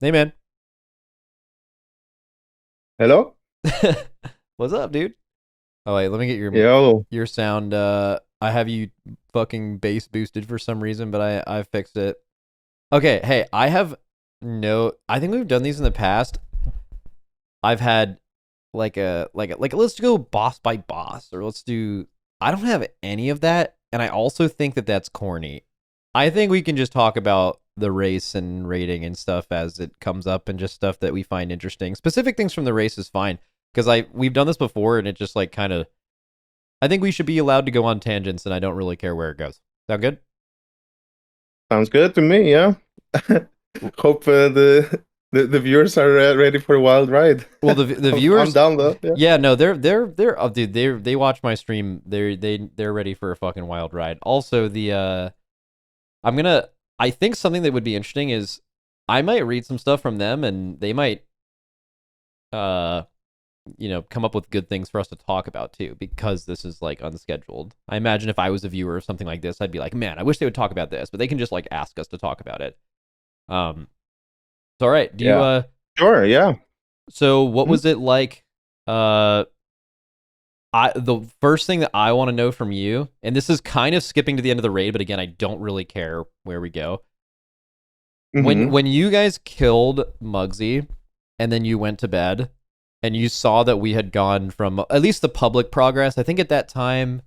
Hey man. Hello? What's up, dude? Oh wait, let me get Yo. your sound. I have you fucking bass boosted for some reason, but I fixed it. Okay, hey, I have no. I think we've done these in the past. I've had like let's go boss by boss, or let's do. I don't have any of that, and I also think that that's corny. I think we can just talk about the race and rating and stuff as it comes up, and just stuff that we find interesting. Specific things from the race is fine because we've done this before, and it just like kind of. I think we should be allowed to go on tangents, and I don't really care where it goes. Sound good? Sounds good to me, yeah. Hope the viewers are ready for a wild ride. Well, the I'm viewers, down though, yeah. yeah, no, they're oh, dude, they watch my stream. They're ready for a fucking wild ride. Also, I'm gonna I think something that would be interesting is I might read some stuff from them, and they might uh come up with good things for us to talk about too, because this is like unscheduled. I imagine if I was a viewer of something like this, I'd be like, man, I wish they would talk about this, but they can just like ask us to talk about it. Um, it's all right. Do you Yeah. Sure, yeah. So what Hmm? was it like? Uh, the first thing that I want to know from you, and this is kind of skipping to the end of the raid, but again, I don't really care where we go. When Mm-hmm. when you guys killed Muggsy, and then you went to bed, and you saw that we had gone from at least the public progress. I think at that time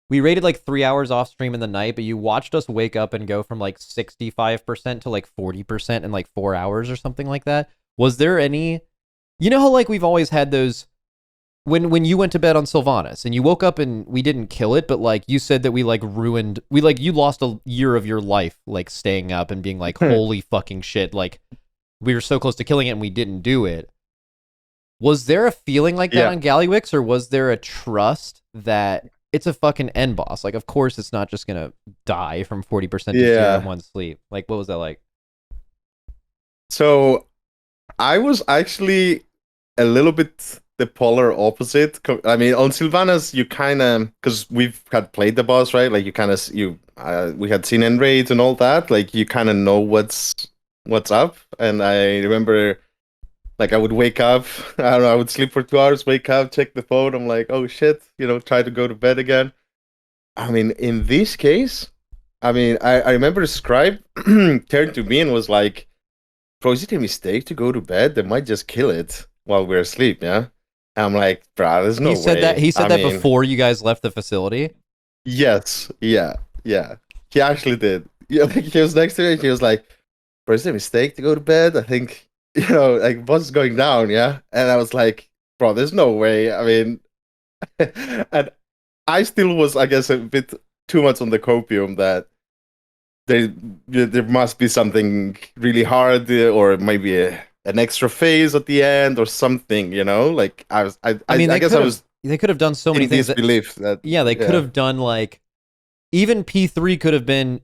we rated like 3 hours off stream in the night, but you watched us wake up and go from like 65% to like 40% in like 4 hours or something like that. Was there any, how like we've always had those when you went to bed on Sylvanas and you woke up and we didn't kill it, but like you said that we like ruined, we like you lost a year of your life like staying up and being like, holy fucking shit, like we were so close to killing it and we didn't do it. Was there a feeling like that Yeah. on Gallywix, or was there a trust that it's a fucking end boss? Like, of course, it's not just gonna die from 40% to zero in Yeah. one sleep. Like, what was that like? So I was actually a little bit the polar opposite. I mean, on Sylvanas, you kind of because we've had played the boss, right? Like you kind of we had seen end raids and all that. Like you kind of know what's up. And I remember, like I would wake up, I don't know, I would sleep for 2 hours, wake up, check the phone. I'm like, oh shit, try to go to bed again. I mean, in this case, I mean, I remember the scribe turned to me and was like, bro, is it a mistake to go to bed? They might just kill it while we're asleep, yeah? And I'm like, bro, there's He no said that. way. He said I that mean, before you guys left the facility. yes, yeah, yeah. He actually did. Yeah, like he was next to me and he was like, bro, is it a mistake to go to bed? I think, like boss is going down, yeah? And I was like, bro, there's no way. I mean, and I still was, I guess, a bit too much on the copium that there there must be something really hard, or maybe an extra phase at the end or something, Like I was, I mean, I guess I was they could have done so many in things that. disbelief that, Yeah, they could yeah. have done like even P3 could have been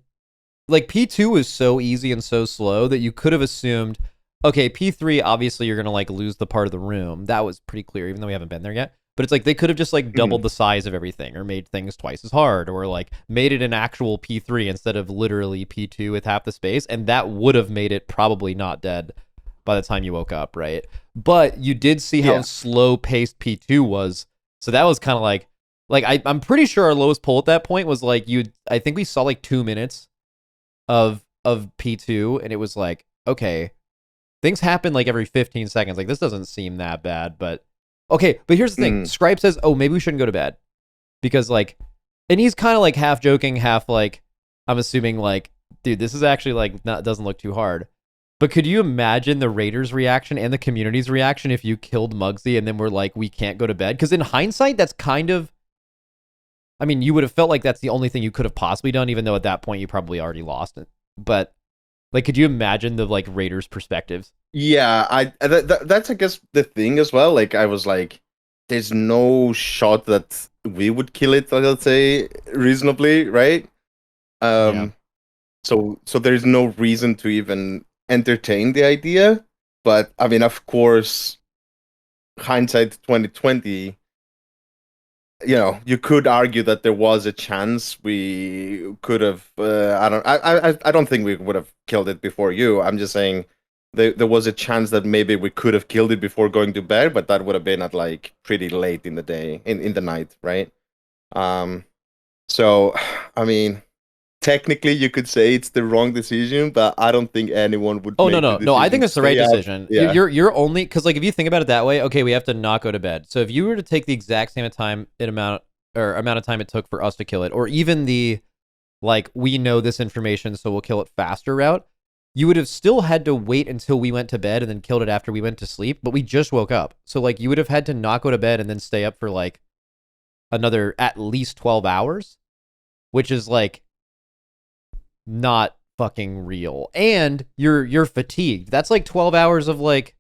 like P2 was so easy and so slow that you could have assumed, okay, P3 obviously you're gonna like lose the part of the room. That was pretty clear, even though we haven't been there yet. But it's like they could have just like doubled Mhm. the size of everything, or made things twice as hard, or like made it an actual P3 instead of literally P2 with half the space, and that would have made it probably not dead by the time you woke up, right? But you did see how Yeah. slow paced P2 was, so that was kind of like I'm pretty sure our lowest pull at that point was like you. I think we saw like 2 minutes of P2, and it was like, okay, things happen like every 15 seconds. Like this doesn't seem that bad, but okay, but here's the thing. Mm. Scribe says, "Oh, maybe we shouldn't go to bed." Because like and he's kind of like half joking, half like I'm assuming like, dude, this is actually like not doesn't look too hard. But could you imagine the Raiders' reaction and the community's reaction if you killed Muggsy and then we're like, we can't go to bed? Because in hindsight, that's kind of, I mean, you would have felt like that's the only thing you could have possibly done, even though at that point you probably already lost it. But like, could you imagine the like Raiders' perspectives? Yeah, that's I guess the thing as well. Like I was like, there's no shot that we would kill it, let's say, reasonably, right? Yeah. Um, so there's no reason to even entertain the idea. But I mean, of course, hindsight 2020, you could argue that there was a chance we could have. I don't think we would have killed it before you. I'm just saying there was a chance that maybe we could have killed it before going to bed, but that would have been at like pretty late in the day, in the night, right? Um, so, I mean, technically you could say it's the wrong decision, but I don't think anyone would Oh no make the no no! I decision think to it's the right stay up. decision. Yeah. You're only because like if you think about it that way, okay, we have to not go to bed. So if you were to take the exact same amount of time it took for us to kill it, or even the like we know this information so we'll kill it faster route, you would have still had to wait until we went to bed and then killed it after we went to sleep. But we just woke up, so like you would have had to not go to bed and then stay up for like another at least 12 hours, which is like not fucking real. And you're fatigued. That's like 12 hours of like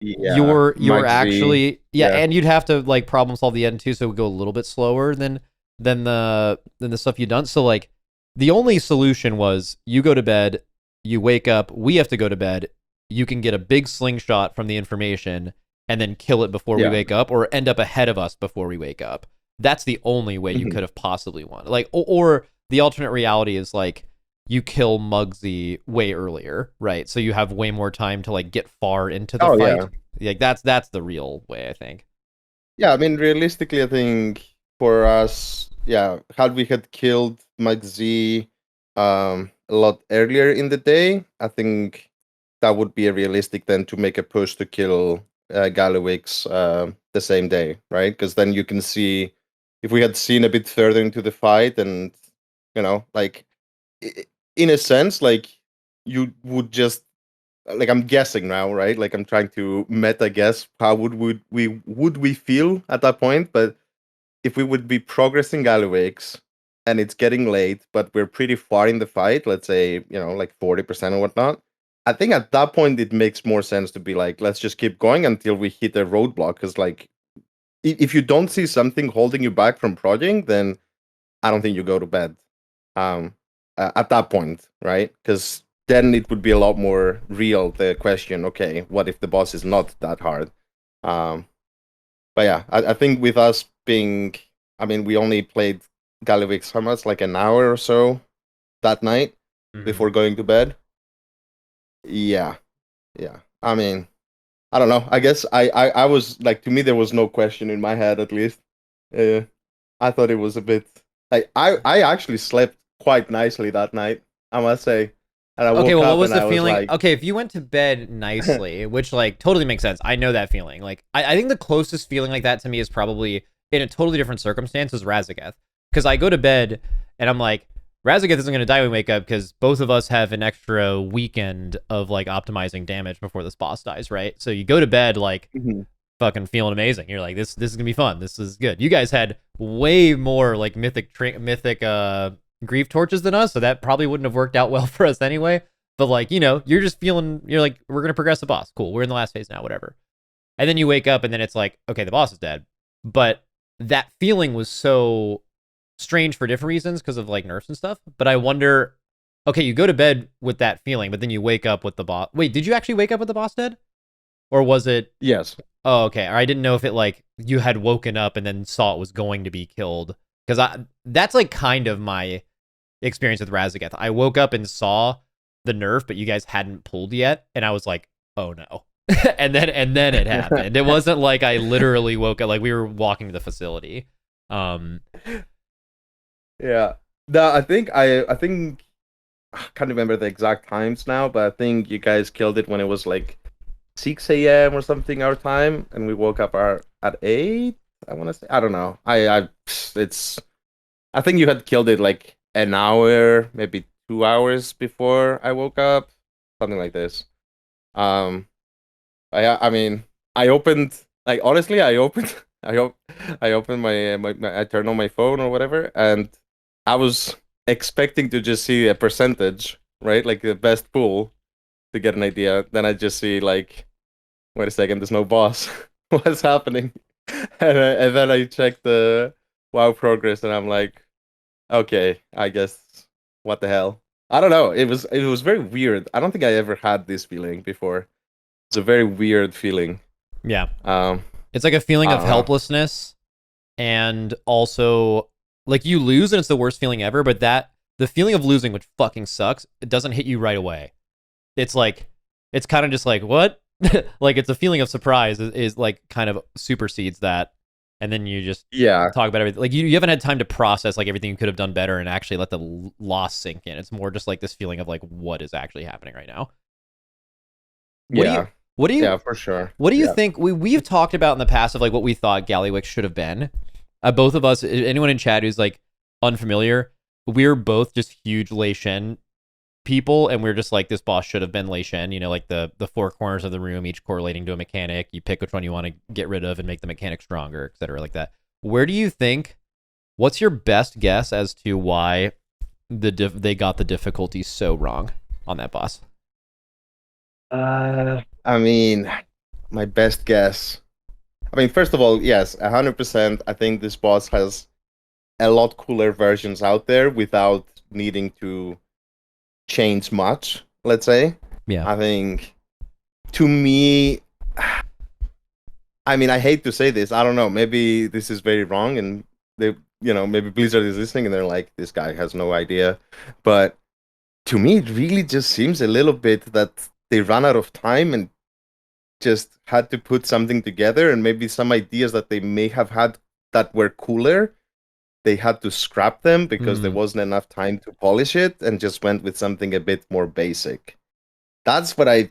Yeah. you're actually yeah. and you'd have to like problem solve the end too, so it would go a little bit slower than the stuff you've done. So like the only solution was you go to bed, you wake up, we have to go to bed, you can get a big slingshot from the information and then kill it before we wake up, or end up ahead of us before we wake up. That's the only way you could have possibly won. Like or the alternate reality is like you kill Muggsy way earlier, right? So you have way more time to like get far into the fight. Yeah. Like that's the real way, I think. Yeah, I mean, realistically, I think for us, had we had killed Muggsy a lot earlier in the day, I think that would be a realistic then to make a push to kill Gallywix the same day, right? Because then you can see if we had seen a bit further into the fight, and like in a sense, like you would just like I'm guessing now, right? Like I'm trying to meta guess how would we feel at that point, but if we would be progressing Gallywix and it's getting late, but we're pretty far in the fight, let's say, like 40% or whatnot, I think at that point it makes more sense to be like, let's just keep going until we hit a roadblock. Because like if you don't see something holding you back from prodding, then I don't think you go to bed at that point, right? Because then it would be a lot more real, the question, okay, what if the boss is not that hard? But yeah, I think with us being, I mean, we only played Gallywix how much, like an hour or so that night before going to bed. Yeah, yeah. I mean, I don't know. I guess I was like, to me, there was no question in my head, at least. I thought it was a bit like I actually slept quite nicely that night, I must say. And I Okay, woke well, what up was and the I was feeling? like, Okay, if you went to bed nicely, which like totally makes sense. I know that feeling. Like, I think the closest feeling like that to me is probably in a totally different circumstance is Razageth. Because I go to bed and I'm like, Razageth isn't going to die when we wake up because both of us have an extra weekend of like optimizing damage before this boss dies, right? So you go to bed like fucking feeling amazing. You're like, this is gonna be fun. This is good. You guys had way more like mythic grief torches than us, so that probably wouldn't have worked out well for us anyway. But like, you're just feeling, you're like, we're gonna progress the boss. Cool. We're in the last phase now, whatever. And then you wake up and then it's like, okay, the boss is dead. But that feeling was so strange for different reasons because of like nerfs and stuff. But I wonder, okay, you go to bed with that feeling, but then you wake up with the boss. Wait, did you actually wake up with the boss dead? Or was it? yes. Oh, okay. Or I didn't know if it like you had woken up and then saw it was going to be killed. Because that's like kind of my experience with Razageth. I woke up and saw the nerf, but you guys hadn't pulled yet, and I was like, oh no. and then it happened. It wasn't like I literally woke up, like we were walking to the facility. Yeah. I think I can't remember the exact times now, but I think you guys killed it when it was like 6 a.m. or something our time, and we woke up at 8. I want to say, I don't know. I think you had killed it like an hour, maybe 2 hours before I woke up, something like this. I mean, I opened, like, honestly, I opened I opened my I turned on my phone or whatever, and I was expecting to just see a percentage, right, like the best pool to get an idea. Then I just see like, wait a second, there's no boss. What's happening? And then I check the WoW progress, and I'm like, okay, I guess, what the hell? I don't know. It was very weird. I don't think I ever had this feeling before. It's a very weird feeling. Yeah. It's like a feeling of helplessness, and also like you lose and it's the worst feeling ever, but the feeling of losing, which fucking sucks, it doesn't hit you right away. It's like it's kind of just like what, like it's a feeling of surprise is like kind of supersedes that, and then you just Yeah, talk about everything. Like you haven't had time to process like everything you could have done better and actually let the loss sink in. It's more just like this feeling of like what is actually happening right now. What do you yeah, what do yeah, you for sure. what do you Yeah. think we've talked about in the past of like what we thought Gallywix should have been? Both of us, anyone in chat who's like unfamiliar, we're both just huge Lei Shen people, and we're just like this boss should have been Lei Shen. You know, like the four corners of the room, each correlating to a mechanic. You pick which one you want to get rid of and make the mechanic stronger, etc. Like that. Where do you think? What's your best guess as to why they got the difficulty so wrong on that boss? I mean, my best guess. I mean, first of all, yes, 100%. I think this boss has a lot cooler versions out there without needing to change much, let's say. Yeah. I think, to me, I mean, I hate to say this. I don't know. Maybe this is very wrong, and maybe Blizzard is listening and they're like, this guy has no idea. But to me, it really just seems a little bit that they ran out of time and just had to put something together, and maybe some ideas that they may have had that were cooler, they had to scrap them because there Mm. wasn't enough time to polish it and just went with something a bit more basic. That's what I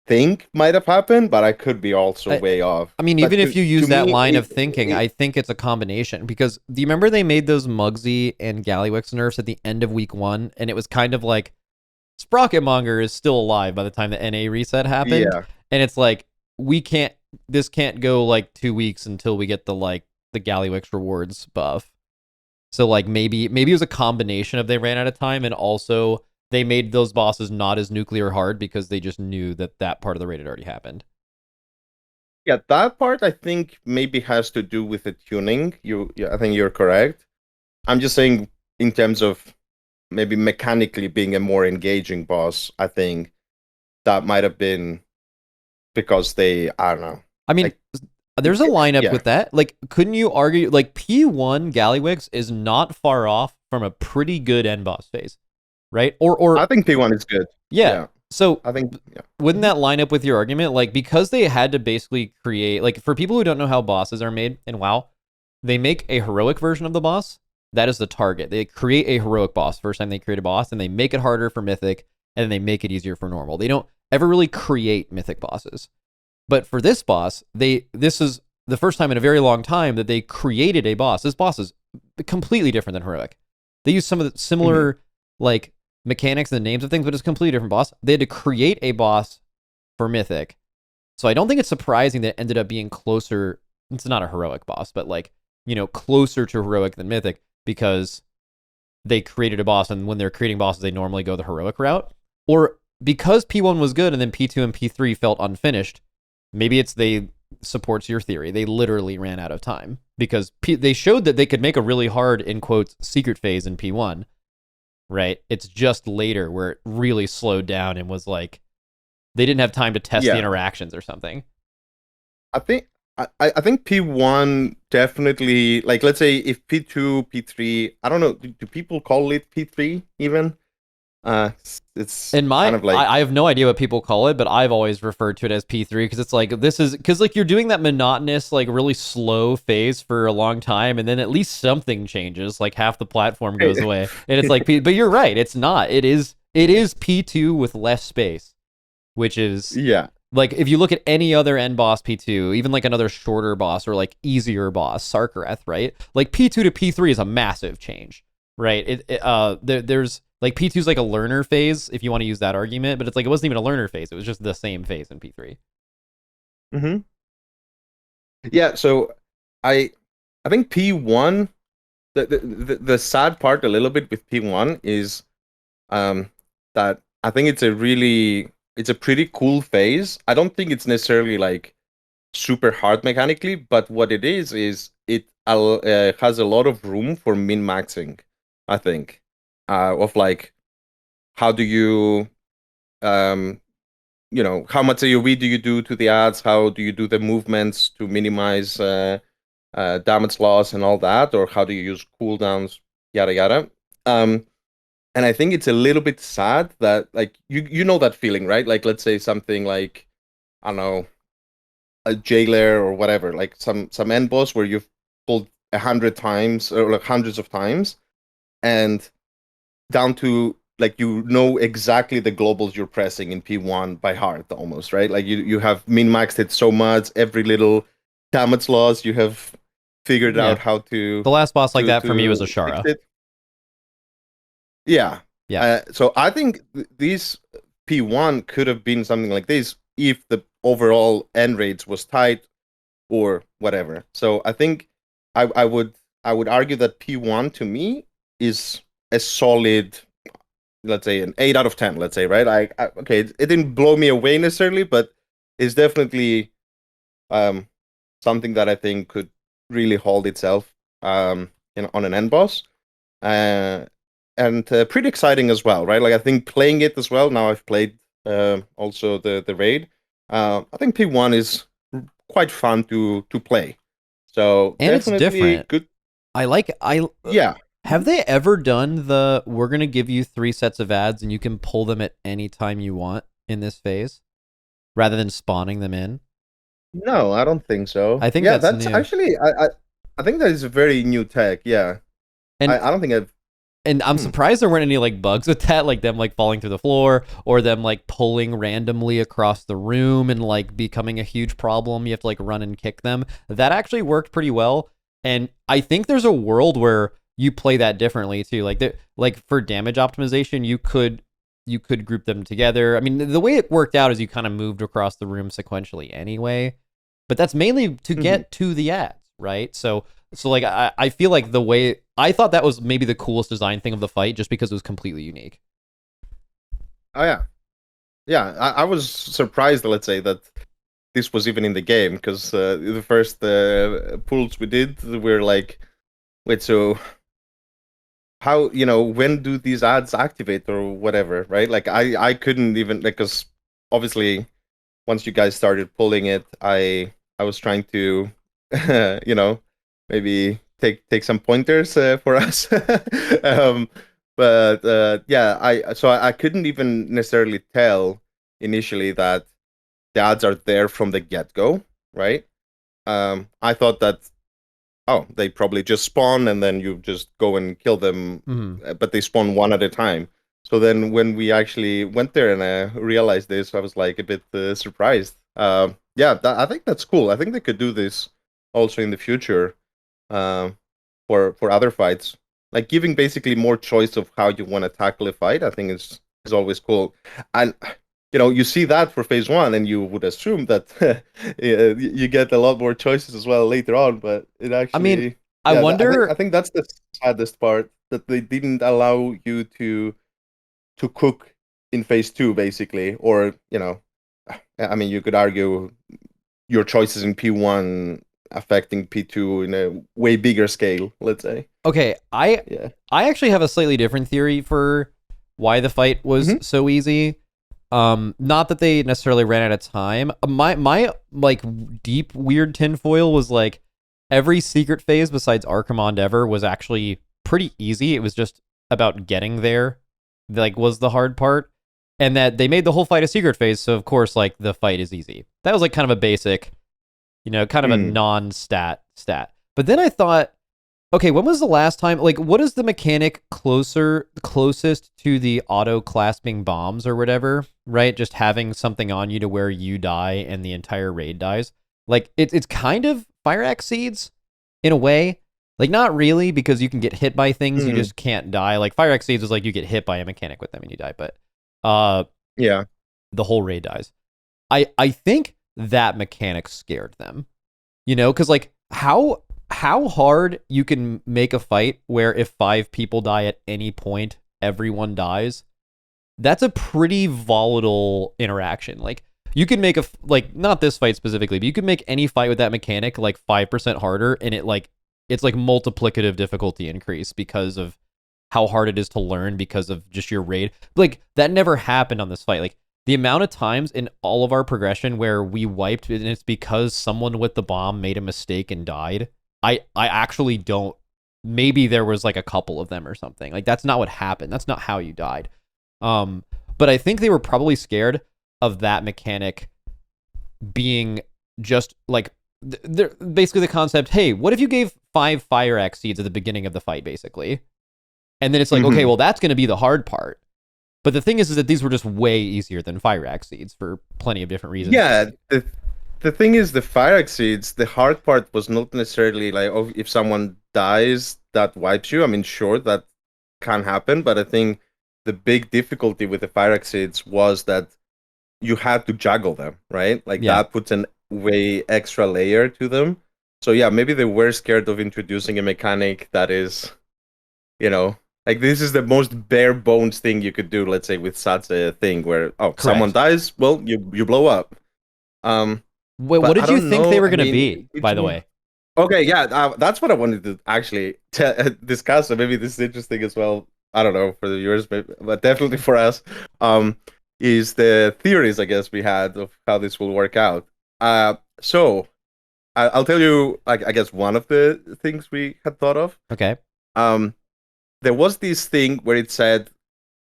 think might have happened, but I could be also way off. I mean, But even if you use to that me, line of thinking, I think it's a combination because do you remember they made those Muggsy and Gallywix nerfs at the end of week 1, and it was kind of like Sprocketmonger is still alive by the time the NA reset happened, yeah, and it's like this can't go like 2 weeks until we get the Gallywix rewards buff. So like maybe it was a combination of they ran out of time and also they made those bosses not as nuclear hard because they just knew that part of the raid had already happened. yeah, that part I think maybe has to do with the tuning. I think you're correct. I'm just saying in terms of maybe mechanically being a more engaging boss. I think that might have been because I don't know. I mean, Like, there's a lineup yeah, with that. Like, couldn't you argue like P1 Gallywix is not far off from a pretty good end boss phase, right? I Or think P1 is good. yeah. Yeah, So I think yeah. wouldn't that line up with your argument? Like, because they had to basically create like for people who don't know how bosses are made in WoW, they make a heroic version of the boss. That is the target. They create a heroic boss first time they create a boss, and they make it harder for mythic, and then they make it easier for normal. They don't ever really create mythic bosses. But for this boss, this is the first time in a very long time that they created a boss. This boss is completely different than heroic. They use some of the similar like mechanics and the names of things, but it's a completely different boss. They had to create a boss for mythic. So I don't think it's surprising that it ended up being closer. It's not a heroic boss, but like, closer to heroic than mythic because they created a boss, and when they're creating bosses, they normally go the heroic route. Or because P1 was good and then P2 and P3 felt unfinished, maybe they supports your theory. They literally ran out of time because they showed that they could make a really hard, in quotes, secret phase in P1, right? It's just later where it really slowed down and was like, they didn't have time to test the interactions or something. I think P1 definitely, like, let's say if P2, P3, I don't know, do people call it P3 even? It's In kind of like, I have no idea what people call it, but I've always referred to it as P3 because it's like because like you're doing that monotonous, like really slow phase for a long time, and then at least something changes, like half the platform goes away, and it's like, but you're right, it's not. It is P2 with less space, which is yeah, like if you look at any other end boss P2, even like another shorter boss or like easier boss, Sarkareth, right? Like P2 to P3 is a massive change, right? There's like P2 is like a learner phase if you want to use that argument, but it's like it wasn't even a learner phase. It was just the same phase in P3. Yeah, so I I think P1, the sad part a little bit with P1 is um that I think it's a pretty cool phase. I don't think it's necessarily like super hard mechanically, but what it is it has a lot of room for min-maxing, I think. Of like, how do you how much AoE do you do to the ads? How do you do the movements to minimize damage loss and all that? Or how do you use cooldowns, yada yada. Um, And I think it's a little bit sad that like you know that feeling, right? Like let's say something like I don't know, a jailer or whatever, like some end boss where you've pulled 100 times or like hundreds of times, and down to like you know exactly the globals you're pressing in P1 by heart almost, right? Like you have min maxed it so much, every little damage loss you have figured Yeah. out how to The last boss like that for me was fix Ashara. it. Yeah. Yeah. So I think these P1 could have been something like this if the overall end rates was tight or whatever. So I think I would argue that P1 to me is a solid, let's say an 8 out of 10. Let's say, right? Okay, it didn't blow me away necessarily, but it's definitely um something that I think could really hold itself on an end boss. Uh, and pretty exciting as well, right? Like I think playing it as well. Now I've played also the raid. I think P1 is quite fun to play. So And it's definitely different. good. I Yeah. have they ever done the we're gonna give you 3 sets of ads and you can pull them at any time you want in this phase rather than spawning them in? No, I don't think so. I think Yeah, that's that's new. actually I think that is a very new tech. Yeah, And I don't think I've. I'm Hmm. surprised there weren't any like bugs with that, like them like falling through the floor or them like pulling randomly across the room and like becoming a huge problem. You have to like run and kick them. That actually worked pretty well. And I think there's a world where you play that differently too. Like for damage optimization, you could group them together. I mean, the way it worked out is you kind of moved across the room sequentially anyway, but that's mainly to Hmm. get to the ads, right? So like I feel like the way I thought that was maybe the coolest design thing of the fight just because it was completely unique. Oh yeah, yeah. I was surprised. Let's say that this was even in the game because the first pulls we did, we were like, wait, so how when do these ads activate or whatever, right? Like I couldn't even like because obviously once you guys started pulling it, I was trying to you know maybe take some pointers for us. um, but yeah, I couldn't even necessarily tell initially that the ads are there from the get go, right? I thought that they probably just spawn and then you just go and kill them, Mm-hmm. but they spawn one at a time. So then when we actually went there and realized this, I was like a bit surprised. Yeah, I think that's cool. I think they could do this also in the future for other fights. Like giving basically more choice of how you want to tackle a fight, I think is always cool. And you see that for phase one, and you would assume that you get a lot more choices as well later on. But it I mean, actually, I yeah, I wonder. think that's the saddest part that they didn't allow you to cook in phase two, basically, or I mean, you could argue your choices in P1 affecting P2 in a way bigger scale. Let's say, Okay, I yeah. I actually have a slightly different theory for why the fight was Hmm. so easy. Not that they necessarily ran out of time. My like deep weird tinfoil was like every secret phase besides Archimond ever was actually pretty easy. It was just about getting there, like was the hard part, and that they made the whole fight a secret phase. So of course, like the fight is easy. That was like kind of a basic, kind of a Mm. non-stat stat. But then I thought, okay, when was the last time? Like, what is the mechanic closest to the auto clasping bombs or whatever? Right, just having something on you to where you die and the entire raid dies. Like, it's kind of fire axe seeds in a way. Like, not really because you can get hit by things, you Mm. just can't die. Like fire axe seeds is like you get hit by a mechanic with them and you die, but uh, Yeah. the whole raid dies. I think that mechanic scared them. Because like how hard you can make a fight where if 5 people die at any point, everyone dies. That's a pretty volatile interaction. Like you can make like not this fight specifically, but you can make any fight with that mechanic like 5% harder, and it's like multiplicative difficulty increase because of how hard it is to learn because of just your raid. Like that never happened on this fight. Like the amount of times in all of our progression where we wiped and it's because someone with the bomb made a mistake and died. I actually don't. maybe there was like a couple of them or something. Like that's not what happened. That's not how you died. But I think they were probably scared of that mechanic being just like basically the concept. Hey, what if you gave 5 fire axe seeds at the beginning of the fight, basically, and then it's like, okay, well that's going to be the hard part. But the thing is that these were just way easier than fire axe seeds for plenty of different reasons. Yeah, the thing is, the fire exceeds, the hard part was not necessarily like, oh, if someone dies, that wipes you. I mean, sure, that can happen, but I think the big difficulty with the fire exceeds was that you had to juggle them, right? Like that puts an way extra layer to them. So yeah, maybe they were scared of introducing a mechanic that is, like this is the most bare bones thing you could do, let's say, with such a thing where someone dies, well, you blow up. Wait, what did you think they were going to be, by the way? Okay, yeah, that's what I wanted to actually discuss. So maybe this is interesting as well. I don't know for the viewers, but definitely for us, is the theories, I guess, we had of how this will work out. So I'll tell you, I guess, one of the things we had thought of. Okay. There was this thing where it said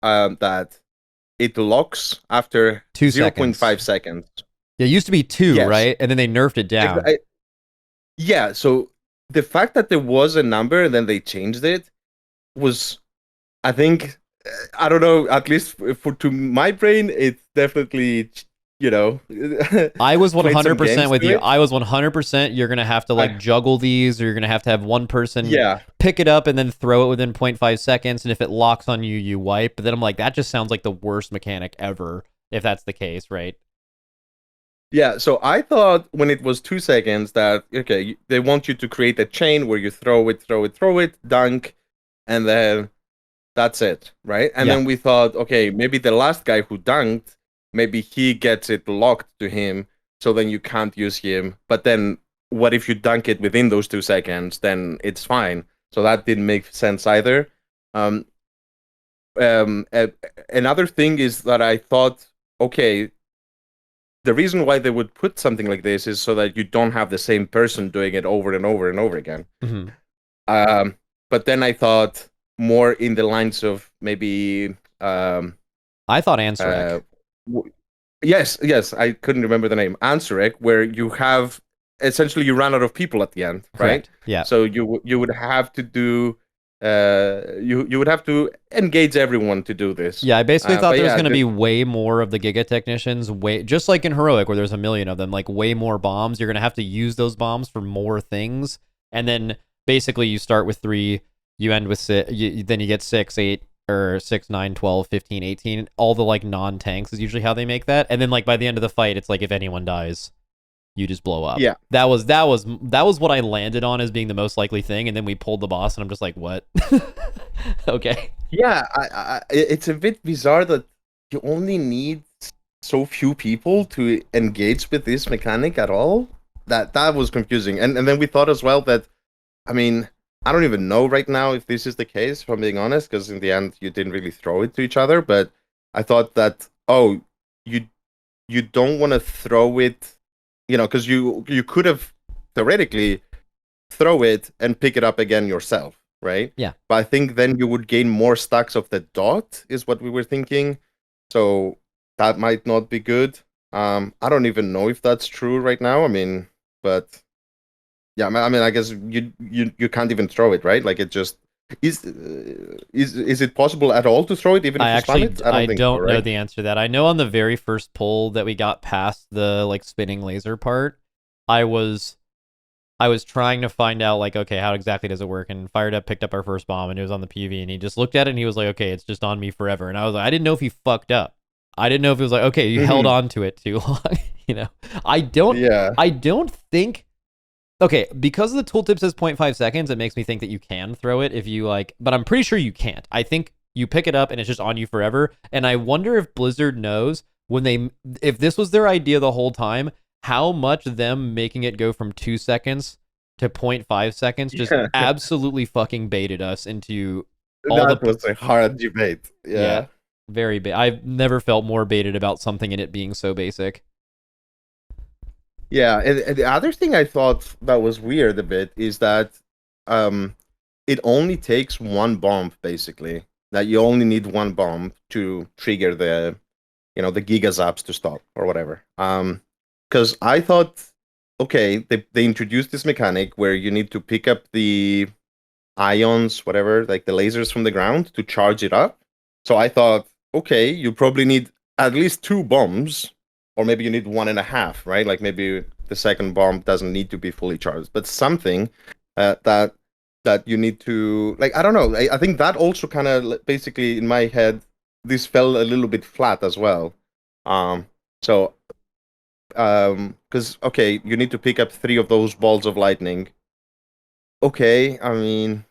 that it locks after 0.5 seconds. Yeah, it used to be 2, right? And then they nerfed it down. Yeah, so the fact that there was a number and then they changed it was, I think, I don't know, at least to my brain, it's definitely, I was 100% with you. I was 100%. You're going to have to like juggle these, or you're going to have one person pick it up and then throw it within 0.5 seconds. And if it locks on you, you wipe. But then I'm like, that just sounds like the worst mechanic ever, if that's the case, right? Yeah, so I thought when it was 2 seconds that, okay, they want you to create a chain where you throw it, dunk, and then that's it, right? And then we thought, okay, maybe the last guy who dunked, maybe he gets it locked to him, so then you can't use him. But then what if you dunk it within those 2 seconds? Then it's fine. So that didn't make sense either. Another thing is that I thought, okay, the reason why they would put something like this is so that you don't have the same person doing it over and over and over again. But then I thought more in the lines of maybe... I thought Ansarek. Yes, I couldn't remember the name. Ansarek, where you have... Essentially, you run out of people at the end, right? Correct. Yeah. So you would have to do... you would have to engage everyone to do this. Yeah, I basically thought there was going to be way more of the Giga Technicians, just like in Heroic, where there's a million of them, like way more bombs. You're going to have to use those bombs for more things. And then basically you start with 3, you end with 6, then you get 6, 8, or 6, 9, 12, 15, 18. All the like non-tanks is usually how they make that. And then like by the end of the fight, it's like if anyone dies, you just blow up. Yeah. That was what I landed on as being the most likely thing, and then we pulled the boss, and I'm just like, what? Okay. Yeah, it's a bit bizarre that you only need so few people to engage with this mechanic at all. That was confusing. And then we thought as well that, I mean, I don't even know right now if this is the case, if I'm being honest, because in the end you didn't really throw it to each other, but I thought that, you don't want to throw it, because you could have theoretically throw it and pick it up again yourself, right? Yeah. But I think then you would gain more stacks of the dot, is what we were thinking. So that might not be good. I don't even know if that's true right now. I mean, but yeah, I mean, I guess you can't even throw it, right? Like it just is it possible at all to throw it even if you spam it? I don't know the answer to that. I know on the very first pull that we got past the like spinning laser part, I was trying to find out like, okay, how exactly does it work? And fired up, picked up our first bomb, and it was on the PV, and he just looked at it and he was like, okay, it's just on me forever. And I was like, I didn't know if he fucked up. I didn't know if it was like, okay, you held on to it too long. I don't think. Okay, because the tooltip says 0.5 seconds, it makes me think that you can throw it if you like, but I'm pretty sure you can't. I think you pick it up and it's just on you forever. And I wonder if Blizzard knows if this was their idea the whole time, how much them making it go from 2 seconds to 0.5 seconds just absolutely fucking baited us into all that was a hard debate. Yeah. Very bait. I've never felt more baited about something in it being so basic. Yeah, and the other thing I thought that was weird a bit is that it only takes one bomb basically. That you only need one bomb to trigger the the Giga Zaps to stop or whatever. Because I thought, okay, they introduced this mechanic where you need to pick up the ions, whatever, like the lasers from the ground to charge it up. So I thought, okay, you probably need at least two bombs, or maybe you need 1.5, right? Like maybe the second bomb doesn't need to be fully charged, but something that you need to, like, I don't know. I think that also kind of basically in my head, this fell a little bit flat as well. So because okay, you need to pick up 3 of those balls of lightning. Okay, I mean,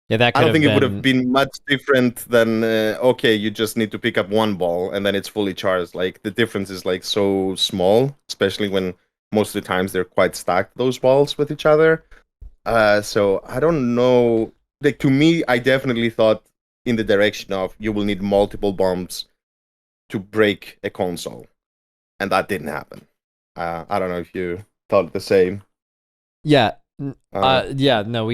Yeah, that I could don't have think it would have been. been much different than okay, you just need to pick up one ball and then it's fully charged. Like the difference is like so small, especially when most of the times they're quite stacked those balls with each other. So I don't know. Like to me, I definitely thought in the direction of you will need multiple bombs to break a console, and that didn't happen. I don't know if you thought the same. Yeah. Uh, Yeah, no,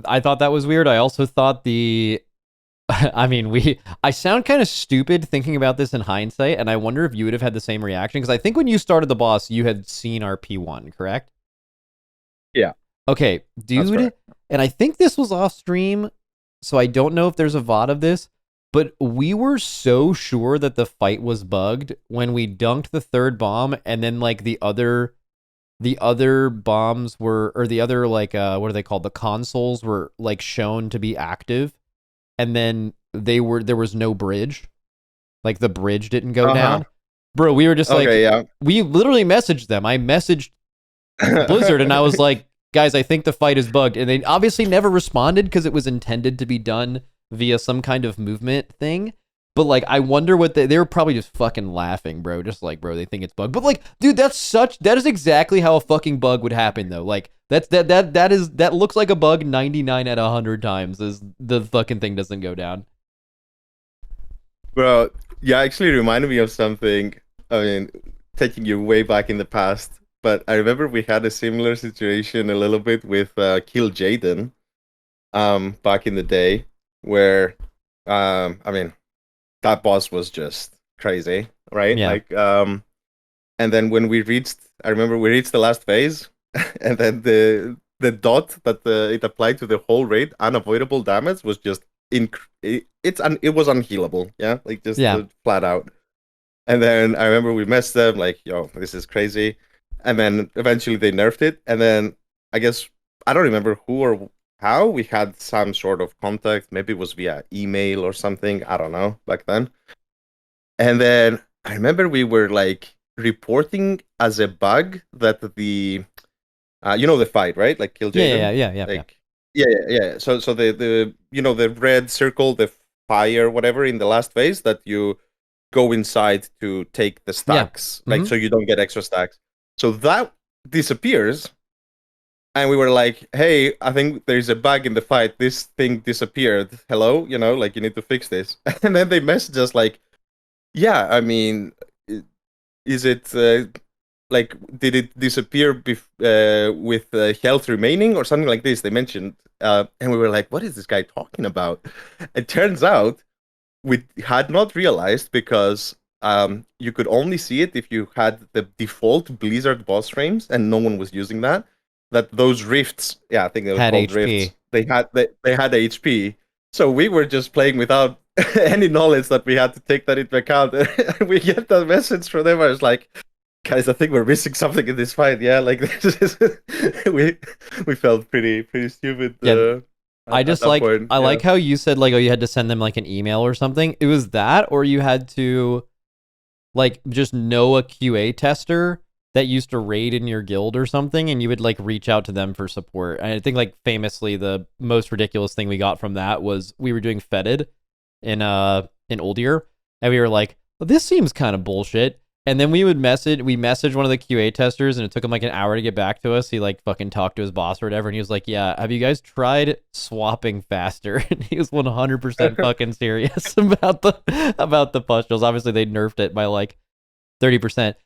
I thought that was weird. I also thought I mean, I sound kind of stupid thinking about this in hindsight, and I wonder if you would have had the same reaction, because I think when you started the boss, you had seen our P1, correct? yeah, Okay, that's dude, correct. and I think this was off stream, so I don't know if there's a VOD of this, but we were so sure that the fight was bugged when we dunked the third bomb, and then like the other bombs were, or the other like what are they called? The consoles were like shown to be active, and then there was no bridge. Like the bridge didn't go Uh-huh. down. Bro, we were just Okay, like, yeah. we literally messaged them. I messaged Blizzard and I was like, guys, I think the fight is bugged. And they obviously never responded because it was intended to be done via some kind of movement thing. But like, I wonder what they were probably just fucking laughing, bro. Just like, bro, they think it's bugged. But like, dude, that is exactly how a fucking bug would happen though. Like, that looks like a bug 99 out of 100 times is the fucking thing doesn't go down. Bro, you actually reminded me of something. I mean, taking you way back in the past, but I remember we had a similar situation a little bit with Kill Jaden back in the day where I mean that boss was just crazy, right? Yeah. Like and then when we reached, I remember we reached the last phase and then the dot that it applied to the whole raid, unavoidable damage, was just it was unhealable, yeah, like just Yeah. flat out. And then I remember we messed them like, yo, this is crazy. And then eventually they nerfed it. And then I guess I don't remember who or how we had some sort of contact. Maybe it was via email or something. I don't know back then. And then I remember we were like reporting as a bug that the fight, right? Like Kill Yeah, yeah, Jaden. yeah, yeah, yeah. Like yeah. So the the red circle, the fire, whatever in the last phase that you go inside to take the Yeah. stacks, like Mm-hmm. so you don't get extra stacks. So that disappears, and we were like, "Hey, I think there's a bug in the fight. This thing disappeared. Hello, like you need to fix this." And then they message us like, "Yeah, I mean, is it like did it disappear with health remaining or something like this?" They mentioned, and we were like, "What is this guy talking about?" It turns out we had not realized because you could only see it if you had the default Blizzard boss frames, and no one was using that. That those rifts, yeah, I think they were Had called rifts. HP. They had HP, so we were just playing without any knowledge that we had to take that into account. We get that message from them. I was like, guys, I think we're missing something in this fight. Yeah, like this is we felt pretty stupid Yeah, at, at that point. I Yeah. like how you said like, oh, you had to send them like an email or something. It was that, or you had to like just know a QA tester that used to raid in your guild or something, and you would like reach out to them for support. And I think like famously the most ridiculous thing we got from that was we were doing Fetid in Old Year, and we were like, well, this seems kind of bullshit. And then we messaged one of the QA testers, and it took him like an hour to get back to us. He like fucking talked to his boss or whatever, and he was like, yeah, have you guys tried swapping faster? And he was 100% fucking serious about the pustules. Obviously they nerfed it by like 30%.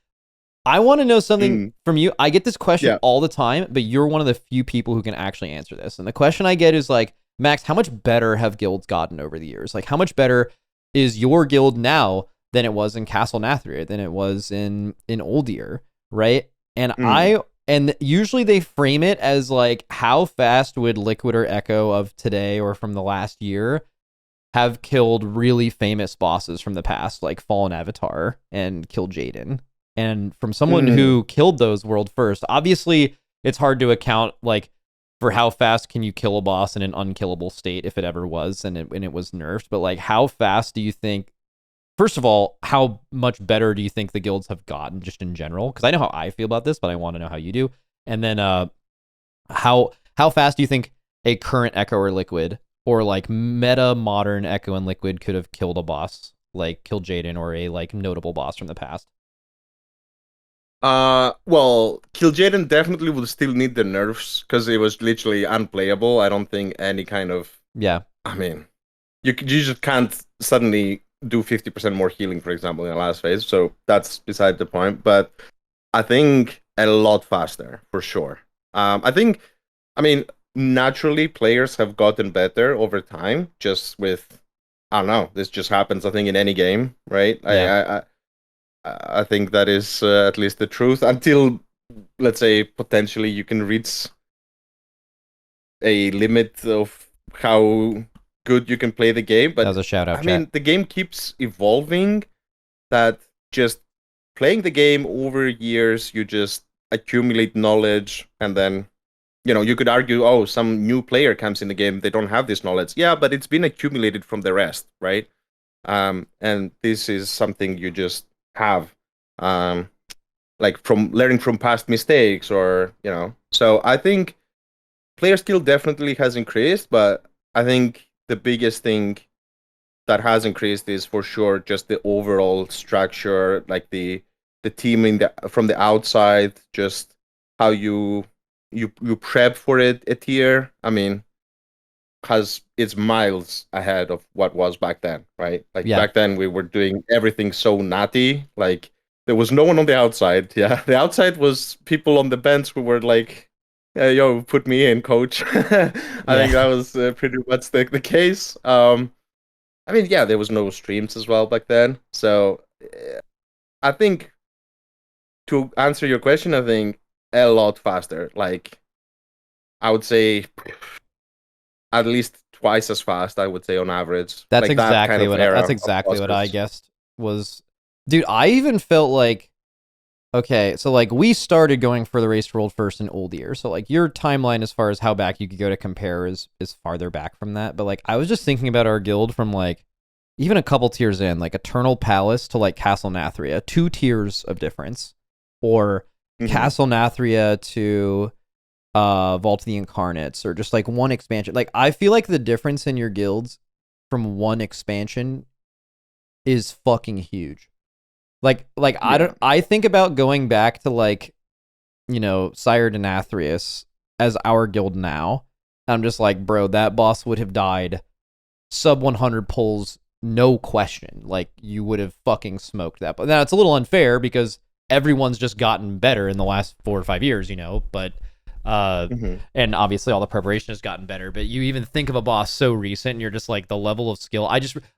I want to know something Mm, from you. I get this question yeah. all the time, but you're one of the few people who can actually answer this. And the question I get is like, Max, how much better have guilds gotten over the years? Like, how much better is your guild now than it was in Castle Nathria, than it was in Oldir, right? And Mm. usually they frame it as like, how fast would Liquid or Echo of today or from the last year have killed really famous bosses from the past, like Fallen Avatar and killed Jaden. And from someone Mm. who killed those world first, obviously it's hard to account like for how fast can you kill a boss in an unkillable state if it ever was and it was nerfed. But like, how fast do you think? First of all, how much better do you think the guilds have gotten just in general? Because I know how I feel about this, but I want to know how you do. And then, how fast do you think a current Echo or Liquid or like meta modern Echo and Liquid could have killed a boss, like killed Jaden or a like notable boss from the past? Well, Kil'jaeden definitely would still need the nerfs because it was literally unplayable. I don't think any kind of. Yeah, I mean, you just can't suddenly do 50% more healing, for example, in the last phase. So that's beside the point. But I think a lot faster for sure. I think, I mean, naturally players have gotten better over time. Just with, I don't know, this just happens. I think in any game, right? yeah. I think that is at least the truth until, let's say, potentially you can reach a limit of how good you can play the game. That was But a shout out I chat. mean, the game keeps evolving. That just playing the game over years, you just accumulate knowledge, and then you could argue, oh, some new player comes in the game, they don't have this knowledge. Yeah, but it's been accumulated from the rest, right? And this is something you just have. Like from learning from past mistakes or. So I think player skill definitely has increased, but I think the biggest thing that has increased is for sure just the overall structure, like the team from the outside, just how you prep for it a tier. I mean, because it's miles ahead of what was back then, right? Like Yeah, back then we were doing everything so natty, like there was no one on the outside. Yeah, the outside was people on the bench who were like, "Yo, put me in, coach." I yeah. think that was pretty much the case. I mean, yeah, there was no streams as well back then, so I think to answer your question, I think a lot faster. Like I would say at least twice as fast. I would say on average, That's like that kind exactly of what that's era of exactly what I bosses. guessed was. Dude, I even felt like okay, so like we started going for the race to world first in old year. So like your timeline as far as how back you could go to compare is farther back from that. But like I was just thinking about our guild from like even a couple tiers in, like Eternal Palace to like Castle Nathria, 2 tiers of difference. Or Hmm. Castle Nathria to Vault of the Incarnates, or just like one expansion. Like I feel like the difference in your guilds from one expansion is fucking huge. Like I Yeah. don't I think about going back to like, Sire Denathrius as our guild now. I'm just like, bro, that boss would have died sub 100 pulls, no question. Like you would have fucking smoked that. But now it's a little unfair because everyone's just gotten better in the last 4 or 5 years, but uh Hmm. and obviously all the preparation has gotten better, but you even think of a boss so recent and you're just like the level of skill.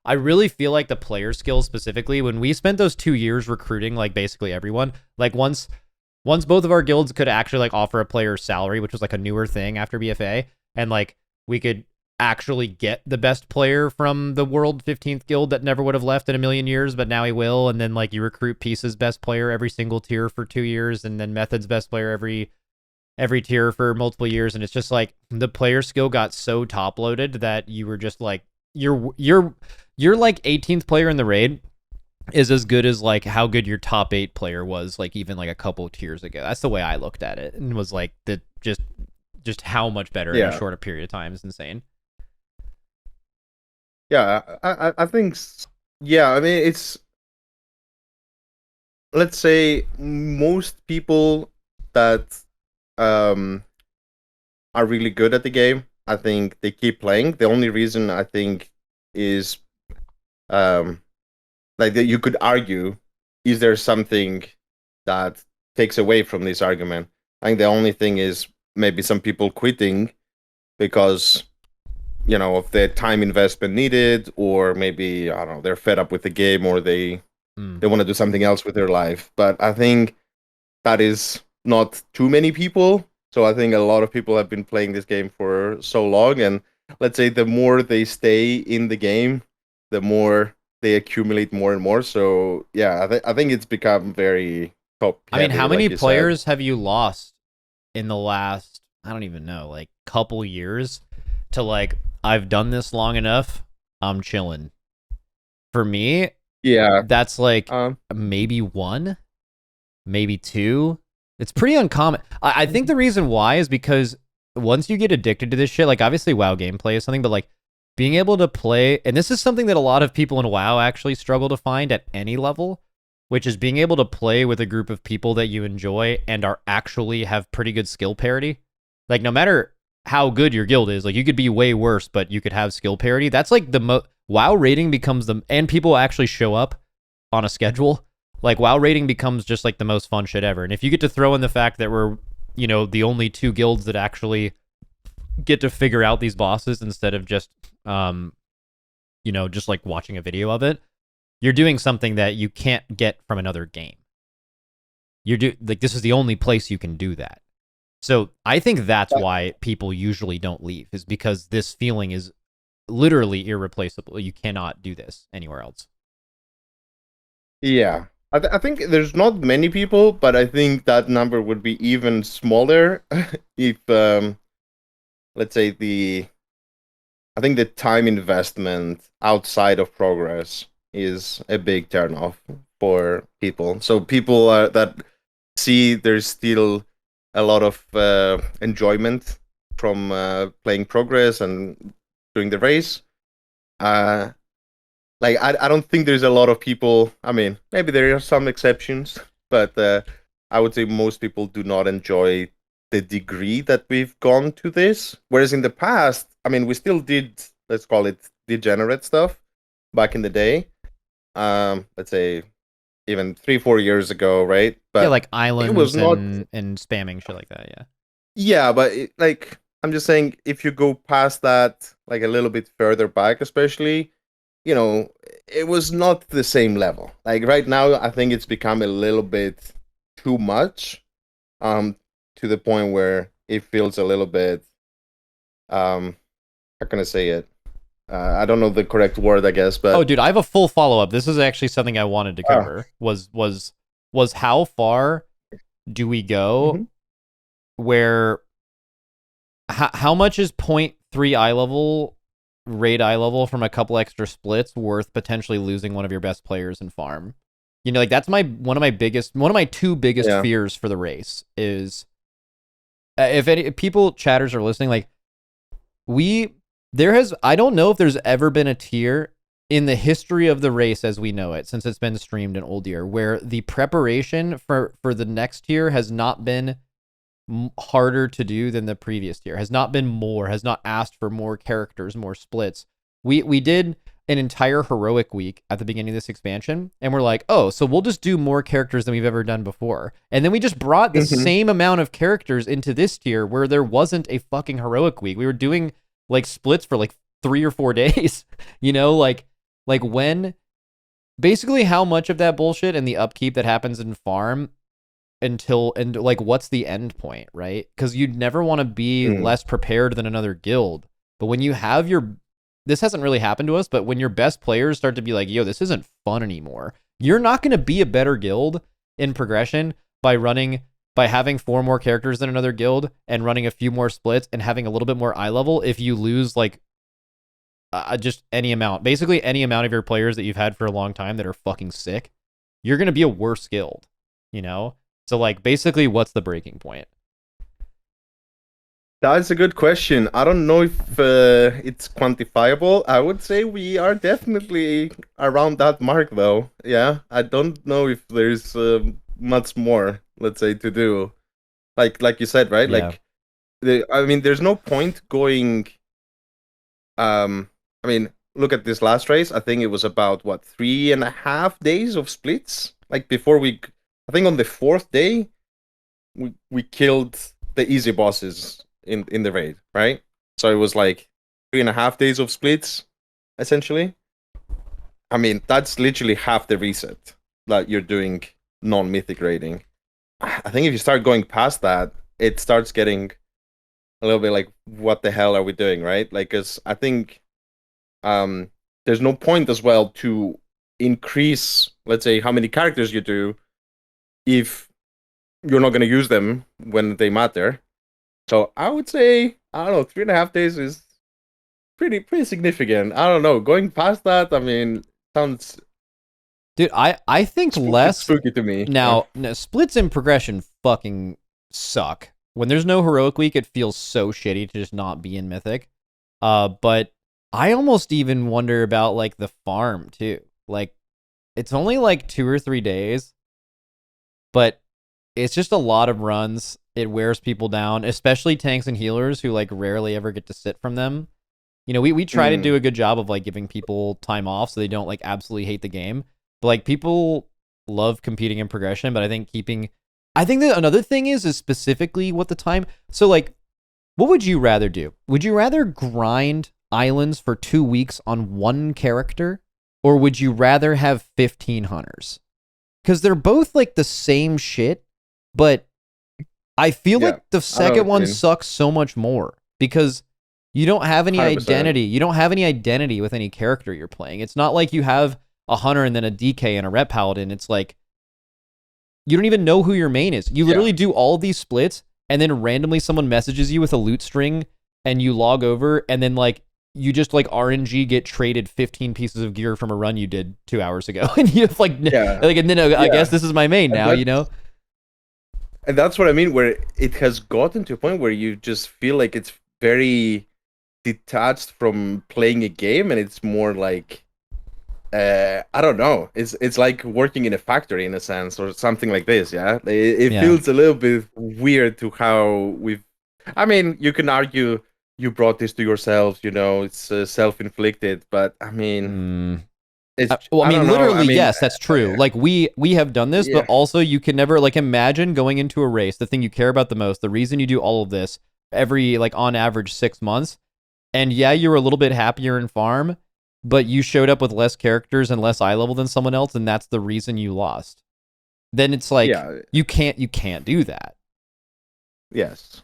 I really feel like the player skill specifically when we spent those 2 years recruiting like basically everyone, like once both of our guilds could actually like offer a player's salary, which was like a newer thing after BFA, and like we could actually get the best player from the world 15th guild that never would have left in a million years, but now he will. And then like you recruit Peace's best player every single tier for 2 years, and then Method's best player every tier for multiple years. And it's just like the player skill got so top loaded that you were just like you're like 18th player in the raid is as good as like how good your top 8 player was like even like a couple of tiers ago. That's the way I looked at it, and was like the just how much better in a Yeah. shorter period of time is insane. Yeah. I think. Yeah. I mean, it's, let's say most people that um are really good at the game. I think they keep playing. The only reason I think is um like that you could argue, is there something that takes away from this argument. I think the only thing is maybe some people quitting because of the time investment needed, or maybe I don't know, they're fed up with the game, or they want to do something else with their life. But I think that is not too many people. So I think a lot of people have been playing this game for so long, and let's say the more they stay in the game, the more they accumulate more and more. So yeah, I think it's become very top heavy. I mean, how many like you said. players have you lost in the last, I don't even know, like couple years to like, I've done this long enough, I'm chilling. For me, Yeah. that's like maybe one, maybe two. It's pretty uncommon. I think the reason why is because once you get addicted to this shit, like obviously WoW gameplay is something, but like being able to play, and this is something that a lot of people in WoW actually struggle to find at any level, which is being able to play with a group of people that you enjoy and are actually have pretty good skill parity. Like no matter how good your guild is, like you could be way worse, but you could have skill parity. That's like the WoW rating becomes and people actually show up on a schedule. Like WoW rating becomes just like the most fun shit ever. And if you get to throw in the fact that we're, the only two guilds that actually get to figure out these bosses instead of just, just like watching a video of it, you're doing something that you can't get from another game. This is the only place you can do that. So I think that's why people usually don't leave, is because this feeling is literally irreplaceable. You cannot do this anywhere else. Yeah. I think there's not many people, but I think that number would be even smaller if, let's say, I think the time investment outside of progress is a big turnoff for people. So people that see there's still a lot of enjoyment from playing progress and doing the race. I don't think there's a lot of people. I mean, maybe there are some exceptions, but I would say most people do not enjoy the degree that we've gone to this. Whereas in the past, I mean, we still did, let's call it degenerate stuff back in the day. Let's say even 3-4 years ago, right? But yeah, like islands it was not, and spamming shit like that. Yeah. Yeah, but I'm just saying, if you go past that, like a little bit further back, especially, it was not the same level. Like right now, I think it's become a little bit too much, to the point where it feels a little bit, how can I say it? I don't know the correct word, I guess, but dude, I have a full follow up. This is actually something I wanted to cover. Was how far do we go? Mm-hmm. Where how much is 0.3 eye level, raid eye level from a couple extra splits worth potentially losing one of your best players in farm? Like that's one of my two biggest fears for the race is, if any people chatters are listening, like I don't know if there's ever been a tier in the history of the race as we know it, since it's been streamed in old year, where the preparation for the next tier has not been harder to do than the previous tier, has not asked for more characters, more splits. We did an entire heroic week at the beginning of this expansion, and we're like, oh, so we'll just do more characters than we've ever done before. And then we just brought the same amount of characters into this tier where there wasn't a fucking heroic week. We were doing like splits for like 3 or 4 days, like when basically how much of that bullshit and the upkeep that happens in farm and like what's the end point, right? Because you'd never want to be less prepared than another guild. But when you have this hasn't really happened to us, but when your best players start to be like, yo, this isn't fun anymore, you're not going to be a better guild in progression by having 4 more characters than another guild and running a few more splits and having a little bit more eye level. If you lose like just any amount of your players that you've had for a long time that are fucking sick, you're going to be a worse guild, So like basically what's the breaking point? That's a good question. I don't know if it's quantifiable. I would say we are definitely around that mark, though. Yeah, I don't know if there's much more, let's say, to do. Like you said, right? Yeah. Like, there's no point going. Look at this last race. I think it was about 3.5 days of splits. Like before I think on the 4th day we killed the easy bosses in the raid, right? So it was like 3.5 days of splits, essentially. I mean, that's literally half the reset that you're doing non-mythic raiding. I think if you start going past that, it starts getting a little bit like, what the hell are we doing, right? Like, because I think there's no point as well to increase, let's say, how many characters you do if you're not going to use them when they matter. So I would say, I don't know, 3.5 days is pretty significant. I don't know. Going past that, I mean, sounds Dude, I think less. spooky to me. Now, splits in progression fucking suck. When there's no heroic week, it feels so shitty to just not be in mythic. But I almost even wonder about like the farm too. Like, it's only like 2 or 3 days, but it's just a lot of runs. It wears people down, especially tanks and healers who like rarely ever get to sit from them. You know, we try to do a good job of like giving people time off so they don't like absolutely hate the game. But like people love competing in progression, but I think that another thing is specifically what the time. So like, what would you rather do? Would you rather grind islands for 2 weeks on one character, or would you rather have 15 hunters? Because they're both like the same shit, but I feel like the second one sucks so much more because you don't have any 100%. identity. You don't have any identity with any character you're playing. It's not like you have a hunter and then a DK and a rep paladin. It's like you don't even know who your main is. You literally do all these splits, and then randomly someone messages you with a loot string, and you log over, and then like you just like RNG get traded 15 pieces of gear from a run you did 2 hours ago, and you have like and then I guess this is my main now, you know. And that's what I mean, where it has gotten to a point where you just feel like it's very detached from playing a game, and it's more like I don't know. It's like working in a factory in a sense, or something like this. Yeah, it feels a little bit weird to how we've. I mean, you can argue you brought this to yourselves. You know, it's self-inflicted, but I mean. Literally, yes, that's true. Like we have done this, but also you can never like imagine going into a race, the thing you care about the most, the reason you do all of this every like on average 6 months, and you're a little bit happier in farm, but you showed up with less characters and less eye level than someone else, and that's the reason you lost. Then it's like you can't do that. Yes.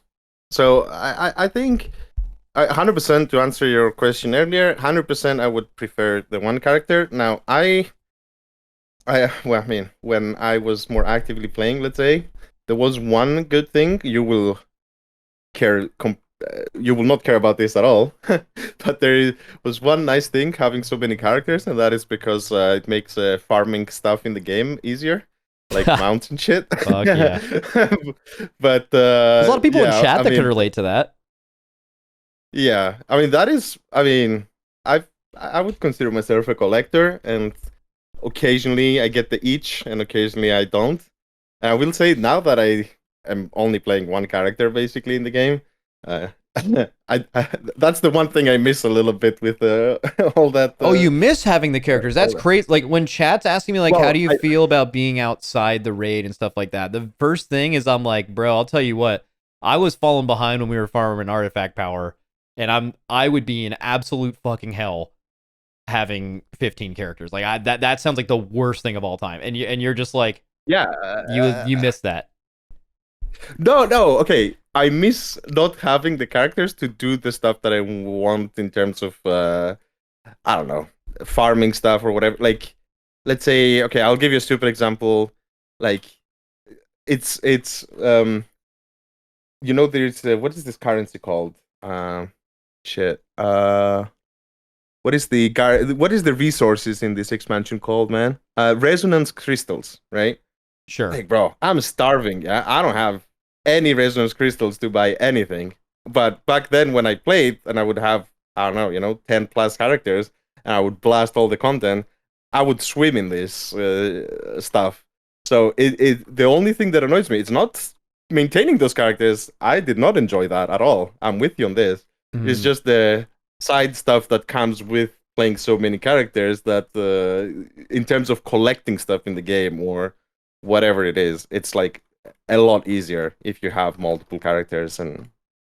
So I think 100% to answer your question earlier, 100% I would prefer the one character. Now, when I was more actively playing, let's say, there was one good thing. You will not care about this at all, but there was one nice thing having so many characters, and that is because it makes farming stuff in the game easier. Like mounts and shit. Fuck yeah. But there's a lot of people in chat that can relate to that. Yeah, I mean, I would consider myself a collector, and occasionally I get the itch, and occasionally I don't. And I will say now that I am only playing one character basically in the game, that's the one thing I miss a little bit with all that. You miss having the characters. That's crazy. Like when chat's asking me like, how do you feel about being outside the raid and stuff like that? The first thing is I'm like, bro, I'll tell you what, I was falling behind when we were farming artifact power. And I would be in absolute fucking hell having 15 characters. Like that sounds like the worst thing of all time. And you're just like, you miss that. No, okay. I miss not having the characters to do the stuff that I want in terms of I don't know, farming stuff or whatever. Like, let's say, okay, I'll give you a stupid example. Like, it's you know, there's what is this currency called? What is the resources in this expansion called, man? Resonance crystals, right? Sure. Like, bro, I'm starving. Yeah, I don't have any resonance crystals to buy anything. But back then, when I played, and I would have, I don't know, 10 plus characters, and I would blast all the content, I would swim in this stuff. So the only thing that annoys me, it's not maintaining those characters. I did not enjoy that at all. I'm with you on this. It's just the side stuff that comes with playing so many characters that in terms of collecting stuff in the game or whatever it is, it's like a lot easier if you have multiple characters and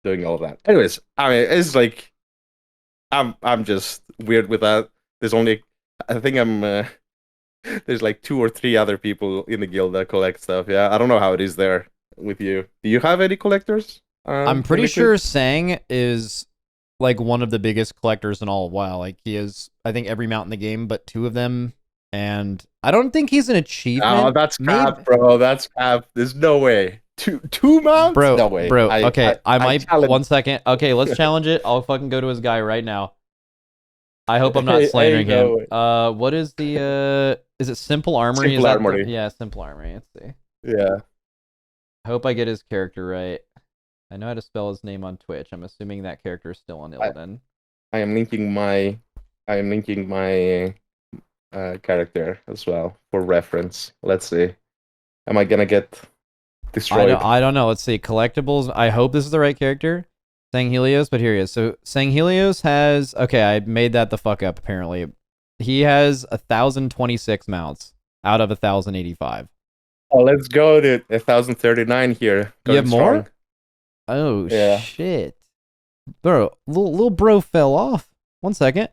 doing all of that. Anyways, I mean, it's like I'm just weird with that. There's only I think I'm there's like 2 or 3 other people in the guild that collect stuff. Yeah, I don't know how it is there with you. Do you have any collectors? I'm In pretty the sure guild? Sang is like one of the biggest collectors in all of WoW. Like he is, I think, every mount in the game, but 2 of them. And I don't think he's an Oh, achievement. that's Maybe, cap, bro. That's cap. There's no way. Two mounts? bro, No way. bro. I Okay, I, I I might. challenge. 1 second. Okay, let's challenge it. I'll fucking go to his guy right now. I hope I'm not Hey, slandering him. no way. What is the Is it Simple Armory? Is Simple that armory. yeah, Simple Armory. Let's see. Yeah. I hope I get his character right. I know how to spell his name on Twitch. I'm assuming that character is still on I, Illidan. I am linking my character as well for reference. Let's see. Am I gonna get destroyed? I don't know. Let's see. Collectibles. I hope this is the right character. Sanghelios, but here he is. So Sanghelios has I made that the fuck up apparently. He has 1,026 mounts out of 1,085. Oh, let's go to 1,039 here. You have Going more? strong. Oh Yeah. shit. Bro, little bro fell off. 1 second.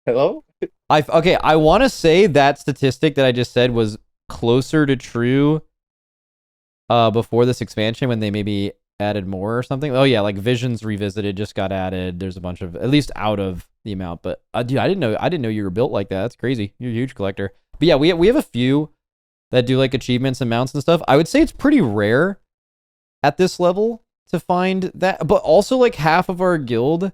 Hello? I want to say that statistic that I just said was closer to true before this expansion when they maybe added more or something. Oh yeah, like Visions Revisited just got added. There's a bunch of, at least out of the amount, but dude, I didn't know you were built like that. That's crazy. You're a huge collector. But yeah, we have a few that do like achievements and mounts and stuff. I would say it's pretty rare at this level to find that, but also like half of our guild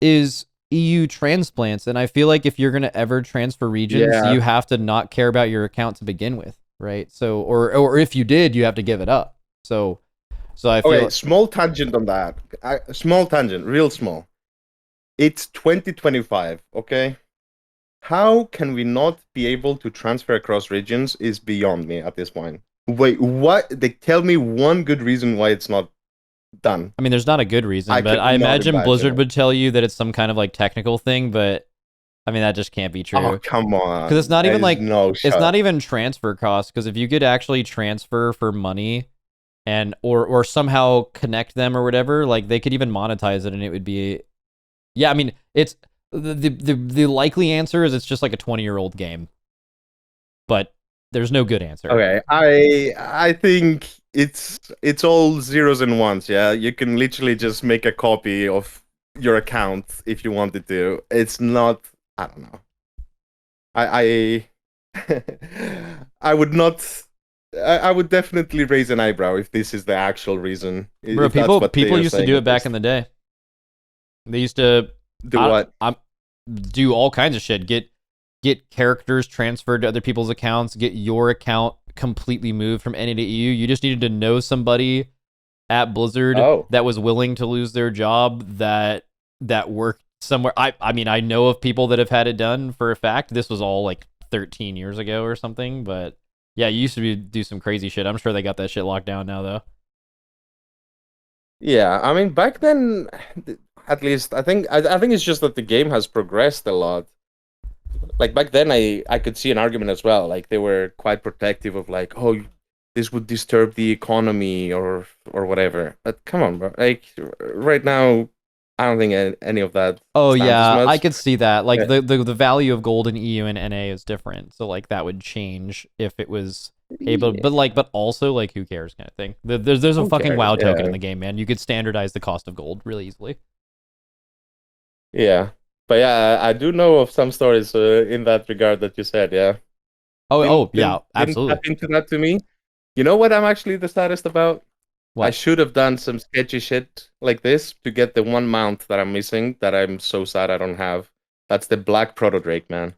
is EU transplants, and I feel like if you're gonna ever transfer regions, Yeah. you have to not care about your account to begin with, right? So, or if you did, you have to give it up. So I feel Okay, small tangent on that. Small tangent, real small. It's 2025, okay? How can we not be able to transfer across regions is beyond me at this point. Wait, what? They tell me one good reason why it's not done. I mean, there's not a good reason, I but could I not imagine Blizzard imagine it. would tell you that it's some kind of like technical thing, but I mean that just can't be Oh, true. come on. Because it's not There even is like no it's shot. not even transfer costs. Because if you could actually transfer for money and or somehow connect them or whatever, like they could even monetize it and it would be, yeah. I mean, it's the likely answer is it's just like a 20-year-old game, but there's no good answer. Okay, I think it's all zeros and ones. Yeah, you can literally just make a copy of your account if you wanted to. It's not. I don't know. I I would not. I would definitely raise an eyebrow if this is the actual reason. Bro, If that's what they people are used to saying do at it back least. in the day. They used to Do what? do all kinds of shit. Get characters transferred to other people's accounts. Get your account completely moved from NA to EU. You just needed to know somebody at Blizzard Oh. that was willing to lose their job that worked somewhere. I mean, I know of people that have had it done for a fact. This was all like 13 years ago or something, but yeah, you used to do some crazy shit. I'm sure they got that shit locked down now though. Yeah, I mean back then, at least I think it's just that the game has progressed a lot. Like back then, I could see an argument as well. Like they were quite protective of like, oh, this would disturb the economy or whatever. But come on, bro. Like right now, I don't think any of that Oh stands as yeah, I much. could see that. Like Yeah. the value of gold in EU and NA is different. So like that would change if it was able, Yeah. but also like who cares kind of thing. There's a Who fucking cares? WoW token Yeah. in the game, man. You could standardize the cost of gold really easily. Yeah. But yeah, I do know of some stories in that regard that you said. Yeah. Yeah, Didn't absolutely. tap into that to me. You know what I'm actually the saddest about? I What? should have done some sketchy shit like this to get the one mount that I'm missing that I'm so sad I don't have. That's the Black Proto Drake, man.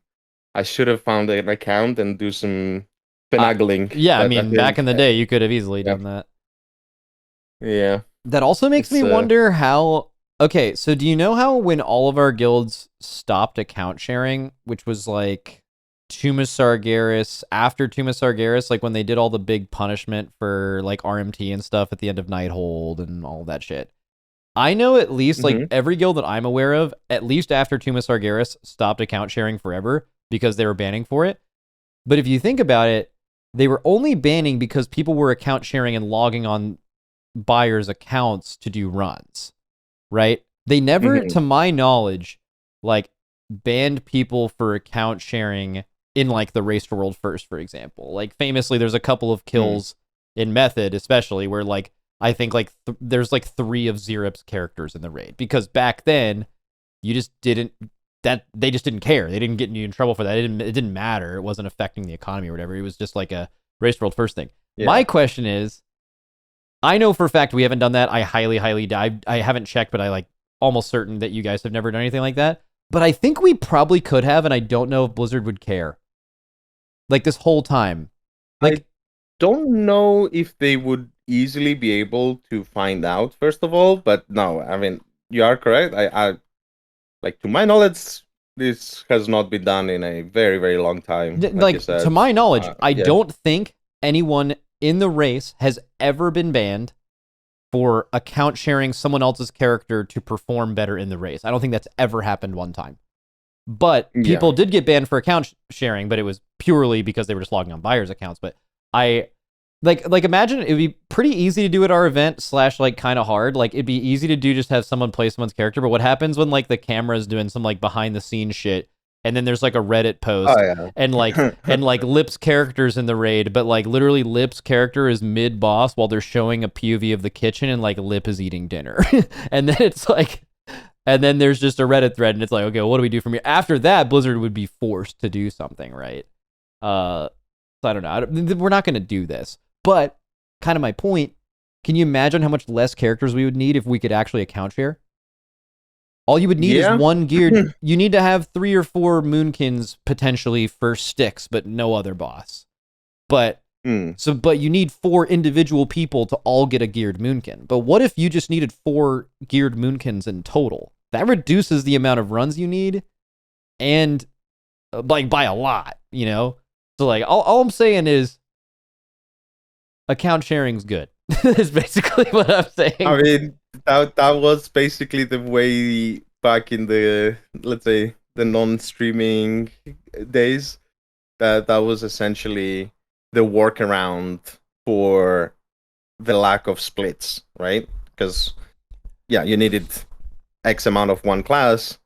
I should have found an account and do some finagling. Yeah, I But I mean, back didn't. in the day, you could have easily Yeah. done that. Yeah. That also makes It's me wonder how. Okay, so do you know how when all of our guilds stopped account sharing, which was like Tumas Sargeras, after Tumas Sargeras, like when they did all the big punishment for like RMT and stuff at the end of Nighthold and all that shit. I know at least like every guild that I'm aware of, at least after Tumas Sargeras stopped account sharing forever because they were banning for it. But if you think about it, they were only banning because people were account sharing and logging on buyers' accounts to do runs, right? They never, Mhm. to my knowledge, like banned people for account sharing in like the Race to World First, for example. Like famously, there's a couple of kills in Method, especially where like I think like there's like 3 of Zerip's characters in the raid, because back then you just didn't, that they just didn't care. They didn't get you in trouble for that. It didn't matter. It wasn't affecting the economy or whatever. It was just like a Race to World First thing. Yeah. My question is, I know for a fact we haven't done that. I highly I haven't checked, but I like almost certain that you guys have never done anything like that. But I think we probably could have, and I don't know if Blizzard would care. Like this whole time. Like I don't know if they would easily be able to find out, first of all, but no, I mean, you are correct. I like, to my knowledge, this has not been done in a very, very long time. Like you said. to my knowledge, I Yeah. don't think anyone in the race has ever been banned for account sharing someone else's character to perform better in the race. I don't think that's ever happened one time. But people did get banned for account sharing, but it was purely because they were just logging on buyers' accounts. But I like imagine it would be pretty easy to do at our event / like kind of hard. Like it'd be easy to do, just have someone play someone's character. But what happens when like the camera's doing some like behind the scenes shit, and then there's like a Reddit post, and like Lip's character's in the raid, but like literally Lip's character is mid boss while they're showing a POV of the kitchen, and like Lip is eating dinner, and then it's like. And then there's just a Reddit thread, and it's like, okay, well, what do we do from here? After that, Blizzard would be forced to do something, right? So I don't know. We're not going to do this. But kind of my point, can you imagine how much less characters we would need if we could actually account share? All you would need is one geared. You need to have 3 or 4 Moonkins potentially for sticks, but no other boss. But but you need 4 individual people to all get a geared Moonkin. But what if you just needed 4 geared Moonkins in total? That reduces the amount of runs you need, and like by a lot, you know? So like all I'm saying is account sharing's good. Is basically what I'm saying. I mean, that was basically the way back in the, let's say, the non-streaming days. That was essentially the workaround for the lack of splits, right? Because you needed X amount of one class.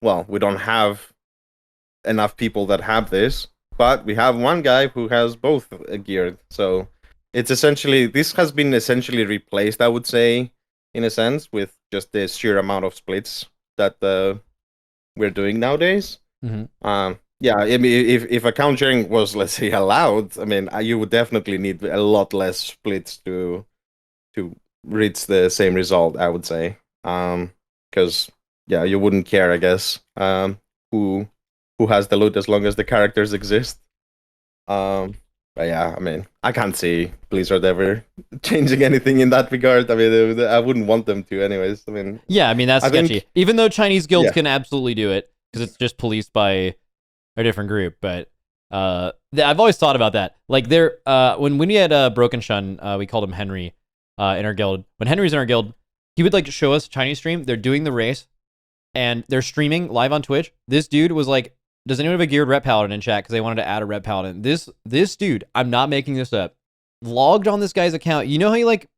Well, we don't have enough people that have this, but we have one guy who has both geared. So it's essentially, this has been essentially replaced, I would say, in a sense, with just the sheer amount of splits that we're doing nowadays. Yeah, I mean, if account sharing was, let's say, allowed, I mean, you would definitely need a lot less splits to reach the same result, I would say. Because you wouldn't care, I guess, who has the loot as long as the characters exist. But yeah, I mean, I can't see Blizzard ever changing anything in that regard. I mean, I wouldn't want them to, anyways. I mean, that's sketchy. Even though Chinese guilds can absolutely do it because it's just policed by a different group, but I've always thought about that. Like there, when we had Broken Shun, we called him Henry in our guild. When Henry's in our guild, he would like show us Chinese stream. They're doing the race, and they're streaming live on Twitch. This dude was like, "Does anyone have a geared Rep Paladin in chat?" Because they wanted to add a Rep Paladin. This dude, I'm not making this up, logged on this guy's account. You know how you like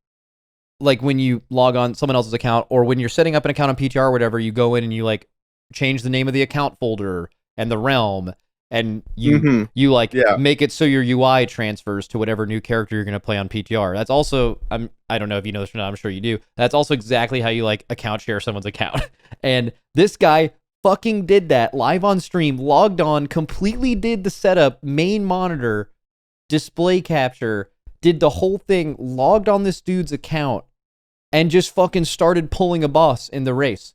when you log on someone else's account, or when you're setting up an account on PTR or whatever, you go in and you like change the name of the account folder and the realm, and you make it so your UI transfers to whatever new character you're going to play on PTR. That's also, I don't know if you know this or not, I'm sure you do. That's also exactly how you like account share someone's account. And this guy fucking did that live on stream, logged on, completely did the setup, main monitor, display capture, did the whole thing, logged on this dude's account, and just fucking started pulling a boss in the race.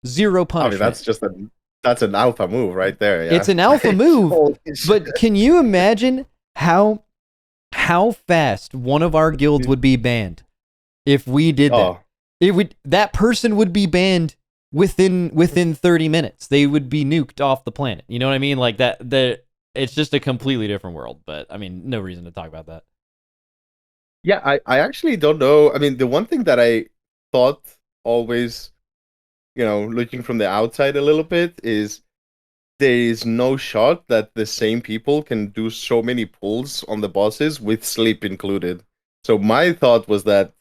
Zero punishment. I mean, that's an alpha move right there. Yeah. It's an alpha move. But can you imagine how fast one of our guilds would be banned if we did that? That person would be banned within 30 minutes. They would be nuked off the planet. You know what I mean? Like that it's just a completely different world, but I mean, no reason to talk about that. Yeah, I actually don't know. I mean, the one thing that I thought always, looking from the outside a little bit, is there is no shot that the same people can do so many pulls on the bosses with sleep included. So my thought was that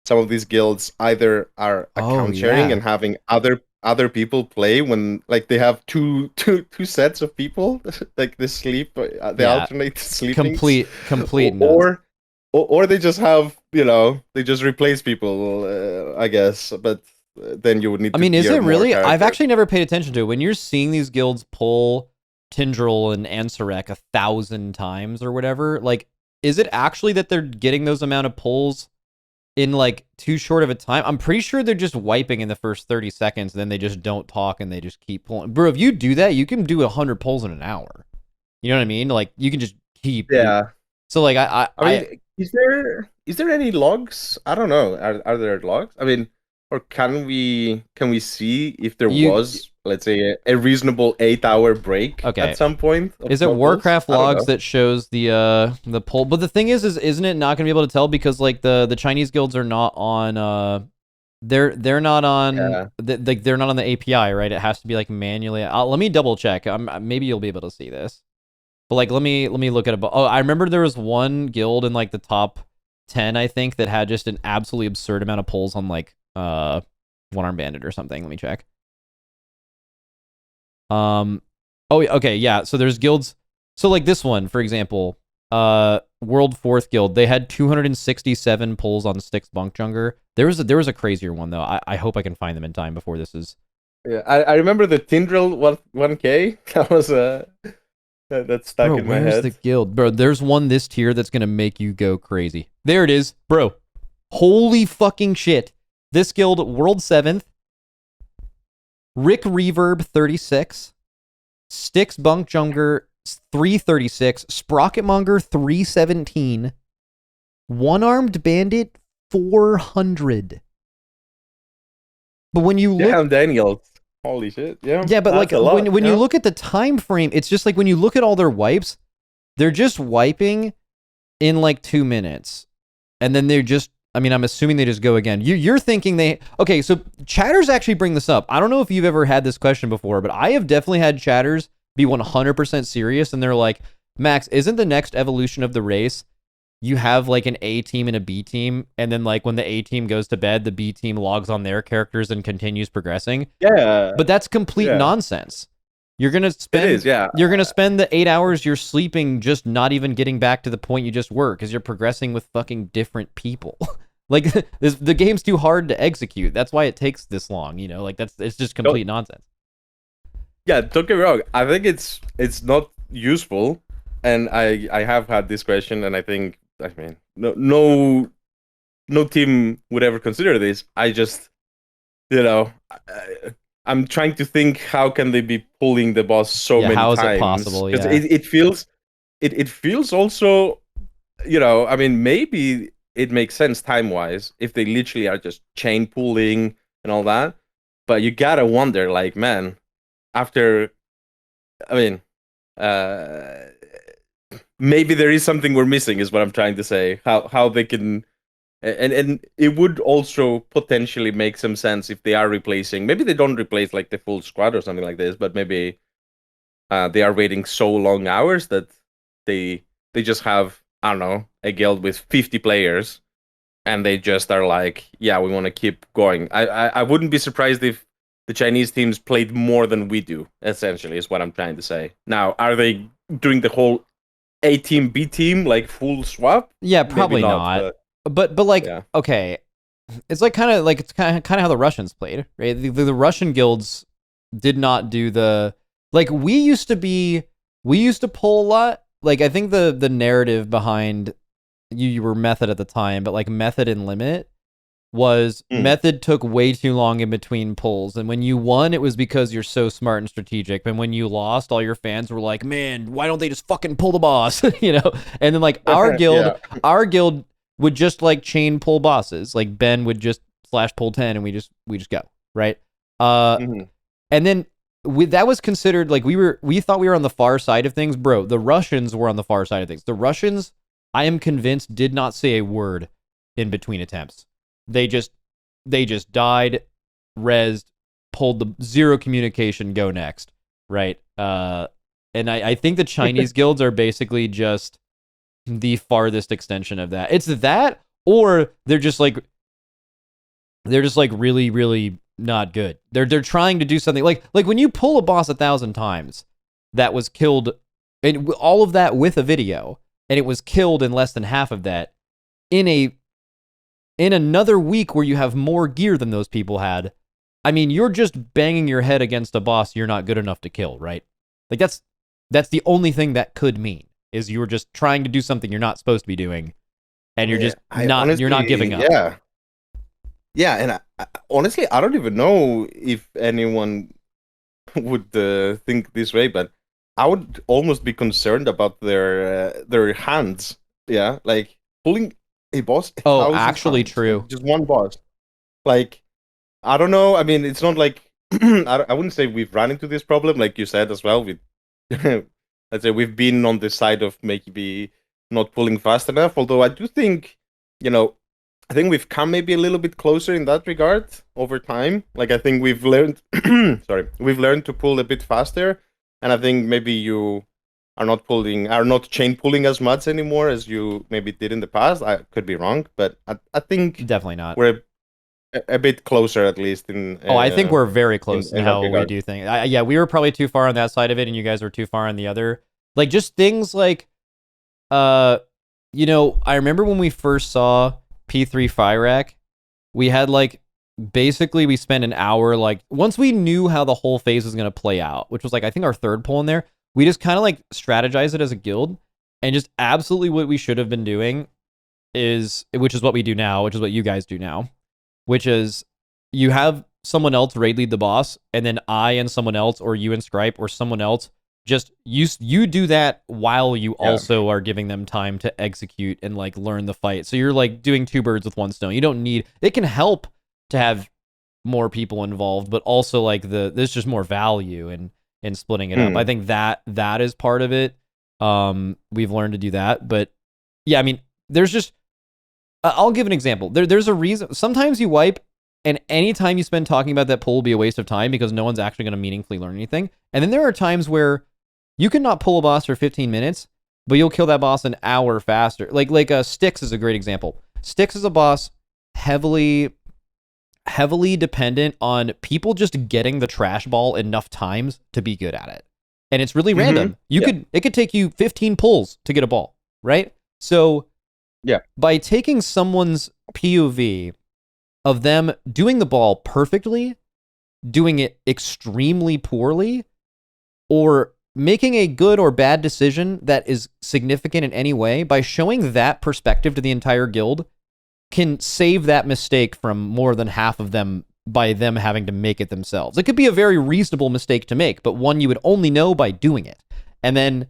some of these guilds either are Oh account sharing yeah. and having other people play when like they have two sets of people like they Yeah. alternate sleepings, Complete or nuts. or they just have, you know, they just replace people, I guess, but then you would need I to mean, is gear it more really? I've characters. actually never paid attention to it. When you're seeing these guilds pull Tindril and Ansurek 1,000 times or whatever, like, is it actually that they're getting those amount of pulls in like too short of a time? I'm pretty sure they're just wiping in the first 30 seconds, and then they just don't talk and they just keep pulling. Bro, if you do that, you can do 100 pulls in an hour. You know what I mean? Like, you can just keep doing. Yeah. So like I mean, is there any logs? I don't know. Are there logs? I mean, or can we see if there you was, let's say, a reasonable 8-hour break okay. at some point of Is it logos? Warcraft I don't logs know. that shows the poll? But the thing is isn't it not going to be able to tell because like the Chinese guilds are not on they're not on Yeah. like they're not on the API, right? It has to be like manually. Let me double check. Maybe you'll be able to see this. But like let me look at it. Oh, I remember there was one guild in like the top 10, I think, that had just an absolutely absurd amount of polls on like One Armed Bandit or something. Let me check. Oh, okay, yeah. So there's guilds. So like this one, for example, World Fourth Guild, they had 267 pulls on Styx Bunkjunger. There was a crazier one though. I hope I can find them in time before this is. Yeah. I remember the Tindril 1K. That was that stuck Bro, in my where's the head. guild? Bro, there's one this tier that's gonna make you go crazy. There it is, bro. Holy fucking shit. This guild, World 7th, Rick Reverb 36, Styx Bunkjunger 336, Sprocketmonger 317, One Armed Bandit 400. But when you look, Damn, Daniel. Holy shit. Yeah. yeah, but like That's a lot. when you Yeah. look at the time frame, it's just like when you look at all their wipes, they're just wiping in like 2 minutes. And then they're just, I mean, I'm assuming they just go again. You're thinking okay, so chatters actually bring this up. I don't know if you've ever had this question before, but I have definitely had chatters be 100% serious, and they're like, Max, isn't the next evolution of the race you have like an A team and a B team, and then like when the A team goes to bed, the B team logs on their characters and continues progressing? Yeah. But that's complete Yeah. nonsense. You're gonna It is. spend Yeah. you're gonna spend the 8 hours you're sleeping just not even getting back to the point you just were because you're progressing with fucking different people. Like the game's too hard to execute. That's why it takes this long. You know, like it's just complete nonsense. Yeah, don't get me wrong. I think it's not useful, and I have had this question, and I think, I mean, no team would ever consider this. I just, you know, I'm trying to think how can they be pulling the boss so Yeah, many how is it times, possible? because Yeah, it feels also, you know, I mean, maybe it makes sense time wise if they literally are just chain pulling and all that, but you gotta wonder, like, man, after, I mean, uh, maybe there is something we're missing, is what I'm trying to say. How they can, and it would also potentially make some sense if they are replacing. Maybe they don't replace like the full squad or something like this, but maybe they are waiting so long hours that they just have, I don't know, a guild with 50 players, and they just are like, yeah, we want to keep going. I wouldn't be surprised if the Chinese teams played more than we do, essentially, is what I'm trying to say. Now, are they doing the whole A team, B team, like full swap? yeah, Maybe probably not, not. but But like, yeah. okay, it's like it's kind of how the Russians played, right? The Russian guilds did not do the like we used to pull a lot. Like I think the narrative behind you were Method at the time, but like Method and Limit was Mm. Method took way too long in between pulls, and when you won, it was because you're so smart and strategic. And when you lost, all your fans were like, "Man, why don't they just fucking pull the boss?" You know. And then like Yeah. our guild would just like chain pull bosses. Like Ben would just slash pull 10, and we just go right. Mhm. And then that was considered like we thought we were on the far side of things, bro. The Russians were on the far side of things. The Russians, I am convinced, did not say a word in between attempts. They just died, rezzed, pulled the zero communication, go next. right? And I think the Chinese guilds are basically just the farthest extension of that. It's that, or they're just like really, really not good. They're trying to do something like when you pull a boss 1,000 times that was killed, and all of that with a video, and it was killed in less than half of that in another week where you have more gear than those people had. I mean, you're just banging your head against a boss you're not good enough to kill, right? Like that's the only thing that could mean, is you were just trying to do something you're not supposed to be doing, and you're just you're not giving up. Yeah, and honestly, I don't even know if anyone would think this way, but I would almost be concerned about their hands. Yeah, like pulling a boss. Oh, actually, true. Just one boss. Like, I don't know. I mean, it's not like I wouldn't say we've run into this problem, like you said as well. I'd say we've been on the side of maybe not pulling fast enough. Although I do think, I think we've come maybe a little bit closer in that regard over time. Like, I think we've learned, we've learned to pull a bit faster, and I think maybe you are not chain pulling as much anymore as you maybe did in the past. I could be wrong, but I think definitely not. We're a bit closer, at least in. I think we're very close in how we do things. Yeah, we were probably too far on that side of it, and you guys were too far on the other. Like, just things like, I remember when we first saw P3 Fyrak, we had basically we spent an hour, once we knew how the whole phase was going to play out, which was I think our third pull in there, we just kind of strategized it as a guild, and just absolutely what we should have been doing which is what we do now, which is what you guys do now, which is you have someone else raid lead the boss, and then I and someone else, or you and Scripe, or someone else, just you do that while you also are giving them time to execute and learn the fight. So you're doing two birds with one stone. You don't need, it can help to have more people involved, but also there's just more value in splitting it up. I think that is part of it. We've learned to do that, but yeah, I mean, there's just, I'll give an example. There's a reason. Sometimes you wipe, and any time you spend talking about that pull will be a waste of time because no one's actually going to meaningfully learn anything. And then there are times where you can not pull a boss for 15 minutes, but you'll kill that boss an hour faster. Like Styx is a great example. Styx is a boss heavily dependent on people just getting the trash ball enough times to be good at it. And it's really random. It could take you 15 pulls to get a ball, right? So by taking someone's POV of them doing the ball perfectly, doing it extremely poorly, or making a good or bad decision that is significant in any way, by showing that perspective to the entire guild, can save that mistake from more than half of them by them having to make it themselves. It could be a very reasonable mistake to make, but one you would only know by doing it. And then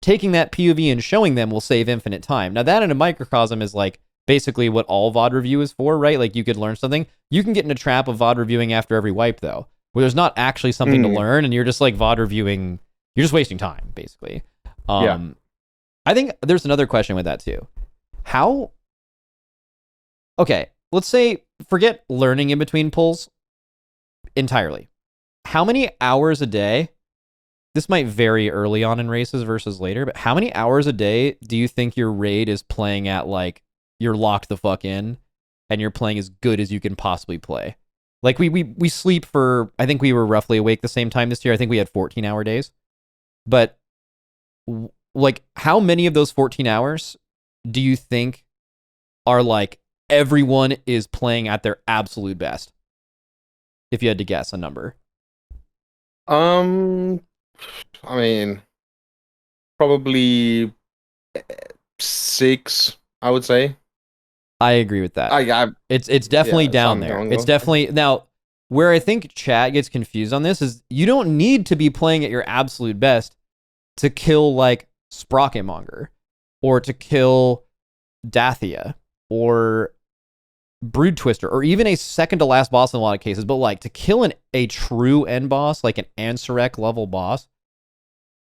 taking that POV and showing them will save infinite time. Now, that in a microcosm is basically what all VOD review is for, right? You could learn something. You can get in a trap of VOD reviewing after every wipe, though, where there's not actually something to learn, and you're just VOD reviewing. You're just wasting time, basically. I think there's another question with that, too. Okay, let's say, forget learning in between pulls entirely. How many hours a day, this might vary early on in races versus later, but how many hours a day do you think your raid is playing at, you're locked the fuck in, and you're playing as good as you can possibly play? We sleep for, I think we were roughly awake the same time this year. I think we had 14-hour days. But, how many of those 14 hours do you think are, everyone is playing at their absolute best? If you had to guess a number. I mean, probably 6, I would say. I agree with that. It's definitely down there. It's definitely, now, where I think chat gets confused on this is you don't need to be playing at your absolute best to kill Sprocketmonger, or to kill Dathia, or Brood Twister, or even a second to last boss in a lot of cases, but to kill a true end boss, an Ansurek level boss,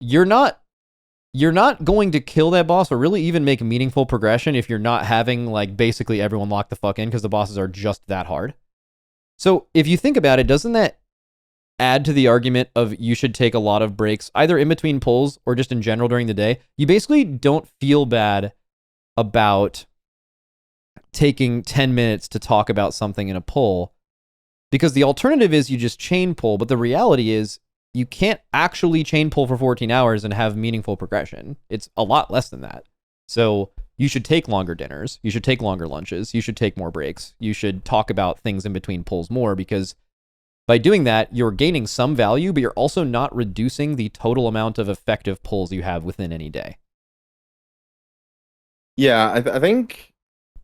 you're not going to kill that boss or really even make meaningful progression if you're not having basically everyone locked the fuck in, because the bosses are just that hard. So if you think about it, doesn't that add to the argument of you should take a lot of breaks, either in between pulls or just in general during the day, you basically don't feel bad about taking 10 minutes to talk about something in a pull, because the alternative is you just chain pull, but the reality is you can't actually chain pull for 14 hours and have meaningful progression. It's a lot less than that. So you should take longer dinners. You should take longer lunches. You should take more breaks. You should talk about things in between pulls more, because by doing that, you're gaining some value, but you're also not reducing the total amount of effective pulls you have within any day. Yeah, I think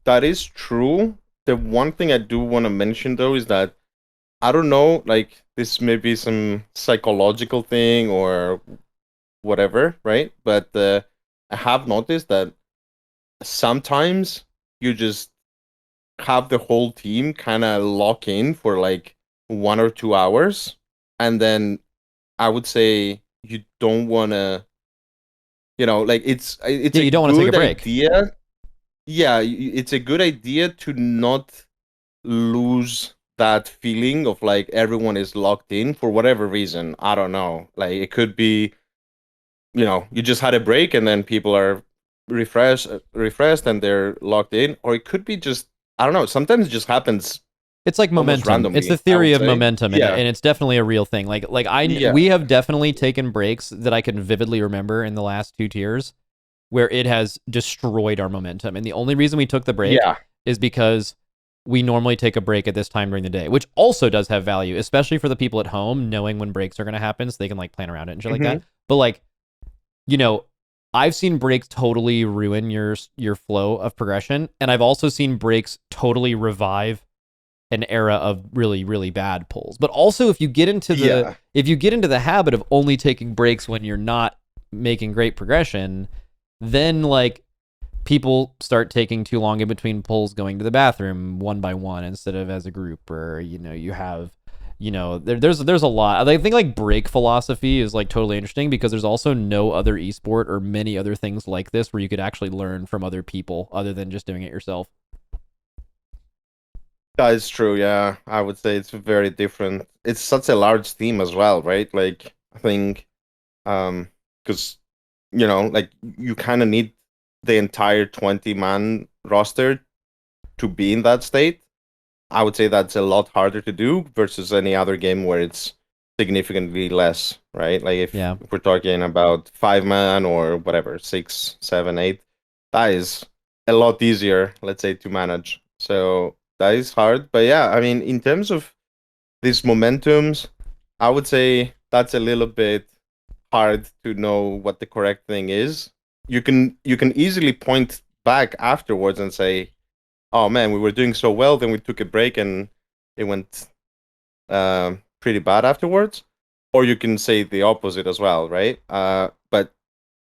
that is true. The one thing I do want to mention though is that I don't know, like this may be some psychological thing or whatever, right? But I have noticed that sometimes you just have the whole team kind of lock in for like 1 or 2 hours, and then I would say you don't want to, like it's Yeah, a you don't want to take a good break. idea. Yeah, it's a good idea to not lose that feeling of like everyone is locked in for whatever reason. I don't know. Like it could be, you just had a break and then people are refreshed and they're locked in, or it could be just, I don't know. Sometimes it just happens It's like almost momentum. It's the randomly, I theory would of say. momentum, and Yeah, it's definitely a real thing. yeah. We have definitely taken breaks that I can vividly remember in the last 2 tiers where it has destroyed our momentum. And the only reason we took the break Yeah. is because we normally take a break at this time during the day, which also does have value, especially for the people at home, knowing when breaks are going to happen so they can like plan around it and shit like that. But like, I've seen breaks totally ruin your flow of progression, and I've also seen breaks totally revive an era of really, really bad pulls. But also, if you get into the habit of only taking breaks when you're not making great progression, then like people start taking too long in between pulls, going to the bathroom one by one instead of as a group, or you have there's a lot. I think like break philosophy is like totally interesting, because there's also no other esport or many other things like this where you could actually learn from other people other than just doing it yourself. That is true. Yeah, I would say it's very different. It's such a large theme as well, right? Like I think, because like you kind of need the entire 20-man roster to be in that state. I would say that's a lot harder to do versus any other game where it's significantly less, right? Like if we're talking about 5-man or whatever, 6, 7, 8, that is a lot easier, let's say, to manage. So that is hard. But yeah, I mean, in terms of these momentums, I would say that's a little bit hard to know what the correct thing is. You can easily point back afterwards and say, oh man, we were doing so well, then we took a break and it went pretty bad afterwards. Or you can say the opposite as well, right? But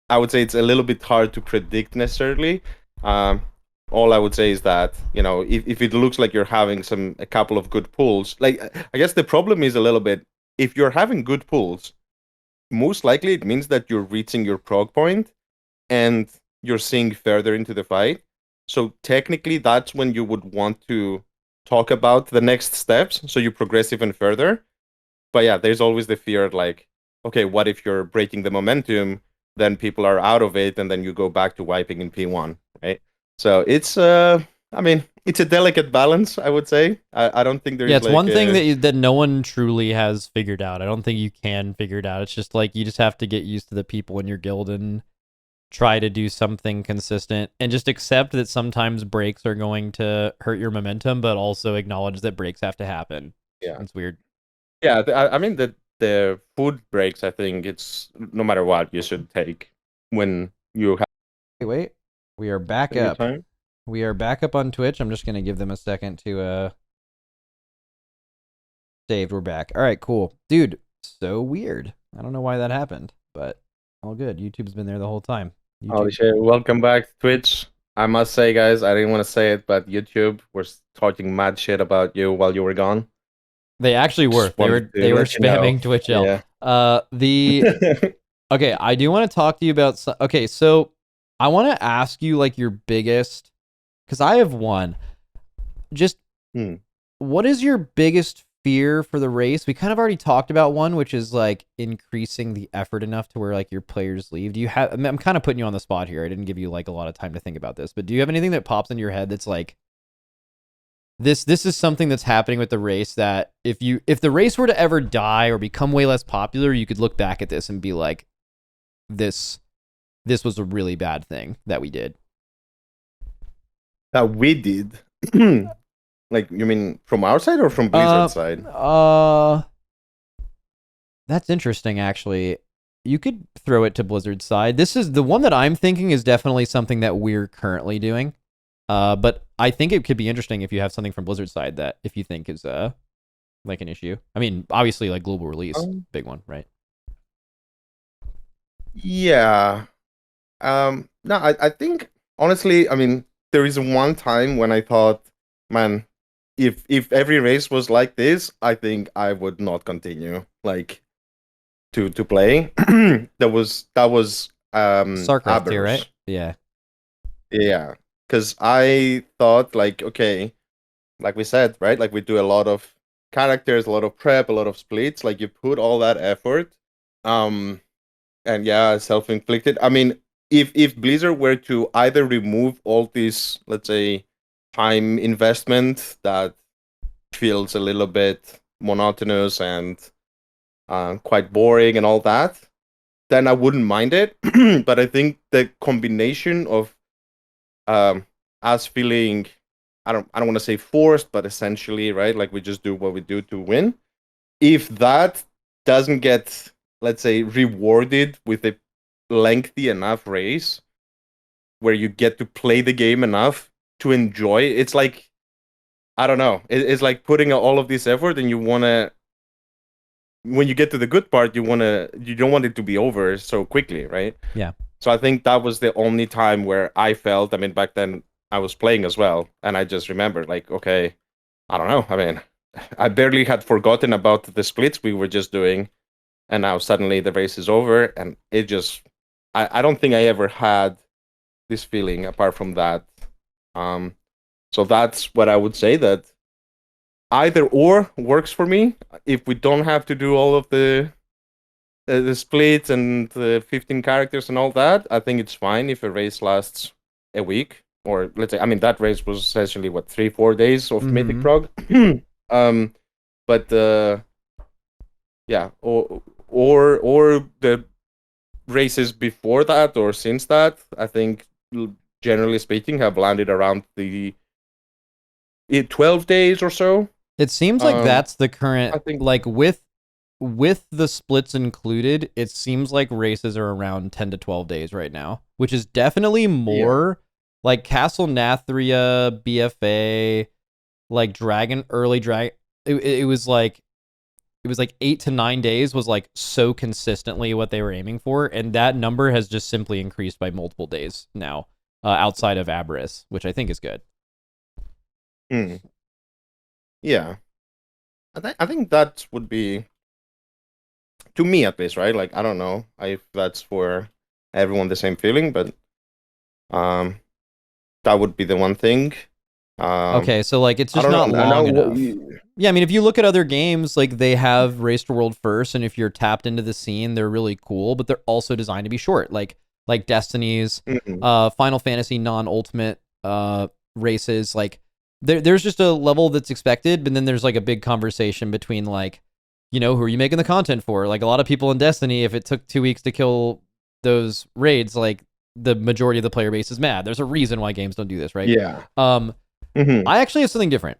I would say it's a little bit hard to predict necessarily. All I would say is that, if it looks like you're having a couple of good pulls, like I guess the problem is a little bit, if you're having good pulls, most likely it means that you're reaching your prog point and you're seeing further into the fight. So technically, that's when you would want to talk about the next steps, so you progress even further. But yeah, there's always the fear, like, okay, what if you're breaking the momentum, then people are out of it, and then you go back to wiping in P1, right? So it's, I mean, it's a delicate balance, I would say. I don't think there's it's like one thing that no one truly has figured out. I don't think you can figure it out. It's just like you just have to get used to the people in your guild and try to do something consistent, and just accept that sometimes breaks are going to hurt your momentum, but also acknowledge that breaks have to happen. Yeah, it's weird. Yeah, I mean the food breaks, I think it's no matter what you should take when you have. Wait, we are back Your up. time. We are back up on Twitch. I'm just gonna give them a second to saved. We're back. All right, cool, dude. So weird. I don't know why that happened, but all good. YouTube's been there the whole time. Holy shit! Welcome back to Twitch. I must say, guys, I didn't want to say it, but YouTube was talking mad shit about you while you were gone. They actually were. They were spamming Twitch L. Yeah. Okay, I do want to talk to you about. Okay, so I want to ask you like your biggest, because I have one. Just what is your biggest fear for the race. We kind of already talked about one, which is like increasing the effort enough to where like your players leave. Do you have? I'm kind of putting you on the spot here. I didn't give you like a lot of time to think about this, but do you have anything that pops into your head that's like this is something that's happening with the race that if the race were to ever die or become way less popular, you could look back at this and be like, this was a really bad thing that we did. That we did. Like, you mean from our side or from Blizzard's side? That's interesting, actually. You could throw it to Blizzard's side. This is the one that I'm thinking is definitely something that we're currently doing. But I think it could be interesting if you have something from Blizzard's side that if you think is like an issue. I mean, obviously, like global release, big one, right? Yeah. No, I think honestly, I mean, there is one time when I thought, man, if every race was like this, I think I would not continue like to play. that was Starcraft Aber's. here, right? Yeah. Yeah. Because I thought, like, okay, like we said, right? Like, we do a lot of characters, a lot of prep, a lot of splits. Like, you put all that effort. And yeah, self-inflicted. I mean, if Blizzard were to either remove all this, let's say, time investment that feels a little bit monotonous and quite boring and all that, then I wouldn't mind it. But I think the combination of us feeling, I don't want to say forced, but essentially, right, like we just do what we do to win. If that doesn't get, let's say, rewarded with a lengthy enough race where you get to play the game enough to enjoy, it's like, I don't know, it's like putting all of this effort and you want to, when you get to the good part, you don't want it to be over so quickly, right? Yeah. So I think that was the only time where I felt, I mean, back then I was playing as well, and I just remembered, like, okay, I don't know. I mean, I barely had forgotten about the splits we were just doing, and now suddenly the race is over, and it just, I don't think I ever had this feeling apart from that. So that's what I would say, that either or works for me. If we don't have to do all of the splits and the 15 characters and all that, I think it's fine if a race lasts a week, or let's say, I mean, that race was essentially what, 3-4 days of Mythic Prog. But yeah, or the races before that or since that, I think generally speaking have landed around the 12 days or so. It seems like that's the current, I think, like with the splits included, it seems like races are around 10 to 12 days right now, which is definitely more. Like Castle Nathria, BFA, like early Dragon. It was like 8 to 9 days was like so consistently what they were aiming for, and that number has just simply increased by multiple days now, outside of Aberys, which I think is good. Yeah, I think that would be, to me at least, right? Like, I don't know if that's for everyone the same feeling, but that would be the one thing. Okay, so like it's just not long enough. Yeah, I mean, if you look at other games, like they have Race to World first, and if you're tapped into the scene, they're really cool, but they're also designed to be short, like Destiny's, Final Fantasy non-ultimate races. Like there's just a level that's expected, but then there's like a big conversation between like, you know, who are you making the content for? Like a lot of people in Destiny, if it took 2 weeks to kill those raids, like the majority of the player base is mad. There's a reason why games don't do this, right? Yeah. I actually have something different.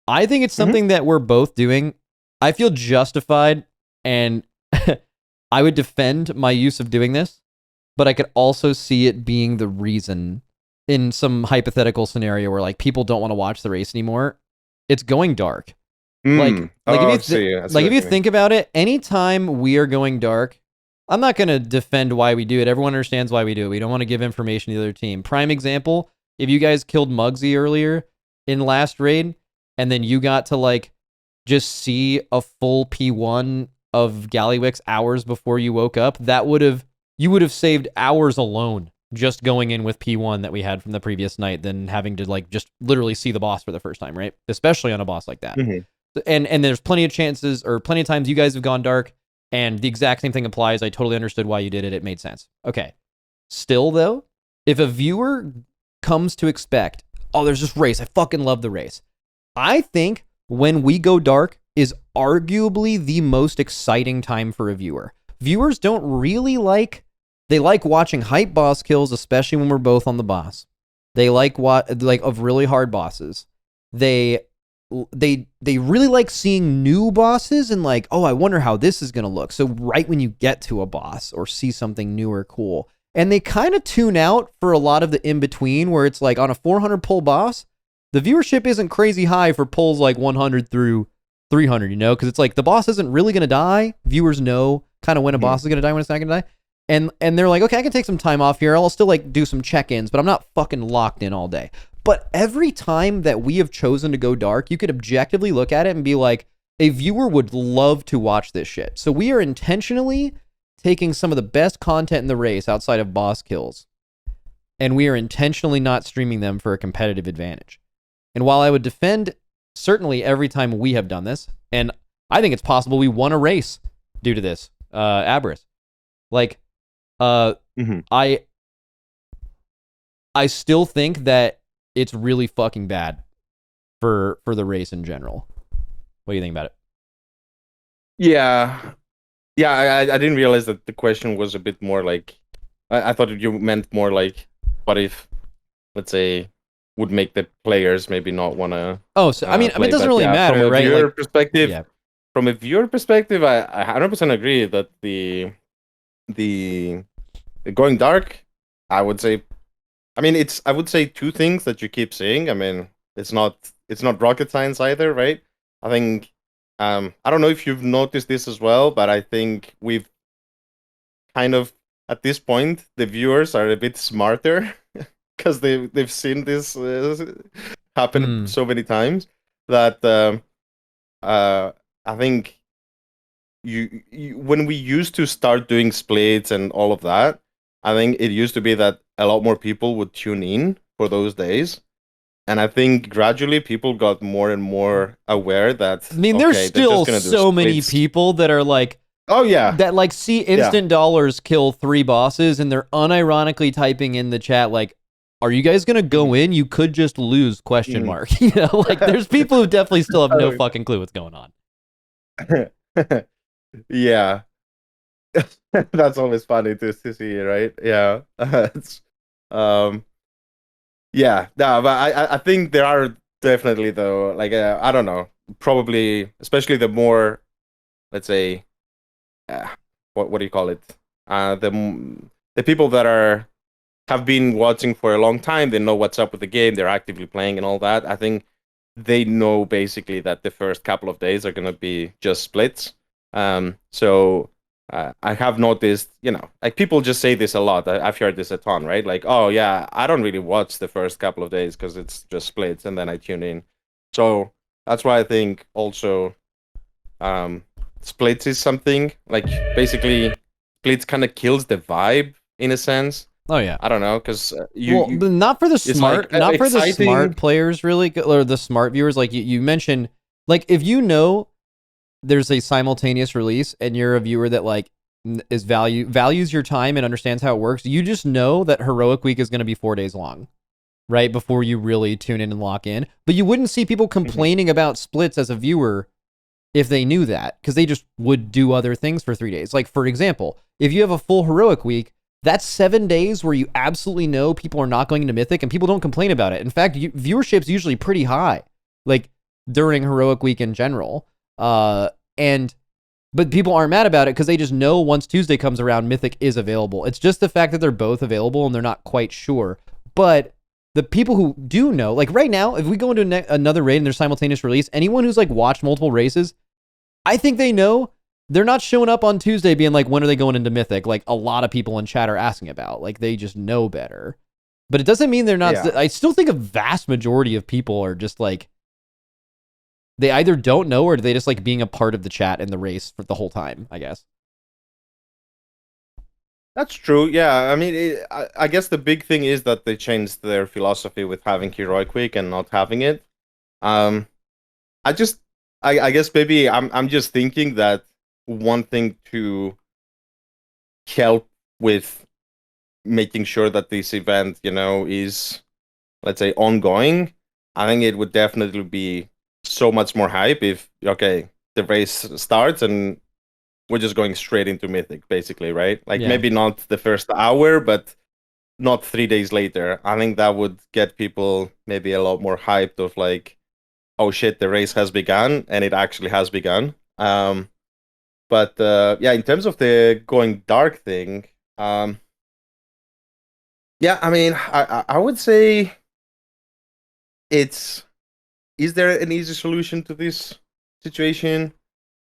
I think it's something that we're both doing. I feel justified, and I would defend my use of doing this, but I could also see it being the reason in some hypothetical scenario where like people don't want to watch the race anymore. It's going dark. If you think about it, anytime we are going dark, I'm not going to defend why we do it. Everyone understands why we do it. We don't want to give information to the other team. Prime example, if you guys killed Muggsy earlier in last raid, and then you got to like just see a full P1 of Gallywix hours before you woke up, you would have saved hours alone just going in with P1 that we had from the previous night than having to like just literally see the boss for the first time, right? Especially on a boss like that. And there's plenty of chances or plenty of times you guys have gone dark, and the exact same thing applies. I totally understood why you did it. It made sense. Okay. Still, though, if a viewer comes to expect, oh, there's this race, I fucking love the race. I think when we go dark is arguably the most exciting time for a viewer. Viewers don't really they like watching hype boss kills, especially when we're both on the boss. They like of really hard bosses. They really like seeing new bosses and like, oh, I wonder how this is going to look. So right when you get to a boss or see something new or cool, and they kind of tune out for a lot of the in-between where it's like on a 400 pull boss, the viewership isn't crazy high for pulls like 100 through 300, because it's like the boss isn't really going to die. Viewers know kind of when a boss is going to die, when it's not going to die. And they're like, okay, I can take some time off here. I'll still like do some check-ins, but I'm not fucking locked in all day. But every time that we have chosen to go dark, you could objectively look at it and be like, a viewer would love to watch this shit. So we are intentionally taking some of the best content in the race outside of boss kills, and we are intentionally not streaming them for a competitive advantage. And while I would defend certainly every time we have done this, and I think it's possible we won a race due to this, Aberrus. Like, I still think that it's really fucking bad for the race in general. What do you think about it? Yeah. I didn't realize that the question was a bit more like, I thought you meant more like, what if, let's say, would make the players maybe not want to. Oh, so I mean, it doesn't really matter, from a right? Viewer perspective, From a viewer perspective, I 100% agree that the going dark, I would say, I would say two things that you keep saying. I mean, it's not rocket science either, right? I think, I don't know if you've noticed this as well, but I think we've kind of, at this point, the viewers are a bit smarter because they've seen this happen so many times that I think you when we used to start doing splits and all of that, I think it used to be that a lot more people would tune in for those days. And I think gradually people got more and more aware that, I mean, there's still so many people that are like, oh yeah, that like see instant dollars kill 3 bosses, and they're unironically typing in the chat like, are you guys gonna go in? You could just lose ? Like there's people who definitely still have no fucking clue what's going on. Yeah. That's always funny to see, right? Yeah. Yeah, no, but I think there are definitely, though, like, I don't know, probably, especially the more, let's say, what do you call it? The people that have been watching for a long time, they know what's up with the game, they're actively playing and all that. I think they know basically that the first couple of days are going to be just splits. So I have noticed, like people just say this a lot. I've heard this a ton, right? Like, oh yeah, I don't really watch the first couple of days because it's just splits, and then I tune in. So that's why I think also splits is something like basically splits kind of kills the vibe in a sense. Oh yeah, I don't know, because not for the smart, not for the smart players really, or the smart viewers. Like you mentioned, like if there's a simultaneous release and you're a viewer that like values your time and understands how it works, you just know that Heroic Week is going to be 4 days long, right? Before you really tune in and lock in. But you wouldn't see people complaining about splits as a viewer if they knew that, because they just would do other things for 3 days. Like, for example, if you have a full Heroic Week, that's 7 days where you absolutely know people are not going into Mythic and people don't complain about it. In fact, viewership's usually pretty high, like during Heroic Week in general. But people aren't mad about it because they just know once Tuesday comes around, Mythic is available. It's just the fact that they're both available and they're not quite sure. But the people who do know, like right now, if we go into another raid and there's simultaneous release, anyone who's like watched multiple races, I think they know they're not showing up on Tuesday being like, when are they going into Mythic? Like a lot of people in chat are asking about. Like they just know better. But it doesn't mean they're not. Yeah. I still think a vast majority of people are just like, they either don't know or they just like being a part of the chat and the race for the whole time, I guess. That's true. Yeah. I mean, I guess the big thing is that they changed their philosophy with having Heroic Week and not having it. I I guess maybe I'm just thinking that one thing to help with making sure that this event, is, let's say, ongoing. I think it would definitely be so much more hype if, okay, the race starts and we're just going straight into Mythic, basically, right? Like Yeah. maybe not the first hour, but not 3 days later. I think that would get people maybe a lot more hyped of like, oh shit, the race has begun, and it actually has begun. But yeah, in terms of the going dark thing, yeah, I mean, I would say it's. Is there an easy solution to this situation?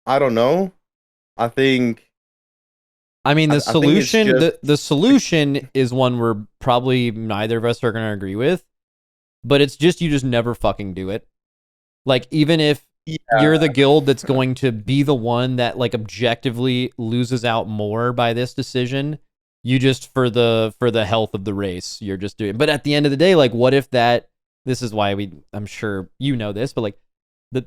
I don't know. I think I mean, the I think it's solution just the solution is one where probably neither of us are going to agree with, but it's just you just never fucking do it. Like even if yeah, you're the guild that's going to be the one that like objectively loses out more by this decision, you just for the health of the race, you're just doing. But at the end of the day, like what if that this is why I'm sure you know this, but the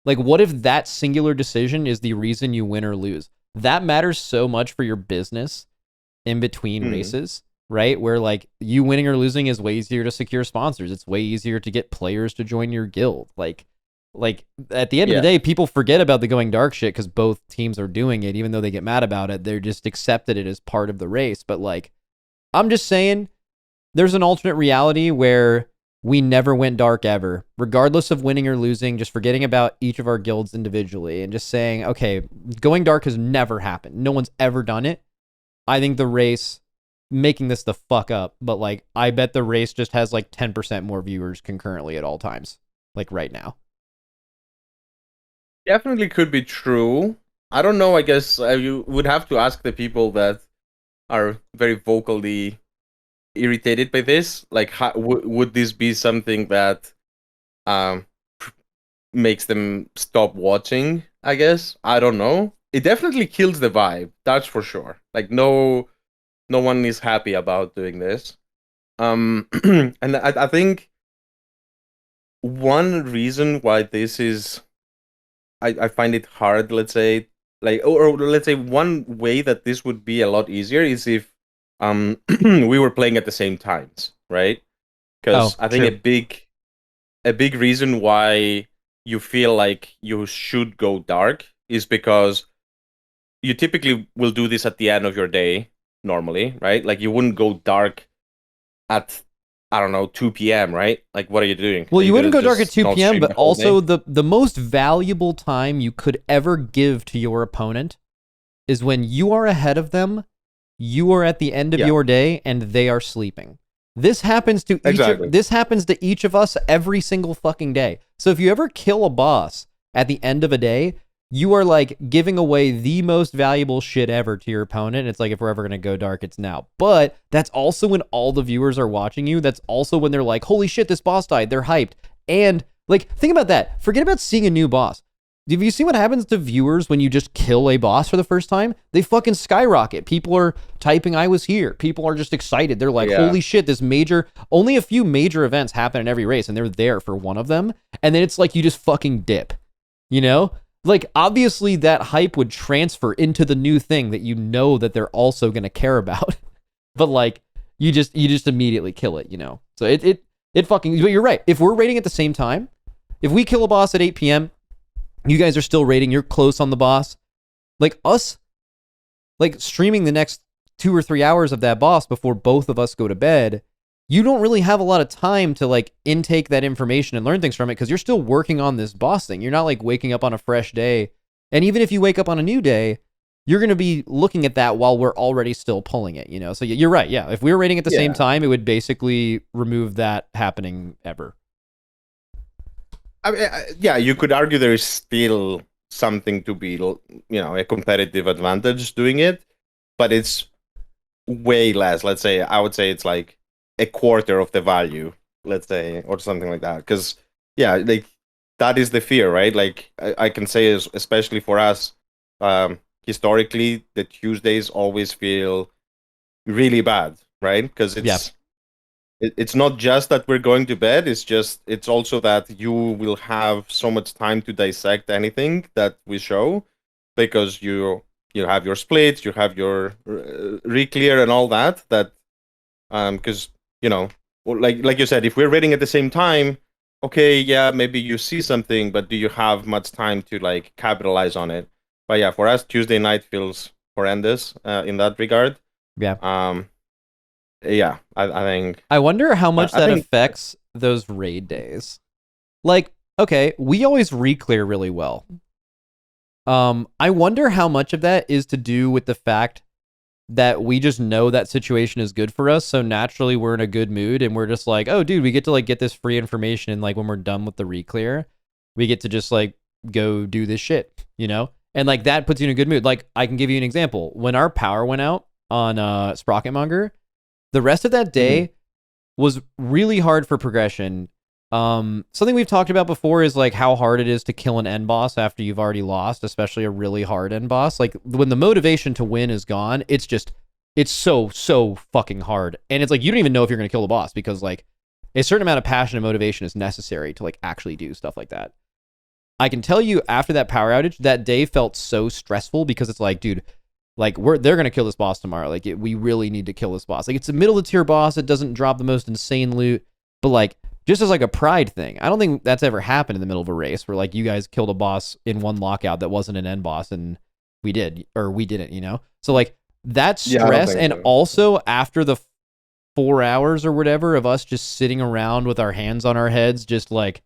what if that singular decision is the reason you win or lose? That matters so much for your business in between races, right? Where like you winning or losing is way easier to secure sponsors. It's way easier to get players to join your guild. Like at the end of the yeah. day, people forget about the going dark shit because both teams are doing it. Even though they get mad about it, they're just accepted it as part of the race. But like, I'm just saying, there's an alternate reality where we never went dark ever, regardless of winning or losing. Just forgetting about each of our guilds individually and just saying, okay, going dark has never happened. No one's ever done it. I think the race, making this the fuck up, but like, I bet the race just has like 10% more viewers concurrently at all times, like right now. Definitely could be true. I don't know. I guess you would have to ask the people that are very vocally irritated by this. Like, would this be something that um makes them stop watching? I guess I don't know. It definitely kills the vibe. That's for sure. Like, no one is happy about doing this. And I think one reason why this is I find it hard, let's say, like, or let's say one way that this would be a lot easier is if we were playing at the same times, right? Oh, Because I think true. a big reason why you feel like you should go dark is because you typically will do this at the end of your day normally, right? Like you wouldn't go dark at, I don't know, 2 p.m., right? Like what are you doing? Well, Are you you gonna wouldn't go dark at just 2 not p.m., stream but the whole also day? the most valuable time you could ever give to your opponent is when you are ahead of them, you are at the end of Yeah, your day, and they are sleeping. exactly. This happens to each of us every single fucking day. So if you ever kill a boss at the end of a day, you are like giving away the most valuable shit ever to your opponent. It's like if we're ever gonna go dark, it's now. But that's also when all the viewers are watching you. That's also when they're like, holy shit, this boss died. They're hyped. And like, think about that. Forget about seeing a new boss. Have you seen what happens to viewers when you just kill a boss for the first time? They fucking skyrocket. People are typing, I was here. People are just excited. They're like, Yeah. holy shit, only a few major events happen in every race, and they're there for one of them. And then it's like you just fucking dip, you know? Like, obviously, that hype would transfer into the new thing that you know that they're also going to care about. But like, you just immediately kill it, you know? So it fucking, but you're right. If we're rating at the same time, if we kill a boss at 8 p.m., you guys are still rating, you're close on the boss. Like us, like streaming the next 2 or 3 hours of that boss before both of us go to bed, you don't really have a lot of time to like intake that information and learn things from it because you're still working on this boss thing. You're not like waking up on a fresh day. And even if you wake up on a new day, you're going to be looking at that while we're already still pulling it, you know? So you're right. Yeah. If we were rating at the same Yeah. time, it would basically remove that happening ever. I mean, yeah, you could argue there is still something to be, a competitive advantage doing it, but it's way less. Let's say, I would say it's like a quarter of the value, let's say, or something like that. Because, yeah, like that is the fear, right? Like I can say, especially for us, historically, the Tuesdays always feel really bad, right? Because Yeah. it's not just that we're going to bed. It's also that you will have so much time to dissect anything that we show, because you have your splits, you have your re-clear and all that. Because like you said, if we're reading at the same time, okay, yeah, maybe you see something, but do you have much time to like capitalize on it? But yeah, for us, Tuesday night feels horrendous in that regard. Yeah. Yeah, I think I wonder how much I that think affects those raid days. Like, okay, we always re-clear really well. I wonder how much of that is to do with the fact that we just know that situation is good for us, so naturally we're in a good mood and we're just like, oh dude, we get to like get this free information, and like when we're done with the re-clear, we get to just like go do this shit, you know? And like that puts you in a good mood. Like I can give you an example. When our power went out on Sprocketmonger, the rest of that day was really hard for progression. Something we've talked about before is like how hard it is to kill an end boss after you've already lost, especially a really hard end boss. Like when the motivation to win is gone, it's so fucking hard. And it's like you don't even know if you're going to kill the boss, because like a certain amount of passion and motivation is necessary to like actually do stuff like that. I can tell you after that power outage, that day felt so stressful, because it's like, dude, like they're going to kill this boss tomorrow. Like we really need to kill this boss. Like it's a middle of the tier boss. It doesn't drop the most insane loot, but like just as like a pride thing. I don't think that's ever happened in the middle of a race where like you guys killed a boss in one lockout that wasn't an end boss and we did, or we didn't, you know? So like that stress, and so. also after the 4 hours or whatever of us just sitting around with our hands on our heads, just like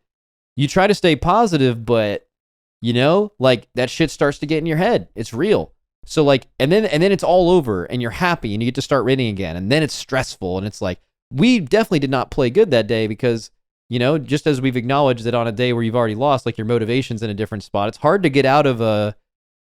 you try to stay positive, but you know, like that shit starts to get in your head. It's real. So like, and then it's all over and you're happy and you get to start raiding again. And then it's stressful, and it's like, we definitely did not play good that day because, you know, just as we've acknowledged that on a day where you've already lost, like your motivation's in a different spot, it's hard to get out of a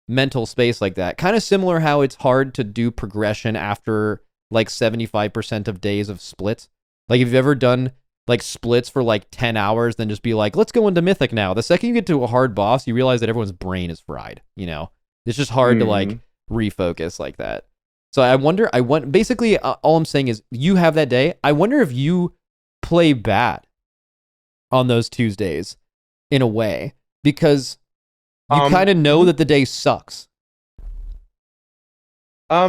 mental space like that. Kind of similar how it's hard to do progression after like 75% of days of splits. Like if you've ever done like splits for like 10 hours, then just be like, let's go into Mythic now. The second you get to a hard boss, you realize that everyone's brain is fried, you know? It's just hard to like refocus like that. So I wonder, basically all I'm saying is you have that day. I wonder if you play bad on those Tuesdays in a way, because you kind of know that the day sucks. I